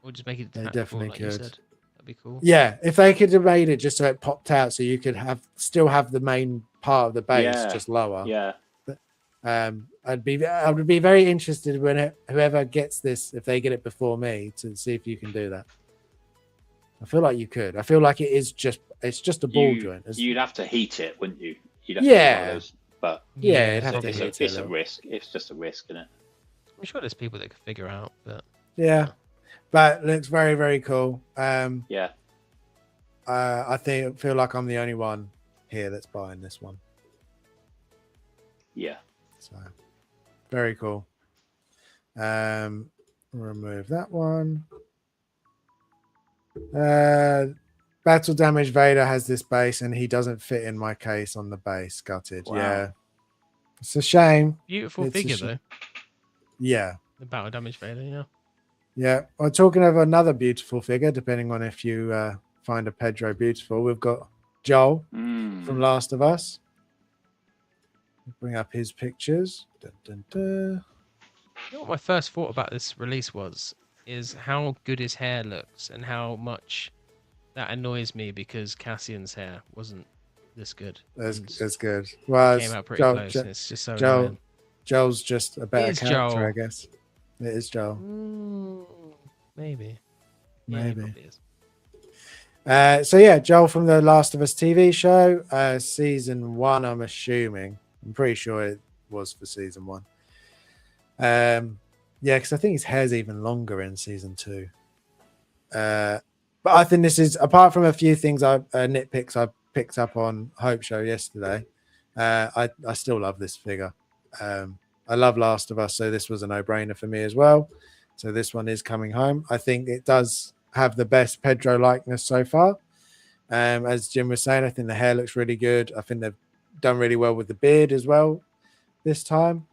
Or just make it They detachable, definitely like you could. said. That'd be cool. Yeah, if they could have made it just so it popped out, so you could still have the main part of the base Yeah. just lower. Yeah. I would be very interested when whoever gets this, if they get it before me, to see if you can do that. I feel like you could. I feel like it's just a ball joint. You'd have to heat it, wouldn't you? You'd have to do one of those, but Yeah, it'd have to it's, heat it's it a risk. It's just a risk, isn't it? I'm sure there's people that could figure out, but Yeah, but it looks very, very cool. Yeah. I feel like I'm the only one here that's buying this one. Yeah. So very cool. Remove that one. Battle Damage Vader has this base and he doesn't fit in my case on the base. Gutted. Wow. Yeah. It's a shame. beautiful It's a figure sh- though. Yeah. The Battle Damage Vader, yeah. Yeah. Well, talking of another beautiful figure, depending on if you find a Pedro beautiful, we've got Joel from Last of Us. Bring up his pictures. Dun, dun, dun. You know what my first thought about this release is how good his hair looks and how much that annoys me because Cassian's hair wasn't this good. And That's good. Well, it came out pretty close. And it's just so annoying. Joel's just a better is character, Joel. I guess. It is Joel. Maybe. Yeah, he Maybe. probably is. So yeah, Joel from the Last of Us TV show, season 1. I'm assuming. I'm pretty sure it was for season 1. Yeah, because I think his hair's even longer in season 2. But I think this is, apart from a few things nitpicks I picked up on Hope Show yesterday, I still love this figure. I love Last of Us, so this was a no-brainer for me as well. So this one is coming home. I think it does have the best Pedro likeness so far. As Jim was saying, I think the hair looks really good. I think they've done really well with the beard as well this time.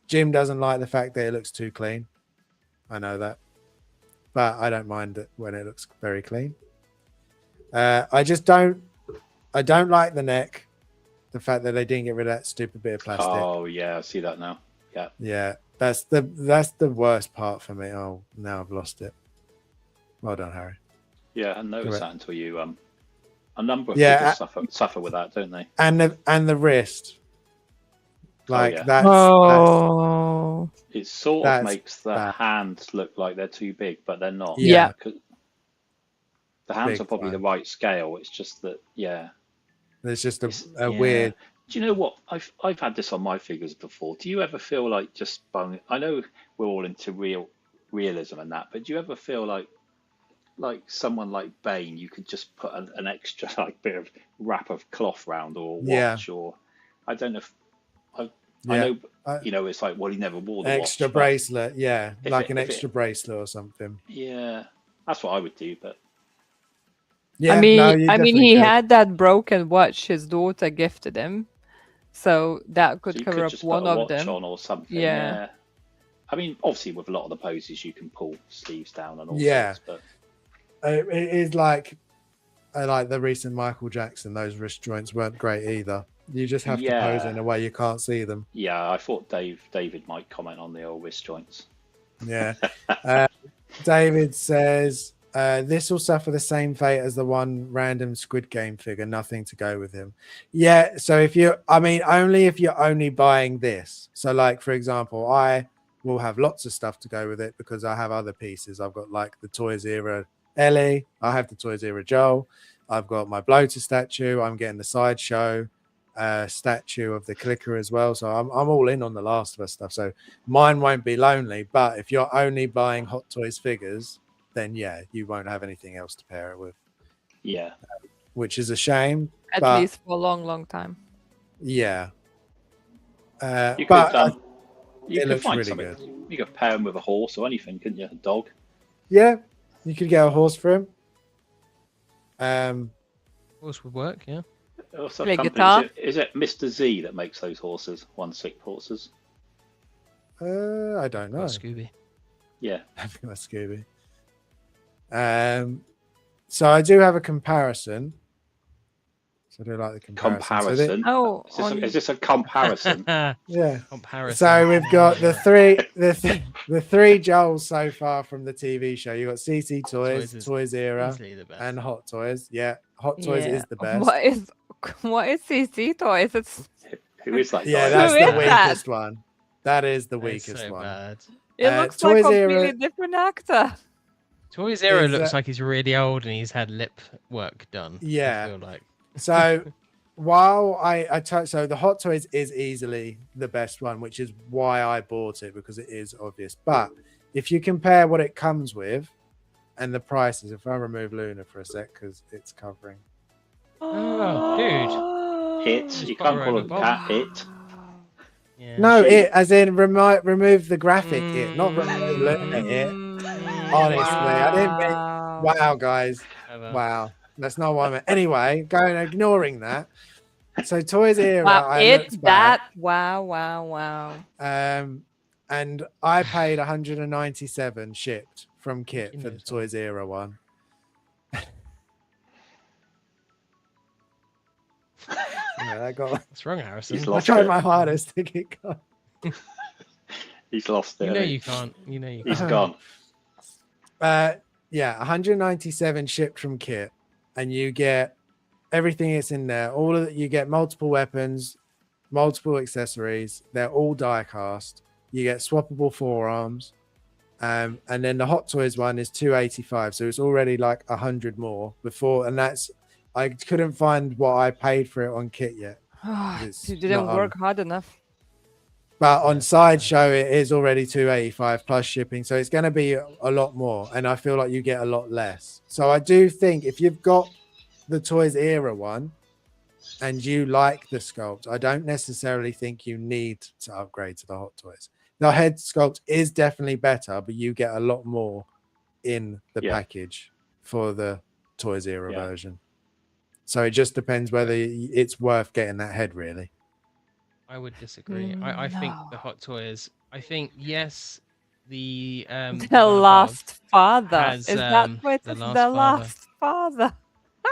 Jim doesn't like the fact that it looks too clean. I know that, but I don't mind it when it looks very clean. I don't like the neck. The fact that they didn't get rid of that stupid bit of plastic. Oh yeah, I see that now. Yeah. Yeah, that's the worst part for me. Oh, now I've lost it. Well done, Harry. Yeah, I noticed Correct. that until you a number of Yeah, figures suffer with that, don't they? And the wrist. Like yeah. Oh. It sort of That's makes the bad. hands look like they're too big, but they're not. Yeah. 'Cause the hands Big are probably time. the right scale. It's just that, yeah. There's just a Yeah. weird. Do you know what? I've had this on my figures before. Do you ever feel like just bung? I know we're all into realism and that, but do you ever feel like someone like Bane, you could just put an extra like bit of wrap of cloth round or watch, or I don't know if I know it's like, well, he never wore the extra watch, but bracelet, yeah, if like it- an if it- extra bracelet or something. yeah, that's what I would do. But Yeah, I mean, no, you I mean, definitely he could. had that broken watch his daughter gifted him, so that so could you cover could up just one put a of watch them. on or something. Yeah. Yeah. I mean, obviously, with a lot of the poses, you can pull sleeves down and all Yeah. sorts. It is like the recent Michael Jackson. Those wrist joints weren't great either. You just have to pose in a way you can't see them. Yeah, I thought David might comment on the old wrist joints. Yeah. David says this will suffer the same fate as the one random Squid Game figure. Nothing to go with him. Yeah. So only if you're only buying this. So, like for example, I will have lots of stuff to go with it because I have other pieces. I've got like the Toys Era Ellie. I have the Toys Era Joel. I've got my bloater statue. I'm getting the sideshow statue of the clicker as well. So I'm all in on the Last of Us stuff. So mine won't be lonely. But if you're only buying Hot Toys figures, then yeah, you won't have anything else to pair it with. Yeah. Which is a shame. At but least for a long, long time. yeah. You But could, you it could looks find really something. good. You could pair him with a horse or anything, couldn't you? A dog. Yeah, you could get a horse for him. Horse would work, yeah. Also, Play company, guitar? is it Mr. Z that makes those horses, 1/6 horses? I don't know. Got Scooby. Yeah. I've got Scooby. So I do have a comparison. So I do like the comparison. Comparison. Oh, Is this a comparison? Yeah. Comparison. So we've got the three Joels so far from the TV show. You got CC Toys, is Toys Era, easily the best. and Hot Toys. Yeah, Hot Toys is the best. What is CC Toys? It's Who is that Yeah, guy? that's Who the is that? weakest one. That is the That is weakest so one. bad. it looks like a Toys Era- completely different actor. Toys Era Is, looks like he's really old and he's had lip work done. Yeah. I feel like. So while so the Hot Toys is easily the best one, which is why I bought it, because it is obvious. But if you compare what it comes with and the prices, if I remove Luna for a sec because it's covering. Oh, It. You can't call it that. It. Yeah. No, She. it as in remove the graphic. It, not remove Luna. It. Honestly, I didn't mean. Wow, guys. Wow, that's not what I meant. Anyway, ignoring that. So Toys Era, Wow, I looked back, wow. and I paid 197 shipped from Kit for the Goodness. Toys Era one. Yeah, that got. What's wrong, Harrison? He's I lost tried it. my hardest to get gone. He's lost it. You know hasn't he? you can't. You know you He's can't. gone. Yeah, 197 shipped from Kit, and you get everything that's in there. All of you get multiple weapons, multiple accessories. They're all die cast. You get swappable forearms, and then the Hot Toys one is 285, so it's already like 100 more before. And that's I couldn't find what I paid for it on Kit yet, It's You didn't not work hard enough. but on Sideshow it is already 285 plus shipping, so it's going to be a lot more, and I feel like you get a lot less. So I do think if you've got the Toys Era one and you like the sculpt, I don't necessarily think you need to upgrade to the Hot Toys. The head sculpt is definitely better, but you get a lot more in the package for the Toys Era version. So it just depends whether it's worth getting that head, really. I would disagree. I think the Hot Toys. I think yes, the The one above Last Father. has, Is that what it The is? Last The Father. Last Father.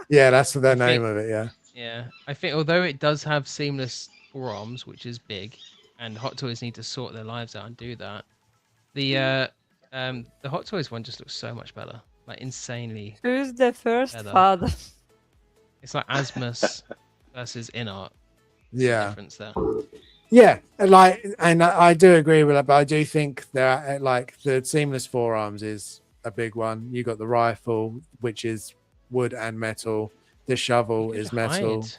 Yeah, that's the name think- of it. Yeah. Yeah, I think although it does have seamless forearms, which is big, and Hot Toys need to sort their lives out and do that, the Hot Toys one just looks so much better, like insanely. Who's the first Heather. father? It's like Asmus versus Inart. Yeah. Difference there. Yeah, like, and I do agree with that, but I do think that like the seamless forearms is a big one. You got the rifle, which is wood and metal. The shovel You is could metal. hide.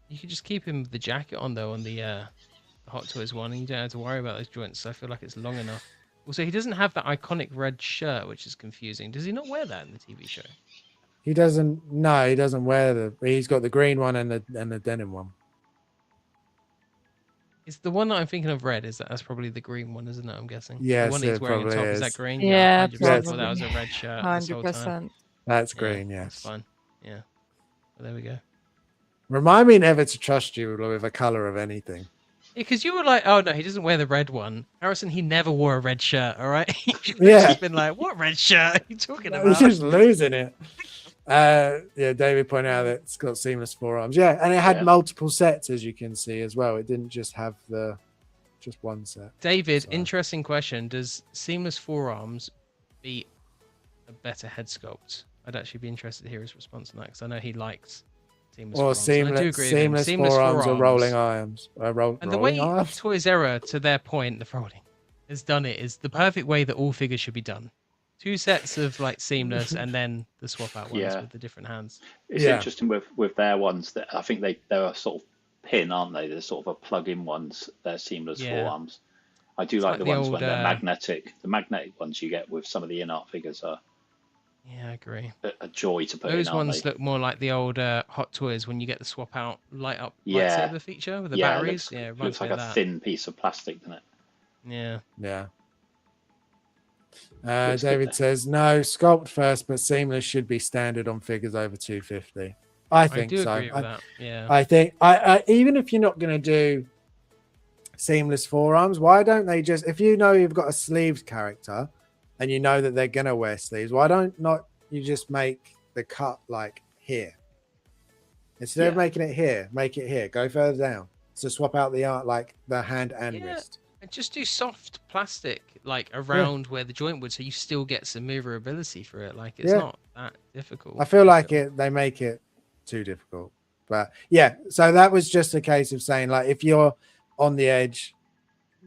You could just keep him with the jacket on though on the Hot Toys one, and you don't have to worry about those joints. So I feel like it's long enough. Also, he doesn't have that iconic red shirt, which is confusing. Does he not wear that in the TV show? He doesn't. No, he doesn't wear the. He's got the green one and the denim one. Is the one that I'm thinking of red? That's probably the green one, isn't it? I'm guessing. Yes, the one that he's it wearing on probably top is that is. green. Yeah, 100% thought that probably. was a red shirt. This whole time. 100%. That's Yeah, green. That's Yes. fine. Yeah. Well, there we go. Remind me never to trust you with a color of anything. Yeah, because you were like, oh no, he doesn't wear the red one. Harrison, he never wore a red shirt. All right. You've Yeah. just been like, what red shirt are you talking He's about? just losing it. Yeah, David pointed out that it's got seamless forearms. Yeah, and it had multiple sets, as you can see as well. It didn't just have just one set. David, So- interesting question. Does seamless forearms beat a better head sculpt? I'd actually be interested to hear his response on that because I know he likes seamless Or forearms. and I do agree with him. seamless forearms or rolling arms. And the Rolling way arms? Toys Era, to their point, the rolling, has done it is the perfect way that all figures should be done. 2 sets of like seamless and then the swap out ones Yeah. with the different hands. It's interesting with their ones that I think they're a sort of pin, aren't they? They're sort of a plug-in ones. They're seamless forearms. I do like the like the ones old, when they're magnetic. The magnetic ones you get with some of the in-art figures are Yeah, I agree. a joy to put Those in, aren't ones they? look more like the old Hot Toys when you get the swap out light up Yeah. lightsaber feature with the Yeah, batteries. it It reminds looks me like of a that. thin piece of plastic, doesn't it? Yeah. Yeah. Looks good David there. says no, sculpt first, but seamless should be standard on figures over 250. I think do so. agree with that. Yeah. I think I even if you're not going to do seamless forearms, why don't they just, if you know you've got a sleeved character and you know that they're going to wear sleeves, why don't not you just make the cut like here? Instead of Yeah. making it here, make it here. Go further down. So swap out the art, like the hand and Yeah. wrist. And just do soft plastic like around where the joint would, so you still get some maneuverability for it. Like it's Yeah. not that difficult. I feel like they make it too difficult. But yeah, so that was just a case of saying, like, if you're on the edge,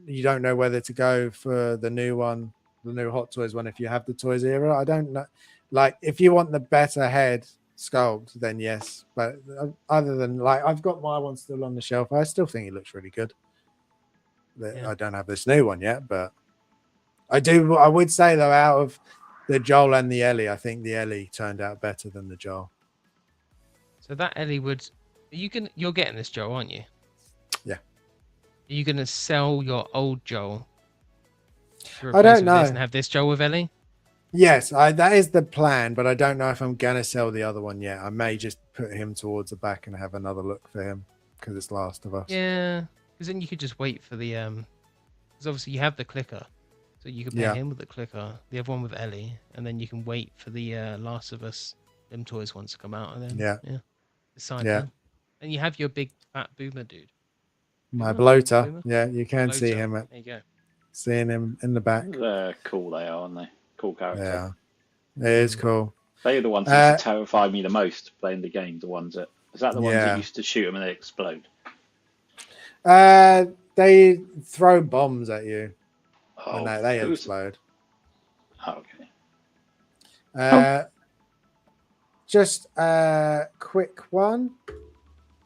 you don't know whether to go for the new one, the new Hot Toys one. If you have the Toys era, I don't know. Like, if you want the better head sculpt, then yes. But other than, like, I've got my one still on the shelf. I still think it looks really good. Yeah. I don't have this new one yet, but I do. I would say though, out of the Joel and the Ellie, I think the Ellie turned out better than the Joel. So that Ellie would. You're getting this Joel, aren't you? Yeah. Are you gonna sell your old Joel to I replace don't it with know. this and have this Joel with Ellie? Yes, that is the plan, but I don't know if I'm gonna sell the other one yet. I may just put him towards the back and have another look for him because it's Last of Us. Yeah, because then you could just wait for the because obviously you have the clicker, so you could pair him with the clicker, the other one with Ellie, and then you can wait for the Last of Us them toys ones to come out, and then decide then. And you have your big fat boomer dude. My Boomer? bloater. Boomer? Yeah, you can see Bloater. him There you go. seeing him in the back. They're cool, they are, aren't they? Cool character. Yeah, it is cool. They are the ones that used to terrify me the most playing the game. The ones that is that the ones that used to shoot them and they explode? They throw bombs at you Oh, and they explode. Okay. Just a quick one.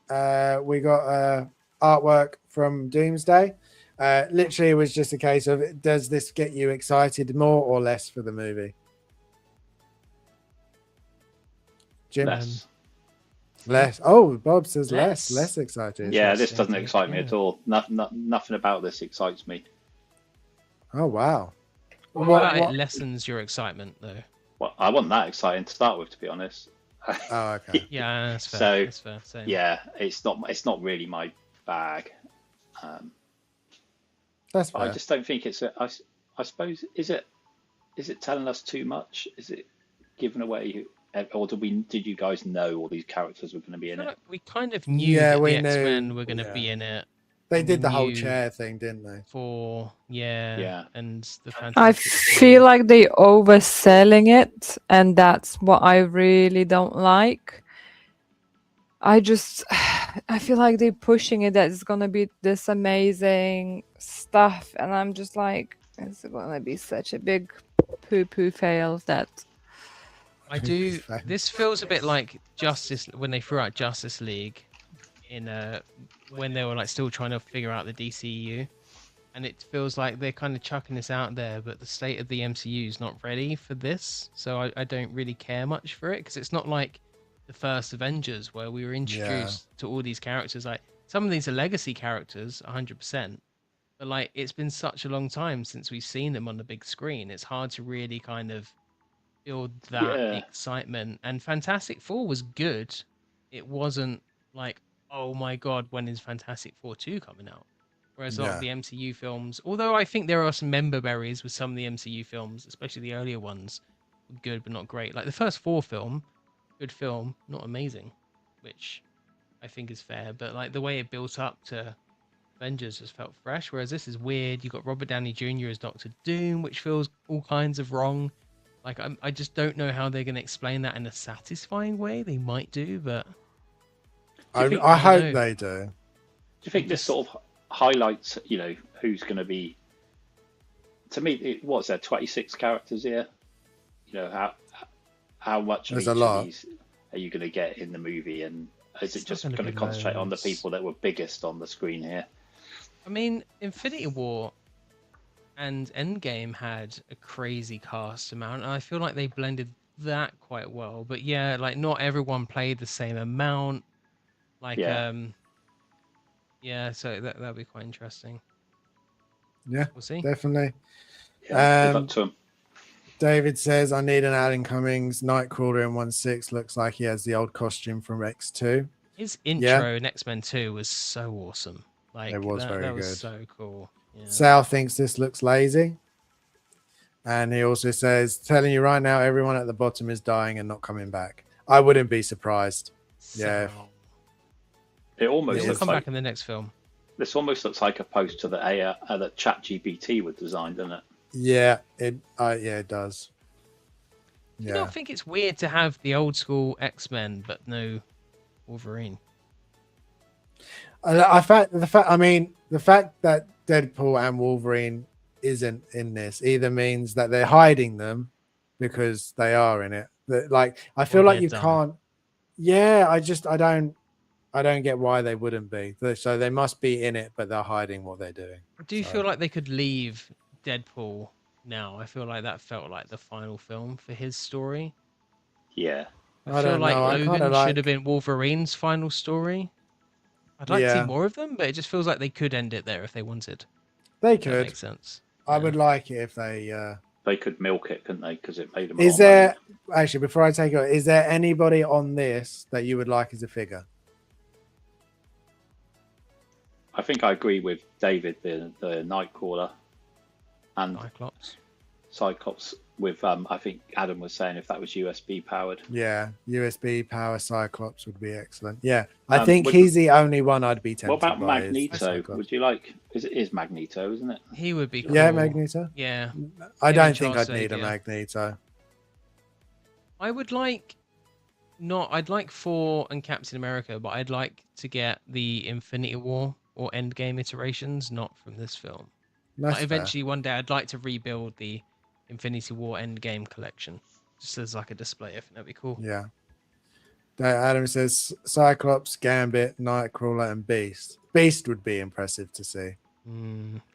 We got artwork from Doomsday. Literally, it was just a case of, does this get you excited more or less for the movie? Jim? Less. Oh, Bob says less excited. Yeah, this doesn't excite me at all. Nothing about this excites me. Oh, wow. What it lessens your excitement, though? Well, I wasn't that exciting to start with, to be honest. Oh, okay. Yeah, that's fair. So, that's fair. Same. yeah, it's not really my bag. That's fair. I just don't think it's I suppose is it telling us too much? Is it giving away, or did you guys know all these characters were going to be in it? Like we kind of knew that we the knew. X-Men were going to be in it. They did the whole chair thing, didn't they? And the Fantastic I feel like they overselling it, and that's what I really don't like. I feel like they're pushing it that it's gonna be this amazing stuff, and I'm just like, it's gonna be such a big poo-poo fail that. I do. This feels a bit like Justice when they threw out Justice League in when they were like still trying to figure out the DCU, and it feels like they're kind of chucking this out there, but the state of the MCU is not ready for this, so I don't really care much for it because it's not like the first Avengers where we were introduced to all these characters. Like some of these are legacy characters, 100%, but like it's been such a long time since we've seen them on the big screen. It's hard to really kind of build that excitement. And Fantastic Four was good. It wasn't like, oh my god, when is Fantastic Four 2 coming out? Whereas a lot of the MCU films, although I think there are some member berries with some of the MCU films, especially the earlier ones, were good but not great. Like the first Four film, good film, not amazing, which I think is fair. But like the way it built up to Avengers just felt fresh, whereas this is weird. You got Robert Downey Jr. as Doctor Doom, which feels all kinds of wrong. Like I just don't know how they're going to explain that in a satisfying way. They might do, but I hope they do. Do you think this sort of highlights, who's going to be? To me, what's there? 26 characters here. How much of each of these are you going to get in the movie, and is it just going to concentrate on the people that were biggest on the screen here? I mean, Infinity War and Endgame had a crazy cast amount, and I feel like they blended that quite well. But yeah, like not everyone played the same amount. Like so that'll be quite interesting. Yeah, we'll see. Definitely. Yeah, good luck to 'em. David says, I need an Alan Cummings Nightcrawler in 1/6. Looks like he has the old costume from X2. His intro in X-Men 2 was so awesome. Like it was very that good. Was so cool. Yeah. Sal thinks this looks lazy. And he also says, telling you right now, everyone at the bottom is dying and not coming back. I wouldn't be surprised. Yeah. It almost He'll Yes. looks come like back in the next film. this almost looks like a poster that ChatGPT would design, doesn't it? Yeah, it does. Do you Yeah. not think it's weird to have the old school X-Men but no Wolverine? The fact that Deadpool and Wolverine isn't in this either means that they're hiding them because they are in it. Like, I feel Or like they're you dumb. can't. Yeah, I don't get why they wouldn't be. So they must be in it, but they're hiding what they're doing. Do you So- feel like they could leave Deadpool now? I feel like that felt like the final film for his story. Yeah. I I feel don't like know. I Logan kinda should have like- been Wolverine's final story. I'd like to see Yeah. more of them, but it just feels like they could end it there if they wanted. They If that could. makes sense. I Yeah. would like it if they. They could milk it, couldn't they? Because it made them. Is there actually, before I take it, is there anybody on this that you would like as a figure? I think I agree with David, the Nightcrawler, and Cyclops. Cyclops. With I think Adam was saying if that was USB powered. Yeah, USB power Cyclops would be excellent. Yeah, I think would- he's the only one I'd be tempted What about by. is Magneto? Cyclops. Would you like? It is Magneto, isn't it? He would be cool. Yeah, Magneto. Yeah. I Him don't and think Charles I'd need a Xavier. Magneto. I would like I'd like Thor and Captain America, but I'd like to get the Infinity War or Endgame iterations, not from this film. That's Like, fair. eventually one day I'd like to rebuild the Infinity War Endgame collection. Just as like a display, I think that'd be cool. Yeah. Adam says Cyclops, Gambit, Nightcrawler, and Beast. Beast would be impressive to see.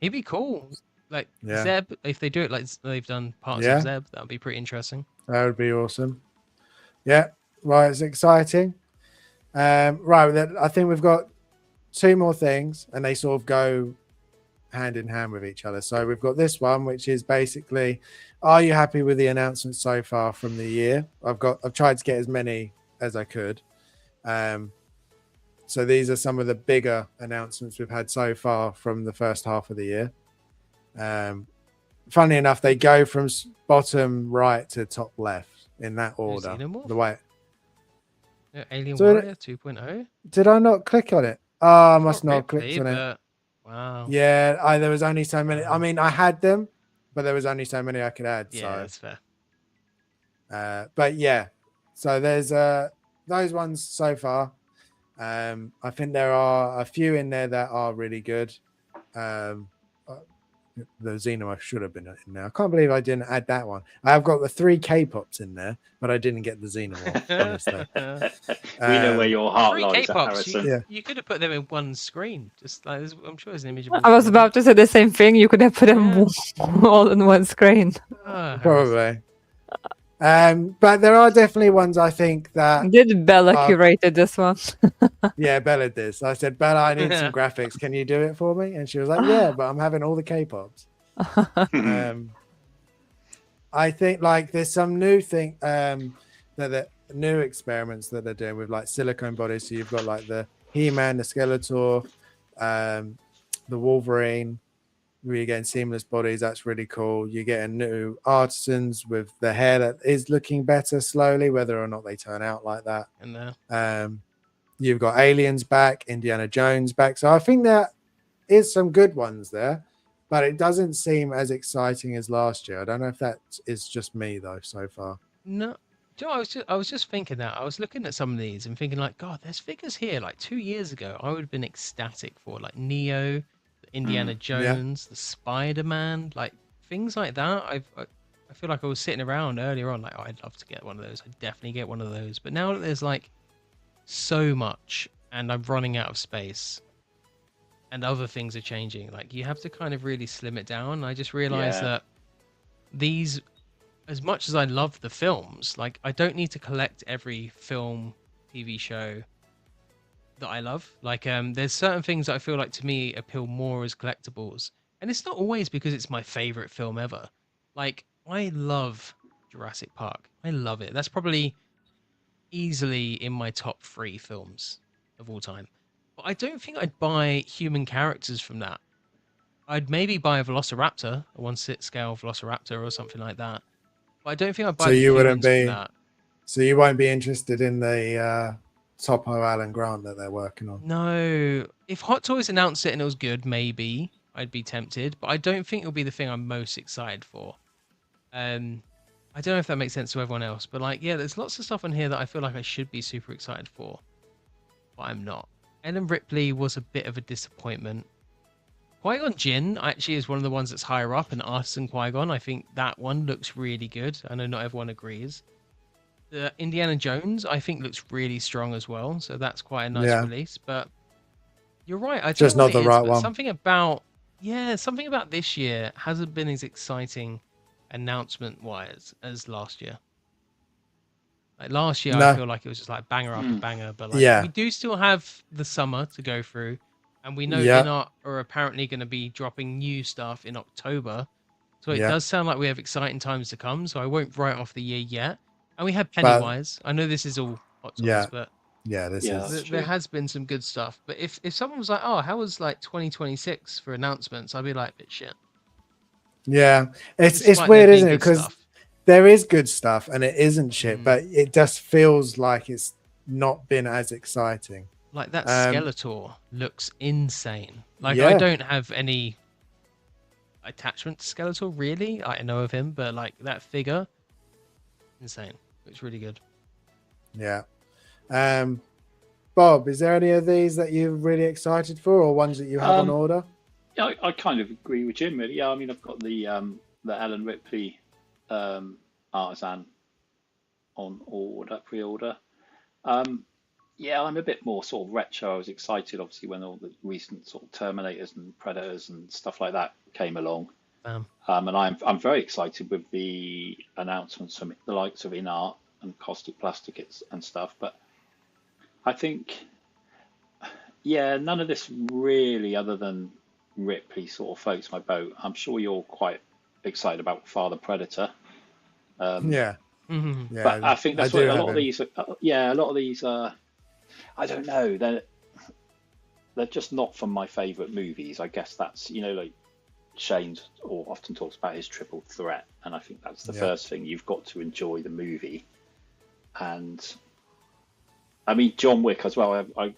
He'd be cool. Like Yeah. Zeb, if they do it like they've done parts Yeah. of Zeb, that would be pretty interesting. That would be awesome. Yeah, right. It's exciting. Right. Then I think we've got two more things, and they sort of go hand in hand with each other. So we've got this one, which is basically, are you happy with the announcements so far from the year? I've tried to get as many as I could. So these are some of the bigger announcements we've had so far from the first half of the year. Funnily enough, they go from bottom right to top left in that order. Xenomorph? The way. Yeah, Alien So Warrior 2.0. Did I not click on it? Oh, I must not have Ripley, clicked on it. but- Wow. Yeah, there was only so many. I mean, I had them, but there was only so many I could add. Yeah, that's fair. So, but yeah, so there's those ones so far. I think there are a few in there that are really good. The Xenomorph should have been in there. I can't believe I didn't add that one. I've got the 3 K-pops in there, but I didn't get the Xenomorph. Honestly, We know where your heart 3 lies, K-pops. Harrison. Yeah. You could have put them in one screen. Just like I'm sure there's an image. Of all I was three. about to say the same thing. You could have put them all in one screen. Ah, Harrison. probably. But there are definitely ones I think that. Did Bella Uh, curated this one? Yeah, Bella did. So I said, Bella, I need some graphics. Can you do it for me? And she was like, yeah, but I'm having all the K-pops. I think like there's some new thing that new experiments that they're doing with like silicone bodies. So you've got like the He-Man, the Skeletor, the Wolverine. Where you're getting seamless bodies. That's really cool. You're getting new artisans with the hair that is looking better slowly, whether or not they turn out like that. And You've got Aliens back, Indiana Jones back. So I think there is some good ones there, but it doesn't seem as exciting as last year. I don't know if that is just me though so far. no. Do you know, I was just thinking that I was looking at some of these and thinking like, God, there's figures here. Like 2 years ago, I would have been ecstatic for like Neo, Indiana Jones, the Spider-Man, like things like that. I feel like I was sitting around earlier on like, oh, I'd love to get one of those. I'd definitely get one of those. But now that there's like so much and I'm running out of space and other things are changing, like you have to kind of really slim it down. I just realized Yeah. that these, as much as I love the films, like I don't need to collect every film, TV show that I love. Like there's certain things that I feel like to me appeal more as collectibles, and it's not always because it's my favorite film ever. Like I love Jurassic Park. I love it. That's probably easily in my top 3 films of all time. But I don't think I'd buy human characters from that. I'd maybe buy a Velociraptor, a 1/6 scale Velociraptor or something like that. But I don't think I'd buy So the you wouldn't humans from be- that. So you won't be interested in the Topo Alan Grant that they're working on. No, if Hot Toys announced it and it was good, maybe I'd be tempted, but I don't think it'll be the thing I'm most excited for. I don't know if that makes sense to everyone else, but like, yeah, there's lots of stuff on here that I feel like I should be super excited for, but I'm not. Ellen Ripley was a bit of a disappointment. Qui-Gon Jinn actually is one of the ones that's higher up, and Artisan Qui-Gon. I think that one looks really good. I know not everyone agrees. The Indiana Jones, I think, looks really strong as well, so that's quite a nice release. But you're right, I don't Just know not what the it is, right but one. something about this year hasn't been as exciting announcement-wise as last year. Like last year, I No. feel like it was just like banger after banger, but like Yeah. we do still have the summer to go through, and we know Yeah. InArt are apparently going to be dropping new stuff in October, so it Yeah. does sound like we have exciting times to come. So I won't write off the year yet. And we have But- Pennywise. I know this is all Hot Toys, Yeah. but Yeah, this Yeah, is. that's there true. has been some good stuff. But if someone was like, "Oh, how was like 2026 for announcements?" I'd be like, "Bit shit." Yeah, it's Despite there weird, being isn't it? good Because stuff. there is good stuff and it isn't shit, Mm. but it just feels like it's not been as exciting. Like that Um, Skeletor looks insane. Like Yeah. I don't have any attachment to Skeletor really. I know of him, but like that figure, insane. Looks really good. Yeah. Bob, is there any of these that you're really excited for, or ones that you have on order? Yeah, I kind of agree with Jim. Really. Yeah, I mean, I've got the Ellen Ripley Artisan on order, pre-order. Yeah, I'm a bit more sort of retro. I was excited, obviously, when all the recent sort of Terminators and Predators and stuff like that came along. And I'm very excited with the announcements from the likes of InArt and Caustic Plastic and stuff. But I think, yeah, none of this really, other than Ripley, sort of floats my boat. I'm sure you're quite excited about Father Predator. Yeah. Mhm. Yeah. But I think that's do what a have lot of him. these. Yeah, a lot of these. I don't know. They're just not from my favourite movies. I guess that's, like Shane often talks about his triple threat, and I think that's the first thing. You've got to enjoy the movie, and I mean John Wick as well. I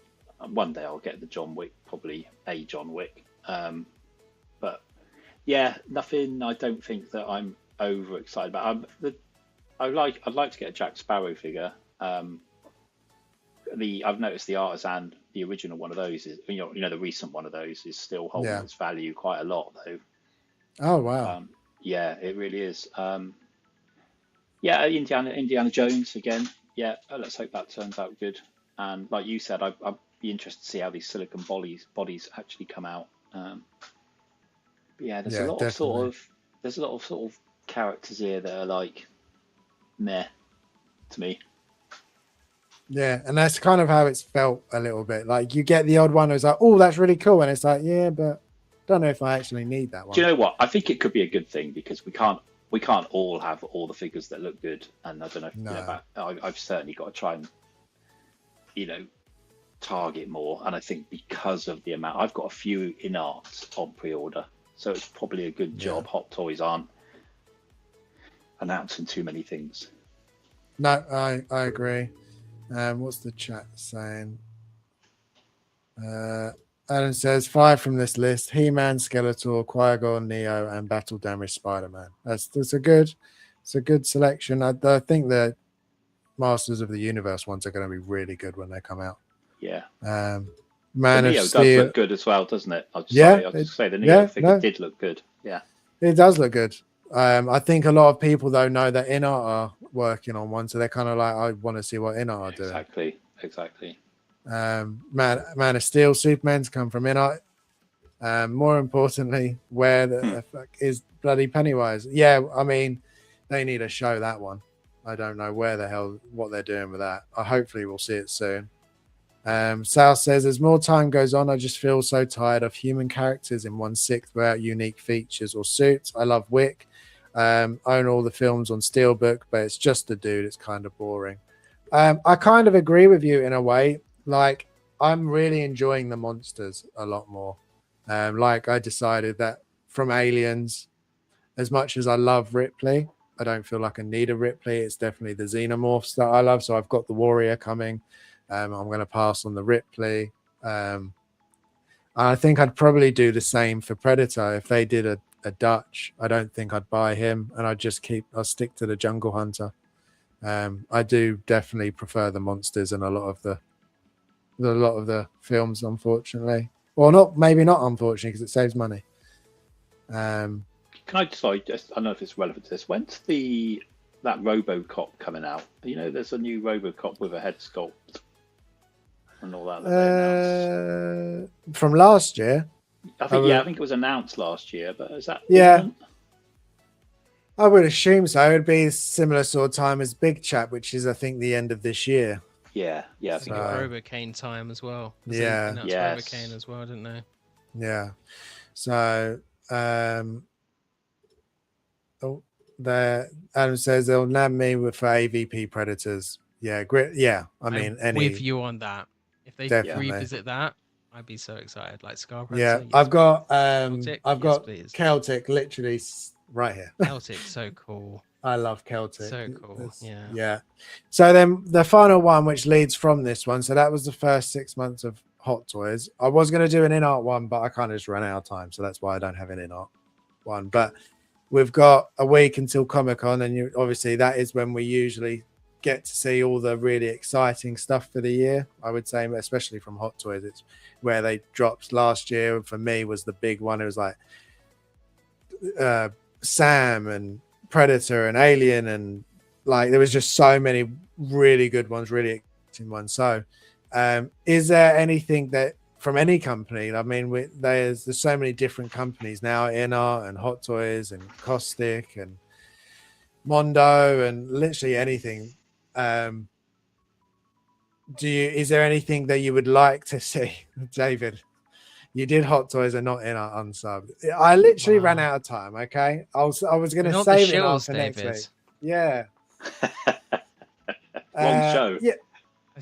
one day I'll get the John Wick, probably a John Wick. But yeah, nothing. I don't think that I'm over excited about. I'd like to get a Jack Sparrow figure. I've noticed the Artisan, the original one of those is, the recent one of those is still holding its value quite a lot though. Oh wow. Yeah, it really is. Yeah, Indiana Jones again. Yeah, let's hope that turns out good. And like you said, I'd be interested to see how these silicon bodies actually come out. But yeah, there's a lot of sort of characters here that are like meh to me. Yeah, and that's kind of how it's felt a little bit. Like you get the odd one who's like, "Oh, that's really cool," and it's like, "Yeah, but don't know if I actually need that one." Do you know what? I think it could be a good thing because we can't all have all the figures that look good. And I don't know if I've certainly got to try and target more. And I think because of the amount, I've got a few InArts on pre-order, so it's probably a good job Hot Toys aren't announcing too many things. No, I agree. What's the chat saying? Alan says 5 from this list: He-Man, Skeletor, Qui-Gon, Neo, and Battle Damaged Spider-Man. That's a good selection. I think the Masters of the Universe ones are going to be really good when they come out. Yeah. Man of Neo Steel does look good as well, doesn't it? I'll just say the Neo figure did look good. Yeah. It does look good. I think a lot of people though know that InArt are working on one, so they're kind of like, I want to see what InArt are doing. Exactly. Man of Steel, Superman's come from InArt. More importantly, where the fuck is bloody Pennywise? Yeah, I mean, they need to show that one. I don't know what they're doing with that. Hopefully we'll see it soon. Sal says, as more time goes on, I just feel so tired of human characters in 1/6 without unique features or suits. I love Wick. Own all the films on Steelbook, but it's just a dude. It's kind of boring. I kind of agree with you in a way. Like, I'm really enjoying the monsters a lot more. Like, I decided that from Aliens, as much as I love Ripley, I don't feel like I need a Ripley. It's definitely the Xenomorphs that I love. So I've got the Warrior coming. I'm going to pass on the Ripley. I think I'd probably do the same for Predator. If they did a Dutch, I don't think I'd buy him, and I'll stick to the Jungle Hunter. I do definitely prefer the monsters in a lot of the films, unfortunately. Well, maybe not unfortunately, because it saves money. Can I just, I don't know if it's relevant to this. When's that RoboCop coming out? You know, there's a new RoboCop with a head sculpt and all that. From last year. I think it was announced last year, but is that imminent? I would assume so. It would be a similar sort of time as Big Chat, which is I think the end of this year. Yeah. I think it's Robocane time as well. Yeah. Yes. Robocane as well, didn't they? Yeah. So Adam says they'll nab me for AVP Predators. Yeah, great. Yeah, I mean, with you on that. If they Definitely. revisit that, I'd be so excited. Like Scar Yeah, Predator. I've got Celtic? I've got please. Celtic literally right here. Celtic, so cool. I love Celtic. So cool. Yeah. So then the final one, which leads from this one. So that was the first 6 months of Hot Toys. I was going to do an in-art one, but I kind of just ran out of time. So that's why I don't have an in-art one. But we've got a week until Comic-Con, and obviously that is when we usually get to see all the really exciting stuff for the year. I would say, especially from Hot Toys, it's where they dropped last year. For me, was the big one. It was like Sam and Predator and Alien, and like there was just so many really good ones, really exciting ones. So is there anything that from any company, I mean, there's so many different companies now, InArt and Hot Toys and Caustic and Mondo and literally anything. Is there anything that you would like to see? David, you did Hot Toys and not InArt unsubbed. I literally ran out of time. Okay, I was going to save it for next week. Yeah. Wrong show. Yeah.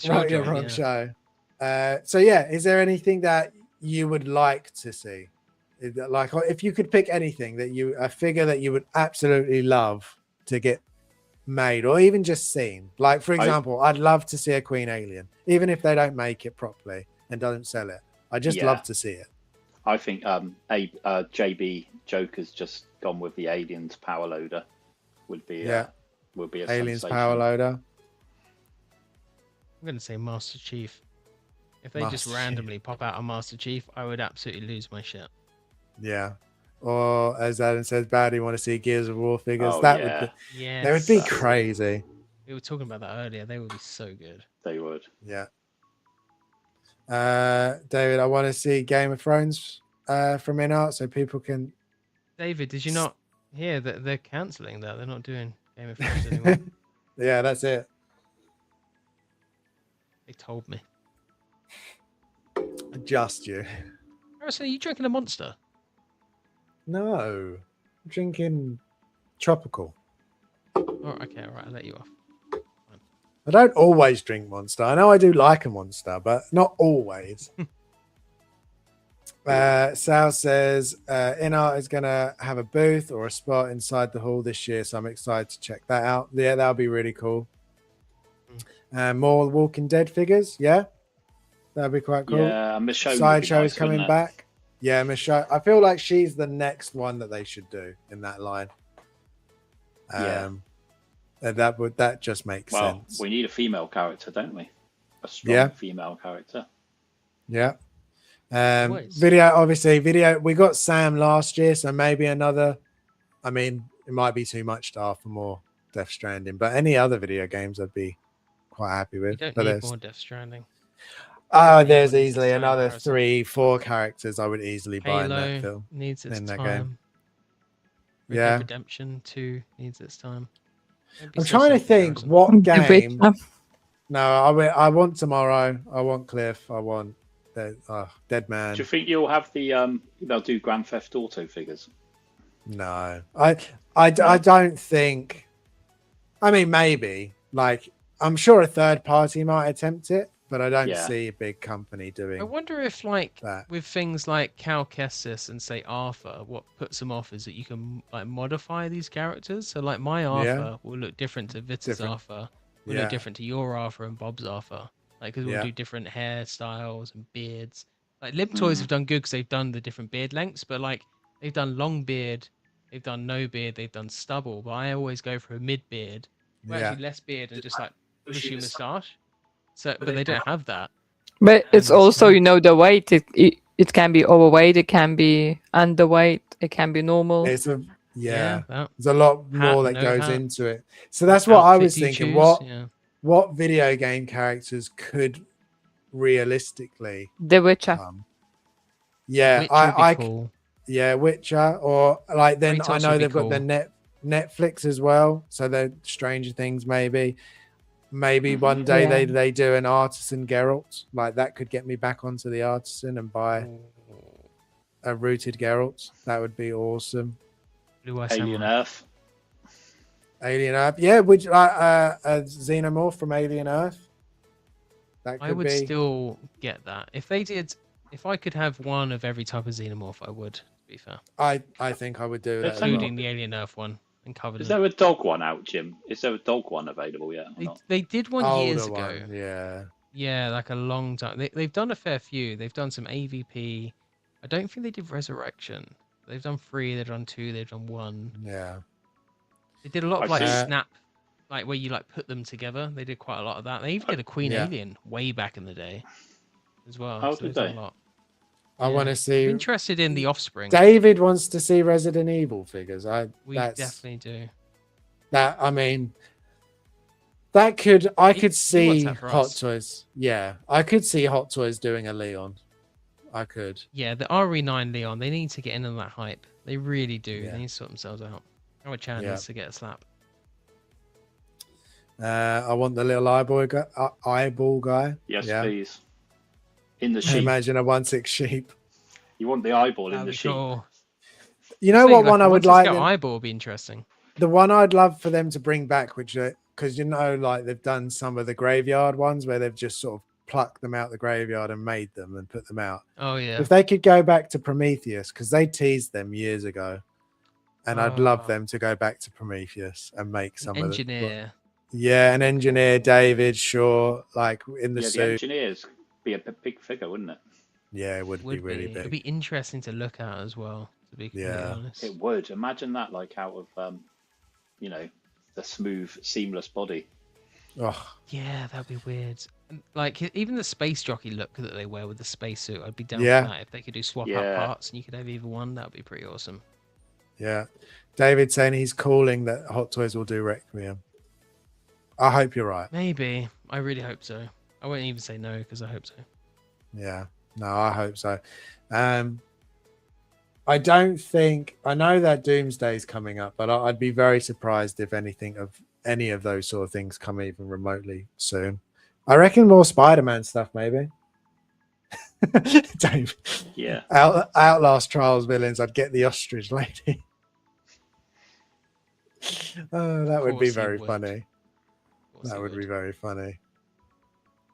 Wrong show. So yeah, is there anything that you would like to see? Like, if you could pick anything a figure that you would absolutely love to get made, or even just seen. Like, for example, I'd love to see a Queen Alien, even if they don't make it properly and don't sell it. I just love to see it. I think JB Joker's just gone with the Aliens power loader. Would be a Aliens sensation. power loader. I'm gonna say Master Chief. If they just Master randomly Chief. pop out a Master Chief, I would absolutely lose my shit. Yeah. Or as Adam says, badly want to see Gears of War figures. Oh, That yeah. would Yeah, they would be crazy. We were talking about that earlier. They would be so good. They would. Yeah. David, I want to see Game of Thrones from InArt so people can. David, did you not hear that they're cancelling that? They're not doing Game of Thrones anymore. Yeah, that's it. They told me. Just you. So you drinking a Monster? No, I'm drinking tropical. Oh, okay, all right. I'll let you off. I don't always drink Monster. I know I do like a Monster, but not always. Sal says InArt is going to have a booth or a spot inside the hall this year, so I'm excited to check that out. Yeah, that'll be really cool. More Walking Dead figures, yeah, that'd be quite cool. Yeah, Michonne Sideshow nice, is coming wouldn't it? back. Yeah, Michonne. I feel like she's the next one that they should do in that line. That just makes sense. We need a female character, don't we? A strong female character. Yeah. Video. We got Sam last year, so maybe another. I mean, it might be too much to ask for more Death Stranding, but any other video games I'd be quite happy with. You don't need more Death Stranding. Oh, there's easily another 3-4 characters I would easily buy in that film. Needs its in that time. game. Red Dead Redemption 2 needs its time. I'm trying to think what game. No, I want Tomorrow. I want Cliff. I want Dead Man. Do you think you'll have they'll do Grand Theft Auto figures? No, I don't think. I mean, maybe. Like, I'm sure a third party might attempt it, but I don't see a big company doing. I wonder if, like, that. with things like Cal Kestis and say Arthur, what puts them off is that you can like modify these characters. So, like, my Arthur will look different to Vita's Arthur. Will look different to your Arthur and Bob's Arthur. Like, because we'll Yeah. do different hairstyles and beards. Like, Lib Toys have done good because they've done the different beard lengths, but like they've done long beard, they've done no beard, they've done stubble. But I always go for a mid beard, or Yeah. actually less beard and just like bushy moustache. So, but they don't have that. But it's And also, you know, the weight. It can be overweight, it can be underweight, it can be normal. It's a yeah, that there's a lot hat, more that no goes hat, into it. So that's what I outfit was do you thinking. choose? Yeah. What video game characters could realistically The Witcher. come? Yeah, Witcher would be I cool. yeah, Witcher, or like then I Kratos know would be they've got the cool. Netflix as well, so the Stranger Things maybe. Maybe one day Yeah. they do an artisan Geralt, like that could get me back onto the artisan and buy a rooted Geralt. That would be awesome. Blue Eye Alien Samurai. Earth. Alien Earth, yeah, which a xenomorph from Alien Earth. That I could would be. still get that if they did. If I could have one of every type of xenomorph, I would. To be fair, I think I would do that. It's as well. including the Alien Earth one and covered. Is there a dog one out, Jim? Is there a dog one available yet? Or not? They did one years Older ago. one, yeah. Yeah, like a long time. They've done a fair few. They've done some AVP. I don't think they did Resurrection. They've done 3. They've done 2. They've done 1. Yeah. They did a lot of I like see. snap, like where you like put them together. They did quite a lot of that. They even did a Queen Yeah. Alien way back in the day, as well. Oh, so did they've done they? a lot. I Yeah. want to I'm see. interested in the Offspring. David wants to see Resident Evil figures. We That's definitely do. that. I mean, that could I He- could he see wants that for Hot us. Toys. Yeah, I could see Hot Toys doing a Leon. I could. Yeah, the RE9 Leon. They need to get in on that hype. They really do. Yeah. They need to sort themselves out. Our Chan Yeah. needs to get a slap. I want the little eyeball guy. Yes, yeah. please. In the sheep. Imagine a 1/6 sheep. You want the eyeball in That'd the be sheep. cool. You know what one I would like? Eyeball would be interesting. The one I'd love for them to bring back, which because like they've done some of the graveyard ones where they've just sort of plucked them out the graveyard and made them and put them out. Oh yeah. If they could go back to Prometheus, because they teased them years ago, and I'd love them to go back to Prometheus and make some Engineer. Yeah, an engineer, David Shaw, like in the Yeah, the suit. engineers be a big figure, wouldn't it? Yeah, it would be really It'd big. be interesting to look at as well. To be completely Yeah. honest. It would. Imagine that, like out of, the smooth, seamless body. Oh, Yeah, that'd be weird. And, like even the space jockey look that they wear with the spacesuit, I'd be down Yeah. for that. If they could do swap Yeah. out parts and you could have either one, that'd be pretty awesome. yeah. David saying he's calling that Hot Toys will do Requiem. I hope you're right. Maybe. I really hope so. I won't even say no because I hope so. Yeah. No, I hope so. I don't think I know that Doomsday's coming up, but I'd be very surprised if any of those sort of things come even remotely soon. I reckon more Spider-Man stuff, maybe. Dave, Yeah. Outlast Trials villains. I'd get the ostrich lady. Oh, that would be course he very would. funny. Of course That he would be very funny.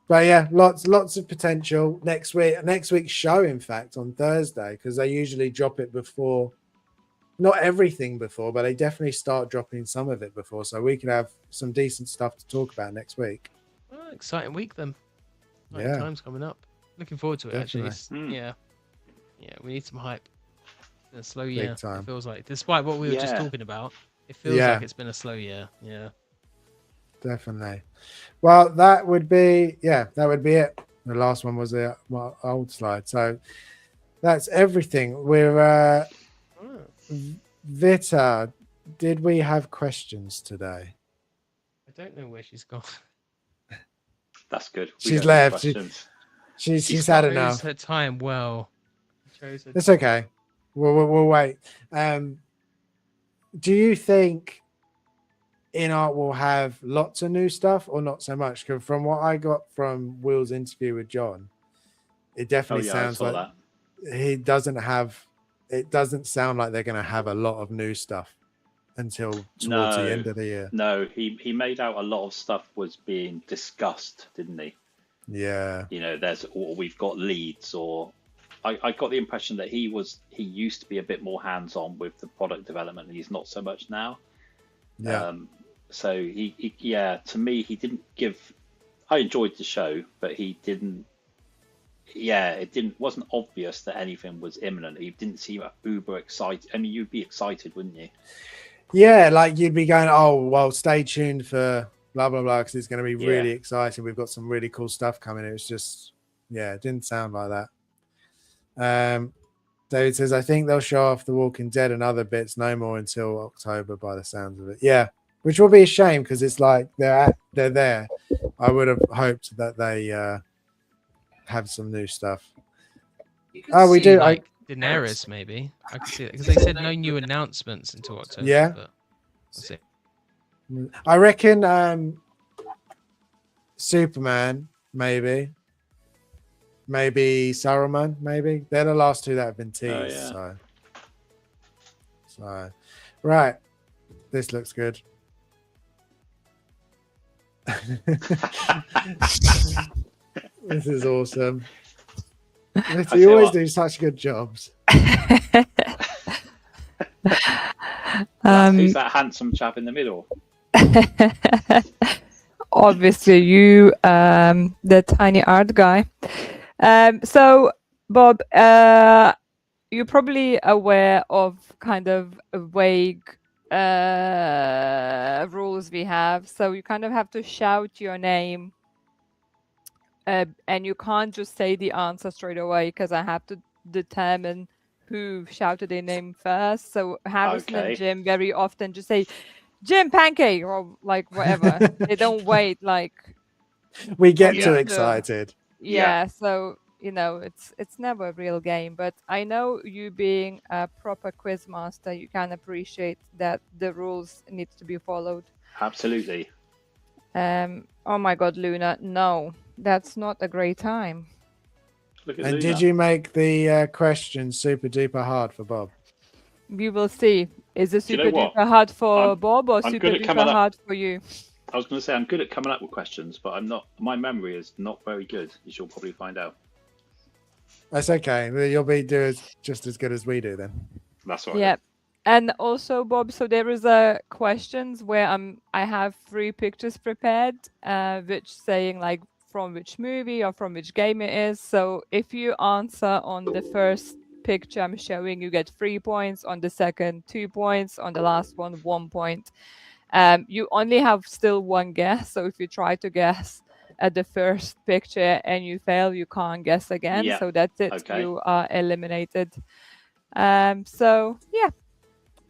But yeah, lots of potential next week's show, in fact, on Thursday, because they usually drop it before, not everything before, but they definitely start dropping some of it before, so we can have some decent stuff to talk about next week. Oh, exciting week then. Exciting Yeah. times coming up. Looking forward to it actually. Definitely. Yeah. Yeah, we need some hype. It's been a slow year. time. It feels like, despite what we were just Yeah. talking about, it feels Yeah. like it's been a slow year. Yeah. Definitely. Well, that would be it. The last one was the old slide, so that's everything. We're Oh, Vita. Did we have questions today? I don't know where she's gone. That's good. We She's don't have left. questions. She's had Chose enough. her time well. Chose her It's time. okay. We'll wait. Do you think In Art will have lots of new stuff or not so much? Because from what I got from Will's interview with John, it Oh definitely yeah, sounds I saw like that. he doesn't have. It doesn't sound like they're going to have a lot of new stuff until towards the end of the year. No, he made out a lot of stuff was being discussed, didn't he? Yeah, We've got leads, or I got the impression that he used to be a bit more hands-on with the product development, and he's not so much now. yeah, So he to me, he didn't give I enjoyed the show, but he didn't. Yeah, wasn't obvious that anything was imminent. He didn't seem uber excited. I mean, you'd be excited, wouldn't you? Yeah, like you'd be going, oh, well, stay tuned for blah, blah, blah, because it's going to be really Yeah. exciting. We've got some really cool stuff coming. It was just, yeah, it didn't sound like that. David says, I think they'll show off The Walking Dead and other bits no more until October by the sounds of it. Yeah, which will be a shame because it's like they're there. I would have hoped that they have some new stuff. You could Oh, we see, do. like Daenerys, maybe. I could see it because they said no new announcements until October. Yeah. But we'll see. I reckon Superman, maybe Saruman, maybe they're the last two that have been teased. yeah. So right, this looks good. This is awesome. You always do such good jobs. Who's that handsome chap in the middle? Obviously, you, the tiny art guy. So, Bob, you're probably aware of kind of vague rules we have. So you kind of have to shout your name, and you can't just say the answer straight away because I have to determine who shouted their name first. So Harrison and Jim very often just say Jim Pancake or like whatever. They don't wait like we get too excited. Yeah, so you know it's never a real game, but I know you being a proper quiz master, you can appreciate that the rules need to be followed. Absolutely. Oh my god, Luna, no, that's not a great time. Look at And Luna. did you make the question super duper hard for Bob? We will see. Is it you know super what? duper hard for I'm- Bob or I'm super good at duper coming up- hard for you? I was going to say I'm good at coming up with questions, but I'm not. My memory is not very good, as you'll probably find out. That's okay. You'll be doing just as good as we do then. That's all right. Yeah. And also, Bob, so there is a questions where I have 3 pictures prepared, which saying like from which movie or from which game it is. So if you answer on the first picture I'm showing, you get 3 points. On the second, 2 points. On the last one, 1 point. You only have still 1 guess. So if you try to guess at the first picture and you fail, you can't guess again. Yeah. So that's it. Okay. You are eliminated. So yeah.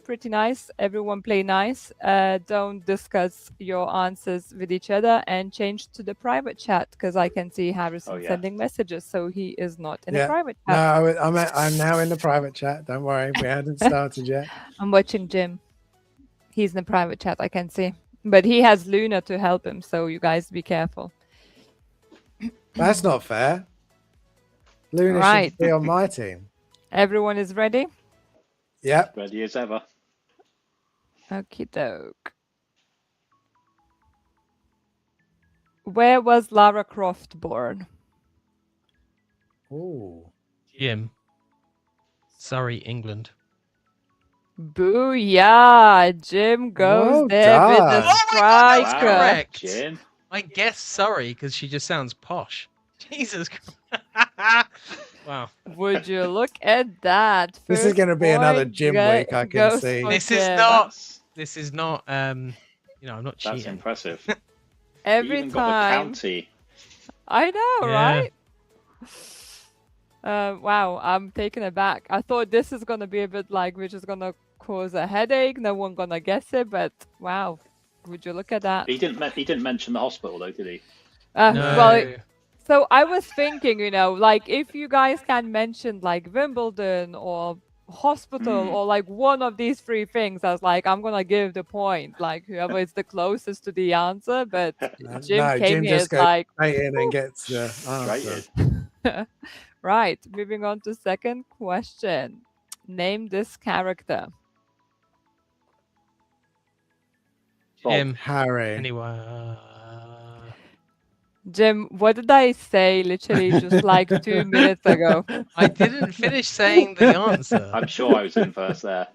Pretty nice. Everyone play nice. Don't discuss your answers with each other and change to the private chat because I can see Harrison sending messages, so he is not in a private chat. No, I'm now in the private chat. Don't worry, we hadn't started yet. I'm watching Jim. He's in the private chat, I can see, but he has Luna to help him, so you guys be careful. That's not fair. Luna should be on my team. Everyone is ready? Yep. Ready as ever. Okie doke. Where was Lara Croft born? Ooh. Jim. Surrey, England. Booyah! Jim goes Well there with the done. striker. correct. Jim. I guess Surrey because she just sounds posh. Jesus Christ. Wow. Would you look at that? This is First going to be another point Jim week, I can goes see. for This is Jim. not. This is not. I'm not That's cheating. impressive. Every You even got the time. county. I know, Yeah. right? Wow, I'm taken aback. I thought this is gonna be a bit like which is gonna cause a headache. No one gonna guess it, but wow, would you look at that? He didn't mention the hospital though, did he? No. Well, so I was thinking, like if you guys can mention like Wimbledon or hospital or like one of these 3 things, I was like, I'm gonna give the point, like whoever is the closest to the answer. But Jim came here just is goes like, straight in and gets the Straight answer. in. right. Moving on to second question. Name this character. Jim. Harry. Anyway. Jim, what did I say literally just like 2 minutes ago? I didn't finish saying the answer. I'm sure I was in first there.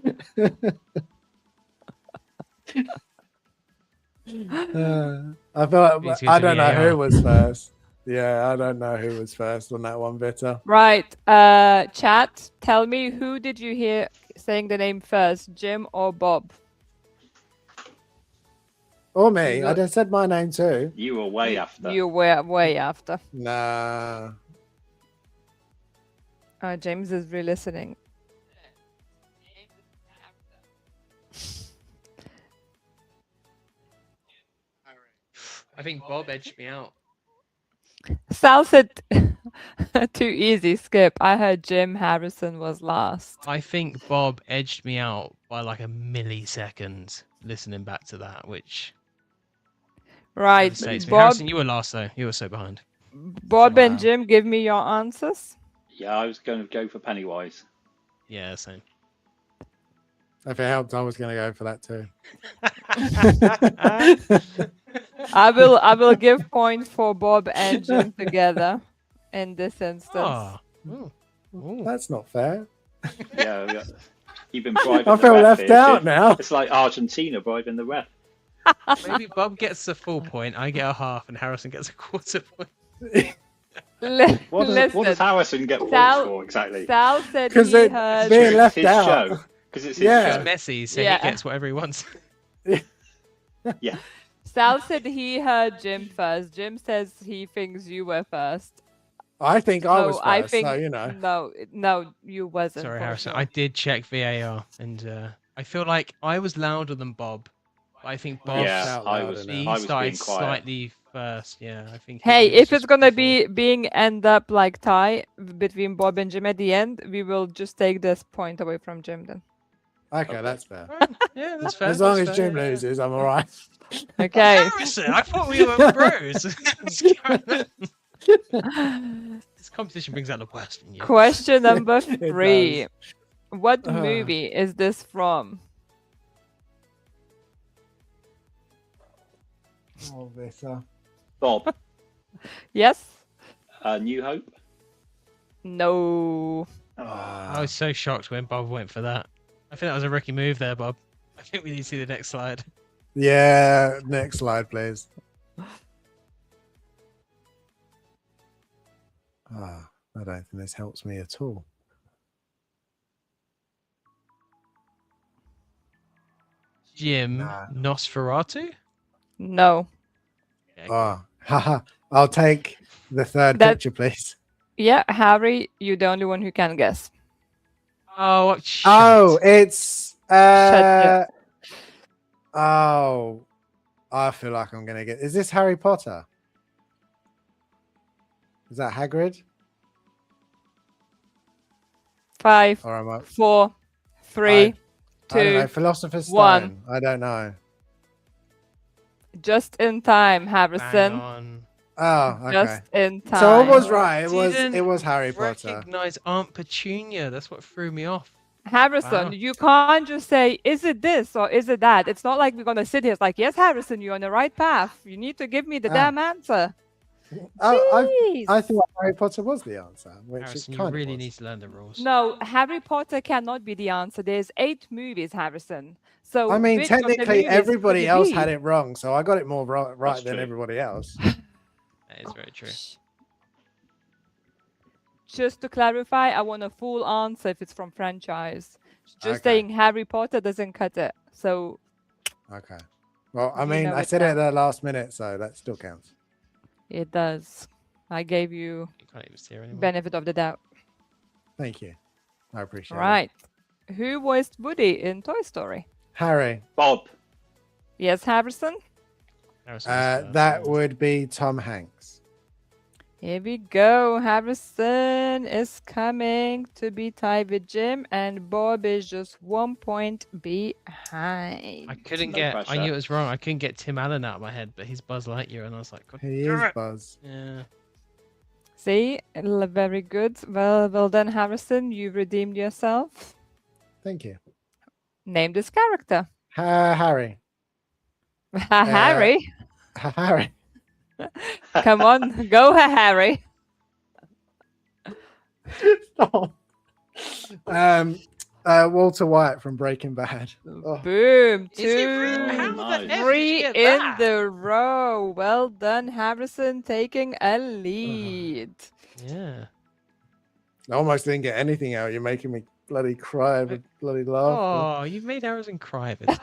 I feel like Please go I to don't know VAR. who was first. Yeah, I don't know who was first on that one, Bitter. Right. Chat, tell me, who did you hear saying the name first, Jim or Bob? Or me. You I got- just said my name too. You were way after. You were way after. Nah. James is re-listening. I think Bob edged me out. Sal said, too easy, skip. I heard Jim Harrison was last. I think Bob edged me out by like a millisecond listening back to that, which Right. devastates me. Bob, Harrison, you were last though. You were so behind. Bob and Wow. Jim, give me your answers. Yeah, I was going to go for Pennywise. Yeah, same. If it helped, I was going to go for that too. I will give point for Bob and Jim together in this instance. Oh. Ooh. Ooh. That's not fair. Yeah, you've been bribing I the feel ref left here, out Jim. now. It's like Argentina bribing the ref. Maybe Bob gets a full point, I get a half, and Harrison gets a quarter point. What does Listen, Harrison get points Sal- for exactly? Sal said 'Cause he it- heard. being It's left his out. show. Because it's his Yeah. It's show. messy, so Yeah. he gets whatever he wants. Yeah. Sal said he heard Jim first. Jim says he thinks you were first. I think I No, was first, I think so you know. no, you wasn't. Sorry, for Harrison. sure. I did check VAR, and I feel like I was louder than Bob. But I think Bob Yeah, shout I louder was. now. he I was started being quiet. slightly first. Yeah, I think. Hey, he was if it's just gonna before. be being end up like tie between Bob and Jim at the end, we will just take this point away from Jim then. Okay, that's fair. Right, yeah, that's fair. As long that's as fair, Jim yeah, yeah. loses, I'm all right. Okay. Harrison, I thought we were bros. This competition brings out the worst in you. Question number It 3. does. What Ah. movie is this from? Oh, this, Bob, Yes? New Hope. No. I was so shocked when Bob went for that. I think that was a rookie move there, Bob. I think we need to see the next slide. Yeah, next slide, please. I don't think this helps me at all. Jim Nah. Nosferatu? No. Oh, haha. I'll take the third That- picture, please. Yeah, Harry, you're the only one who can guess. Oh, Oh, it's Shut oh, I feel like I'm gonna get. Is this Harry Potter? Is that Hagrid? 5, Or am I? 4, 3, I don't know. 2. Philosopher's Stone. 1. I don't know. Just in time, Hang Harrison. on. Oh, okay. Just in time. So I was right. It Didn't was Harry Potter. Recognize Aunt Petunia. That's what threw me off. Harrison, Wow. you can't just say, is it this or is it that? It's not like we're going to sit here. It's like, yes, Harrison, you're on the right path. You need to give me the Ah. damn answer. Oh, Jeez. I thought Harry Potter was the answer, which Harrison, it you kind really of was. need to learn the rules. No, Harry Potter cannot be the answer. There's 8 movies, Harrison. So I mean, which of the technically, movies everybody could it else be? had it wrong, so I got it more right That's than true. everybody else. That is very true. Just to clarify, I want a full answer if it's from franchise. Just Okay. saying Harry Potter doesn't cut it. So Okay. Well, I You mean, know I it said it at now. the last minute, so that still counts. it does. I gave you You can't even see her anymore. benefit of the doubt. Thank you. I appreciate it. Right. Who voiced Woody in Toy Story? Harry, Bob. Yes, Harrison? Harrison was first, that so- would be Tom Hanks. Here we go. Harrison is coming to be tied with Jim, and Bob is just 1 point behind. I couldn't No get. I pressure. knew it was wrong. I couldn't get Tim Allen out of my head, but he's Buzz Lightyear, and I was like, God He damn is it. Buzz. Yeah. See, very good. Well done, Harrison. You redeemed yourself. Thank you. Name this character. Harry. Harry. Harry. Come on, go, Harry. Stop. Walter White from Breaking Bad. Oh, Boom. Is it really? How Two, the nice. F did you three get in that? the row. Well done, Harrison, taking a lead. Yeah. I almost didn't get anything out. You're making me bloody cry with bloody laughter. Oh, you've made Harrison cry a bit.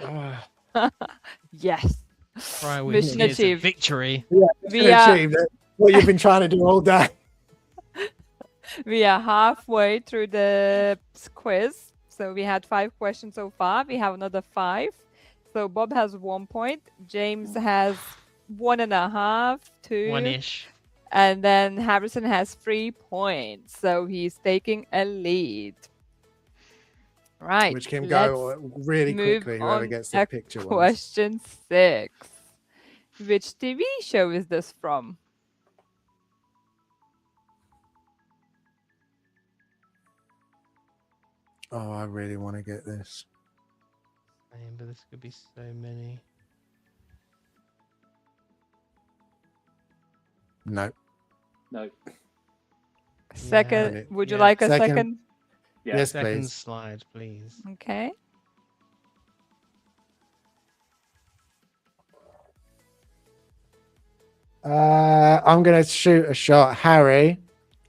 Ah. Yes. Cry with Mission tears of achieved. victory. We are, Achieved it. What you've been trying to do all day. we are halfway through the quiz. So we had 5 questions so far. We have another 5. So Bob has 1 point. James has 1.5, 2. 1-ish. And then Harrison has 3 points. So he's taking a lead. Right. Which can let's go really move quickly, whoever on gets to the picture ones. Question 6. Which TV show is this from? Oh, I really want to get this. Same, but this could be so many. No. No. Second, it- would you yeah. like a Second. second? Yeah. Yes, Second please. slide, please. Okay. I'm gonna shoot a shot. Harry,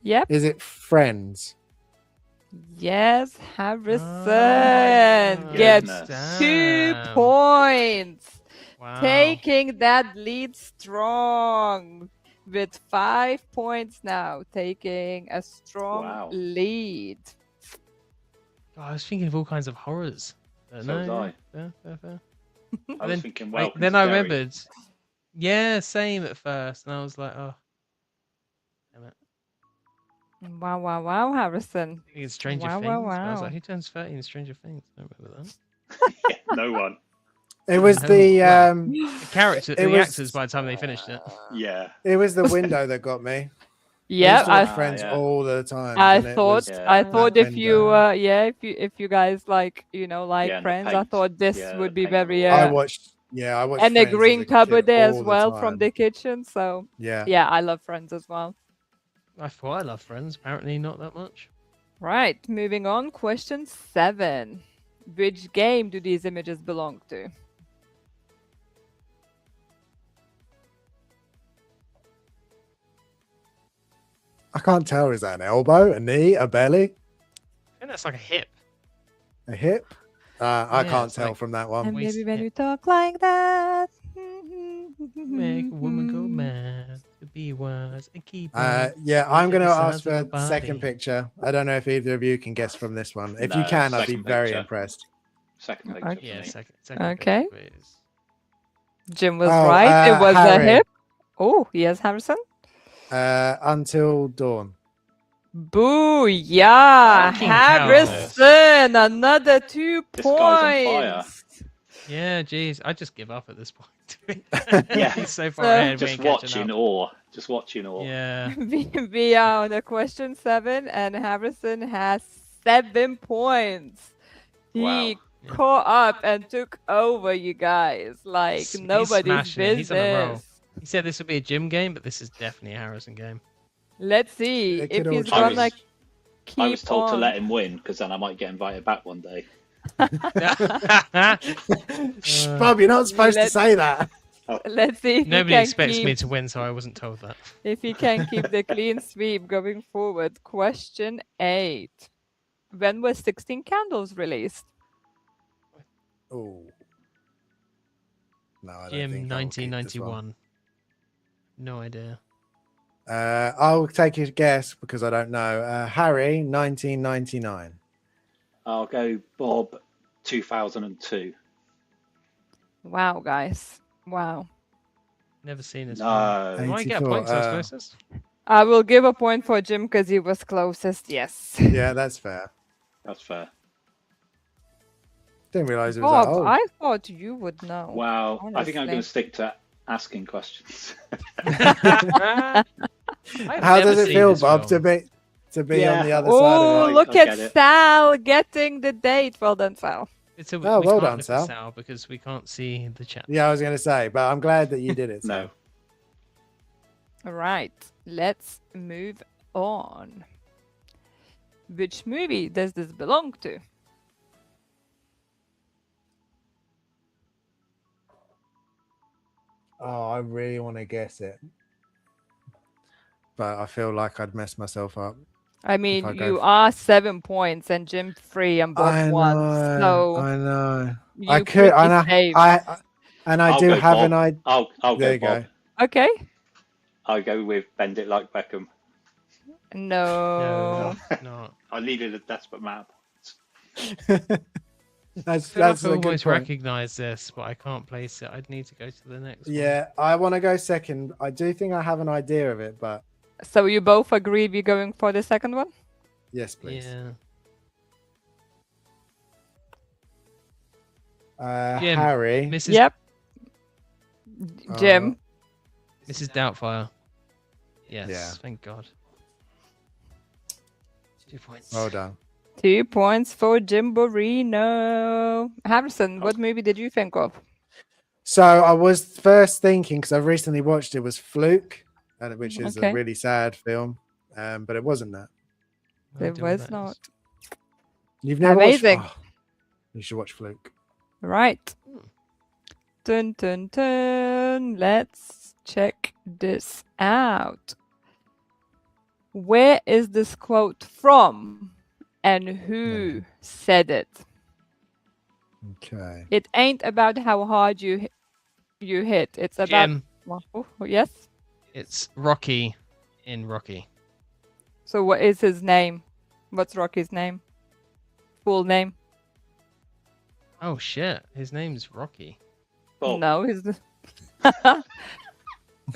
Yep. is it Friends? Yes, Harrison Oh, gets goodness. 2 damn. points. Wow. Taking that lead strong with 5 points now. Taking a strong Wow. lead. God, I was thinking of all kinds of horrors. So no, was yeah, I. fair. I was then- thinking, Wait, welcome then to I Derry. remembered. Yeah, same at first, and I was like, oh, damn it. Wow, wow, wow, Harrison. I think it's Stranger Wow, Things. wow, But I was wow. like, who turns 30 in Stranger Things? I don't remember that. Yeah, no one. It was No, the well, um, The character, It the was- actors by the time they finished it. Yeah. it was the window that got me. I Yeah, used to watch I Friends yeah. all the time. I and it thought was- Yeah. I that thought if you window. if you guys like like Yeah, and the Friends, I paint. thought this Yeah, would the be paint on the very wall. I and watched a Friends as green a cupboard kid there as all the well from time. the kitchen. So Yeah. yeah, I love Friends as well. I thought I loved Friends. Apparently, not that much. Right, moving on. Question 7. Which game do these images belong to? I can't tell. Is that an elbow, a knee, a belly, I think that's like a hip. a hip? I Yeah, can't it's tell like- from that one. And waist maybe when hip. you talk like that. Make a woman go mad. To be wise and keep. Yeah, I'm going to Different ask sides of for the second body. picture. I don't know if either of you can guess from this one. If you No, can, I'd be second very picture. impressed. Second picture Okay. for Yeah, me. second. Okay. picture, please. Jim was Oh, right. It was a Harry. hip. Oh, yes, Harrison. Until Dawn. Boo! Yeah, Fucking hell. Harrison, another 2 This guy's on fire. points. Yeah, geez, I just give up at this point. Yeah. He's so far So- ahead. we Just ain't catching watching up. awe. Just watching awe. Yeah. We are on a question 7, and Harrison has 7 points. He Wow. Yeah. caught up and took over, you guys. Like He's nobody's smashing it. He's on a roll. business. He said this would be a gym game, but this is definitely a Harrison game. Let's see It if could all he's change. gonna keep I was told to on. let him win because then I might get invited back one day. Shh, Bob, you're not supposed to Let- say that. Let's see if Nobody he can expects keep, me to win, so I wasn't told that. if he can keep the clean sweep going forward. Question 8. When was 16 Candles released? Oh. No, I don't Jim, think I will keep this one. 1991. No idea. I'll take a guess because I don't know. Harry, 1999. I'll go Bob 2002. Wow, guys. Wow. Never seen this. No. Film. Do I get a 84, point? 'cause I was closest? I will give a point for Jim because he was closest. Yes. Yeah, that's fair. That's fair. Didn't realize it was that Bob, old. I thought you would know. Wow. I think I'm going honestly. to stick to asking questions. I've How never does it seen feel, this Bob, film. to be Yeah. on the other Oh, side of it? look I at get it. Sal getting the date. Well done, Sal. It's a, Oh, we well can't done, look at Sal. because we can't see the chat. Yeah, I was going to say, but I'm glad that you did it. No. All right, let's move on. Which movie does this belong to? Oh, I really want to guess it, but I feel like I'd mess myself up. I mean, I go you f- are 7 points and Jim 3 and Bob I 1. know. So I know. you I could. could be safe. I I'll do go have an Bob. idea. I'll There go you Bob. Okay. I'll go with Bend It Like Beckham. No. No. I needed a desperate map. I That's feel like I a good almost point. recognize this, but I can't place it. I'd need to go to the next one. Yeah, I want to go second. I do think I have an idea of it, but So you both agree we're going for the second one? yes, please. Yeah. Jim, Harry. Mrs. Yep. Jim. Mrs. Doubtfire. Yes. Yeah. Thank God. 2 points. Well done. 2 points for Jim Borino. Harrison, what movie did you think of? So I was first thinking, because I've recently watched it, was Fluke, which is Okay. a really sad film, but it wasn't that. No It idea what was that not. is. You've never Amazing. watched? Oh, you should watch Fluke. Right. Hmm. Dun dun dun. Let's check this out. Where is this quote from and who said it? Okay. It ain't about how hard you hit. It's about Jim, Oh, yes. it's Rocky in Rocky. So what is his name? What's Rocky's name? Full name? Oh shit, his name's Rocky. Bob. No, he's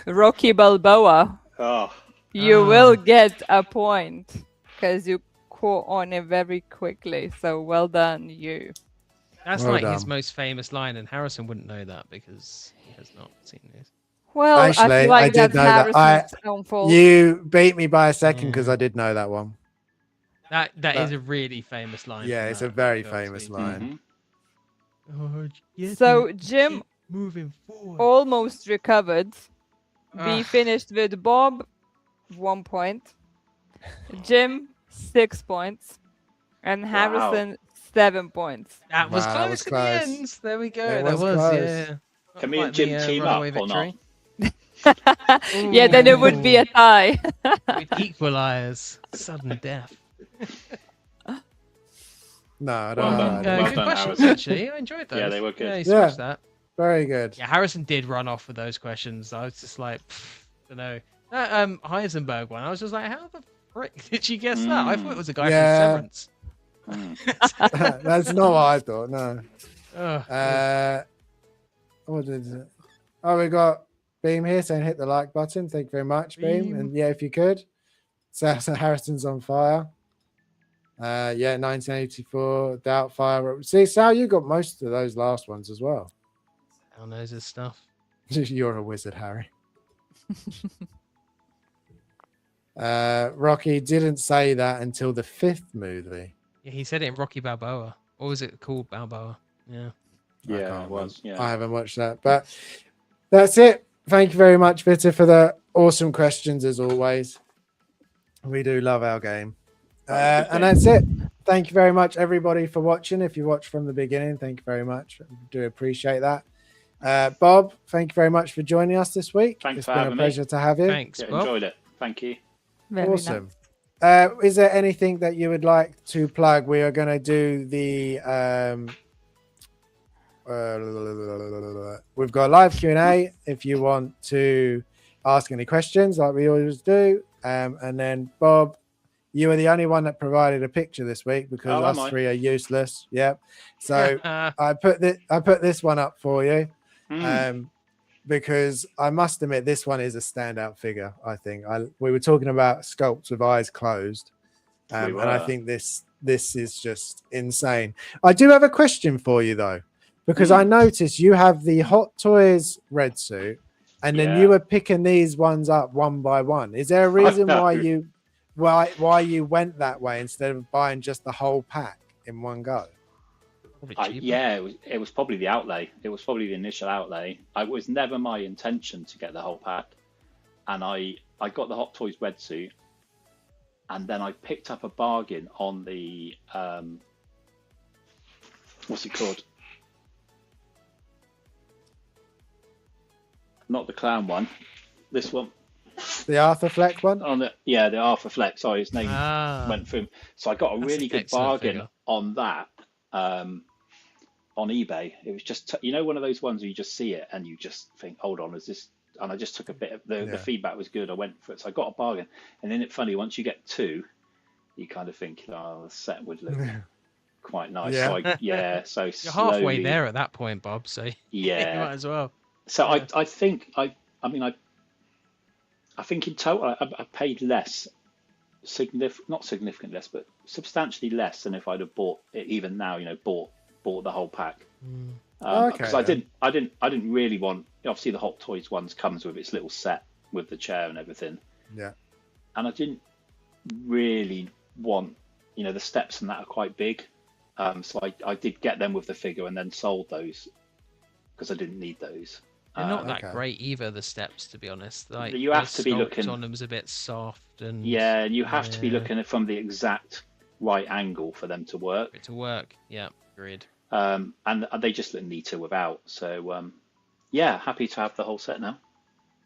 Rocky Balboa. Oh, You will get a point because you caught on it very quickly. So well done, you. That's Well like his done. most famous line, and Harrison wouldn't know that because he has not seen this. Well, I Actually, feel like I did that's know that. Harrison's own fault. You beat me by a second because Yeah. I did know that one. That That- is a really famous line. Yeah, from it's a that very film, famous too. line. mhm. Oh, yeah, So dude, Jim keep moving forward. almost recovered. We Ah. finished with Bob 1 point, Jim 6 points, and Harrison 7 points. That was Wow, close that was at the close. end. There we go. It That was was, close. yeah. Can me and Like Jim the, team runaway up or not? victory. Yeah, then it would be a tie. We'd equalise sudden death. No, I Well don't done. know. Well Good done, questions, Harrison. actually. I enjoyed those. Yeah, they were good. Yeah, you Yeah. smashed that. Very good. Yeah, Harrison did run off with those questions. I was just like, don't know. That Heisenberg one, I was just like, how the frick did you guess that? I thought it was a guy Yeah. from Severance. Mm. That's not what I thought. No. Ugh. What is it? Oh, we got Beam here saying hit the like button. Thank you very much, Beam. Beam. And yeah, if you could. So Harrison's on fire. Yeah, 1984, Doubtfire. See, Sal, you got most of those last ones as well. Hell knows his stuff. You're a wizard, Harry. Rocky didn't say that until the 5th movie. Yeah, he said it in Rocky Balboa. Or was it called Balboa? Yeah. I Yeah, can't it was. remember. Yeah. I haven't watched that, but that's it. Thank you very much, Vita, for the awesome questions as always. We do love our game. That was a good And game. that's it. Thank you very much, everybody, for watching. If you watched from the beginning, thank you very much. I do appreciate that. Bob, thank you very much for joining us this week. Thanks It's for been a having me. pleasure to have you. Thanks, Yeah, Bob. enjoyed it. Thank you. Very nice. Awesome. Is there anything that you would like to plug? We are going to do the we've got a live Q&A if you want to ask any questions like we always do. And then Bob, you are the only one that provided a picture this week because Oh, am us I? three are useless. Yep. So I put this one up for you. Mm. Because I must admit this one is a standout figure. I think we were talking about sculpts with eyes closed, and I were. think this is just insane. I do have a question for you though, because I noticed you have the Hot Toys red suit, and then Yeah. you were picking these ones up one by one. Is there a reason why you went that way instead of buying just the whole pack in one go? Probably cheaper. Yeah, it was probably the outlay. It was probably the initial outlay. It was never my intention to get the whole pack, and I got the Hot Toys red suit, and then I picked up a bargain on the what's it called? not the clown one. This one. The Arthur Fleck one? On the Arthur Fleck. Sorry, his name went through. So I got a That's really an good excellent bargain figure. on that on eBay. It was just one of those ones where you just see it and you just think, hold on, is this? And I just took a bit of the feedback was good. I went for it, so I got a bargain. And then it's funny, once you get two, you kind of think, oh, the set would look quite nice. Yeah. So You're slowly, halfway there at that point, Bob. So you might as well. So Yeah. I think I think in total I paid less, not significantly less, but substantially less than if I'd have bought it even now. Bought the whole pack. Because I didn't really want. Obviously, the Hot Toys ones comes with its little set with the chair and everything. Yeah. And I didn't really want. The steps and that are quite big. So I did get them with the figure and then sold those because I didn't need those. They're not that great either, the steps, to be honest. Like, you have the to be looking on them's a bit soft and and you have to be looking at from the exact right angle for them to work. Yeah, agreed. And they just look neater without. So happy to have the whole set now.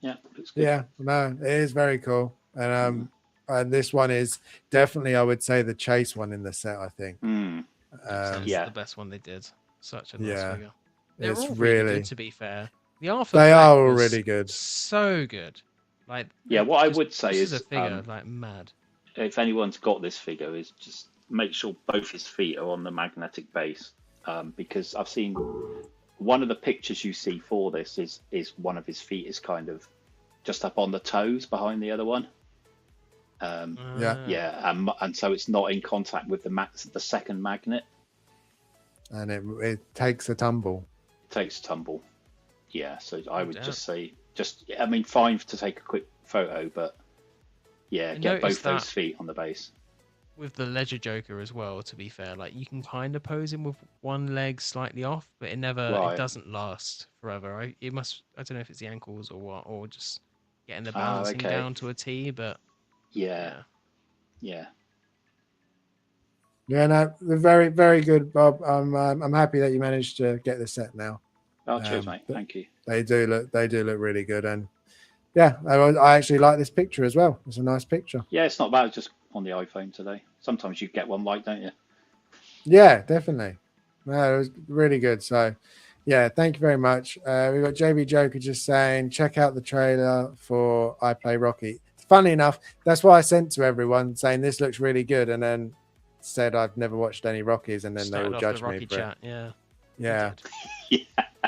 Yeah, looks good. Yeah, no, it is very cool. And this one is definitely, I would say, the chase one in the set, I think. It's the best one they did. Such a nice figure. They're It's all really good, to be fair. The Arthur They Fleck are all was really good. So good. Like, what I would say this is a figure like mad. If anyone's got this figure, is just make sure both his feet are on the magnetic base, because I've seen one of the pictures you see for this is one of his feet is kind of just up on the toes behind the other one. And so it's not in contact with the second magnet, and it takes a tumble. Takes a tumble. Yeah, so I would just say, fine to take a quick photo, but get both those feet on the base. With the Ledger Joker as well, to be fair, like you can kind of pose him with one leg slightly off, but it doesn't last forever. I don't know if it's the ankles or what, or just getting the balancing down to a T, but yeah. Yeah, no, they're very, very good, Bob. I'm happy that you managed to get the set now. Oh, cheers, mate. Thank you. They do look really good, and I actually like this picture as well. It's a nice picture. Yeah, it's not bad. It's just on the iPhone today. Sometimes you get one like, don't you? Yeah, definitely. No, it was really good. So, yeah, thank you very much. We've got JB Joker just saying, check out the trailer for I Play Rocky. Funny enough, that's what I sent to everyone, saying this looks really good, and then said I've never watched any Rockies, and then they all judged me for it. Yeah.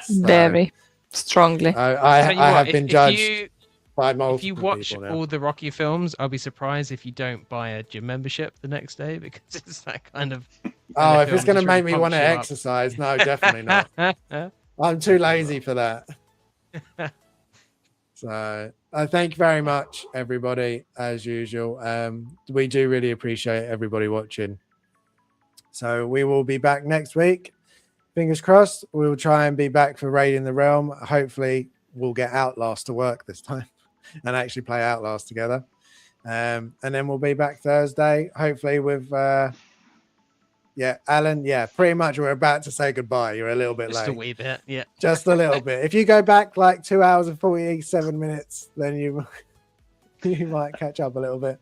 Very strongly. I have been judged by multiple If you watch people now. all the Rocky films, I'll be surprised if you don't buy a gym membership the next day, because it's that kind of. Oh, if it's going to make me want to exercise, no, definitely not. I'm too lazy for that. So thank you very much, everybody, as usual. We do really appreciate everybody watching. So we will be back next week. Fingers crossed. We will try and be back for Raiding the Realm. Hopefully we'll get Outlast to work this time and actually play Outlast together. And then we'll be back Thursday, hopefully with Alan. Yeah, pretty much we're about to say goodbye. You're a little bit late. Just a wee bit, yeah. Just a little bit. If you go back like 2 hours and 47 minutes, then you might catch up a little bit.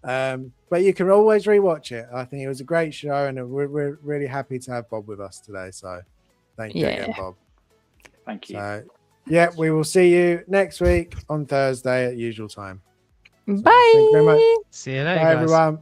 But you can always rewatch it. I think it was a great show, and we're really happy to have Bob with us today. So thank you again, Bob. Thank you. So, we will see you next week on Thursday at usual time. Bye. Thank you very much. See you later, Bye, guys. everyone.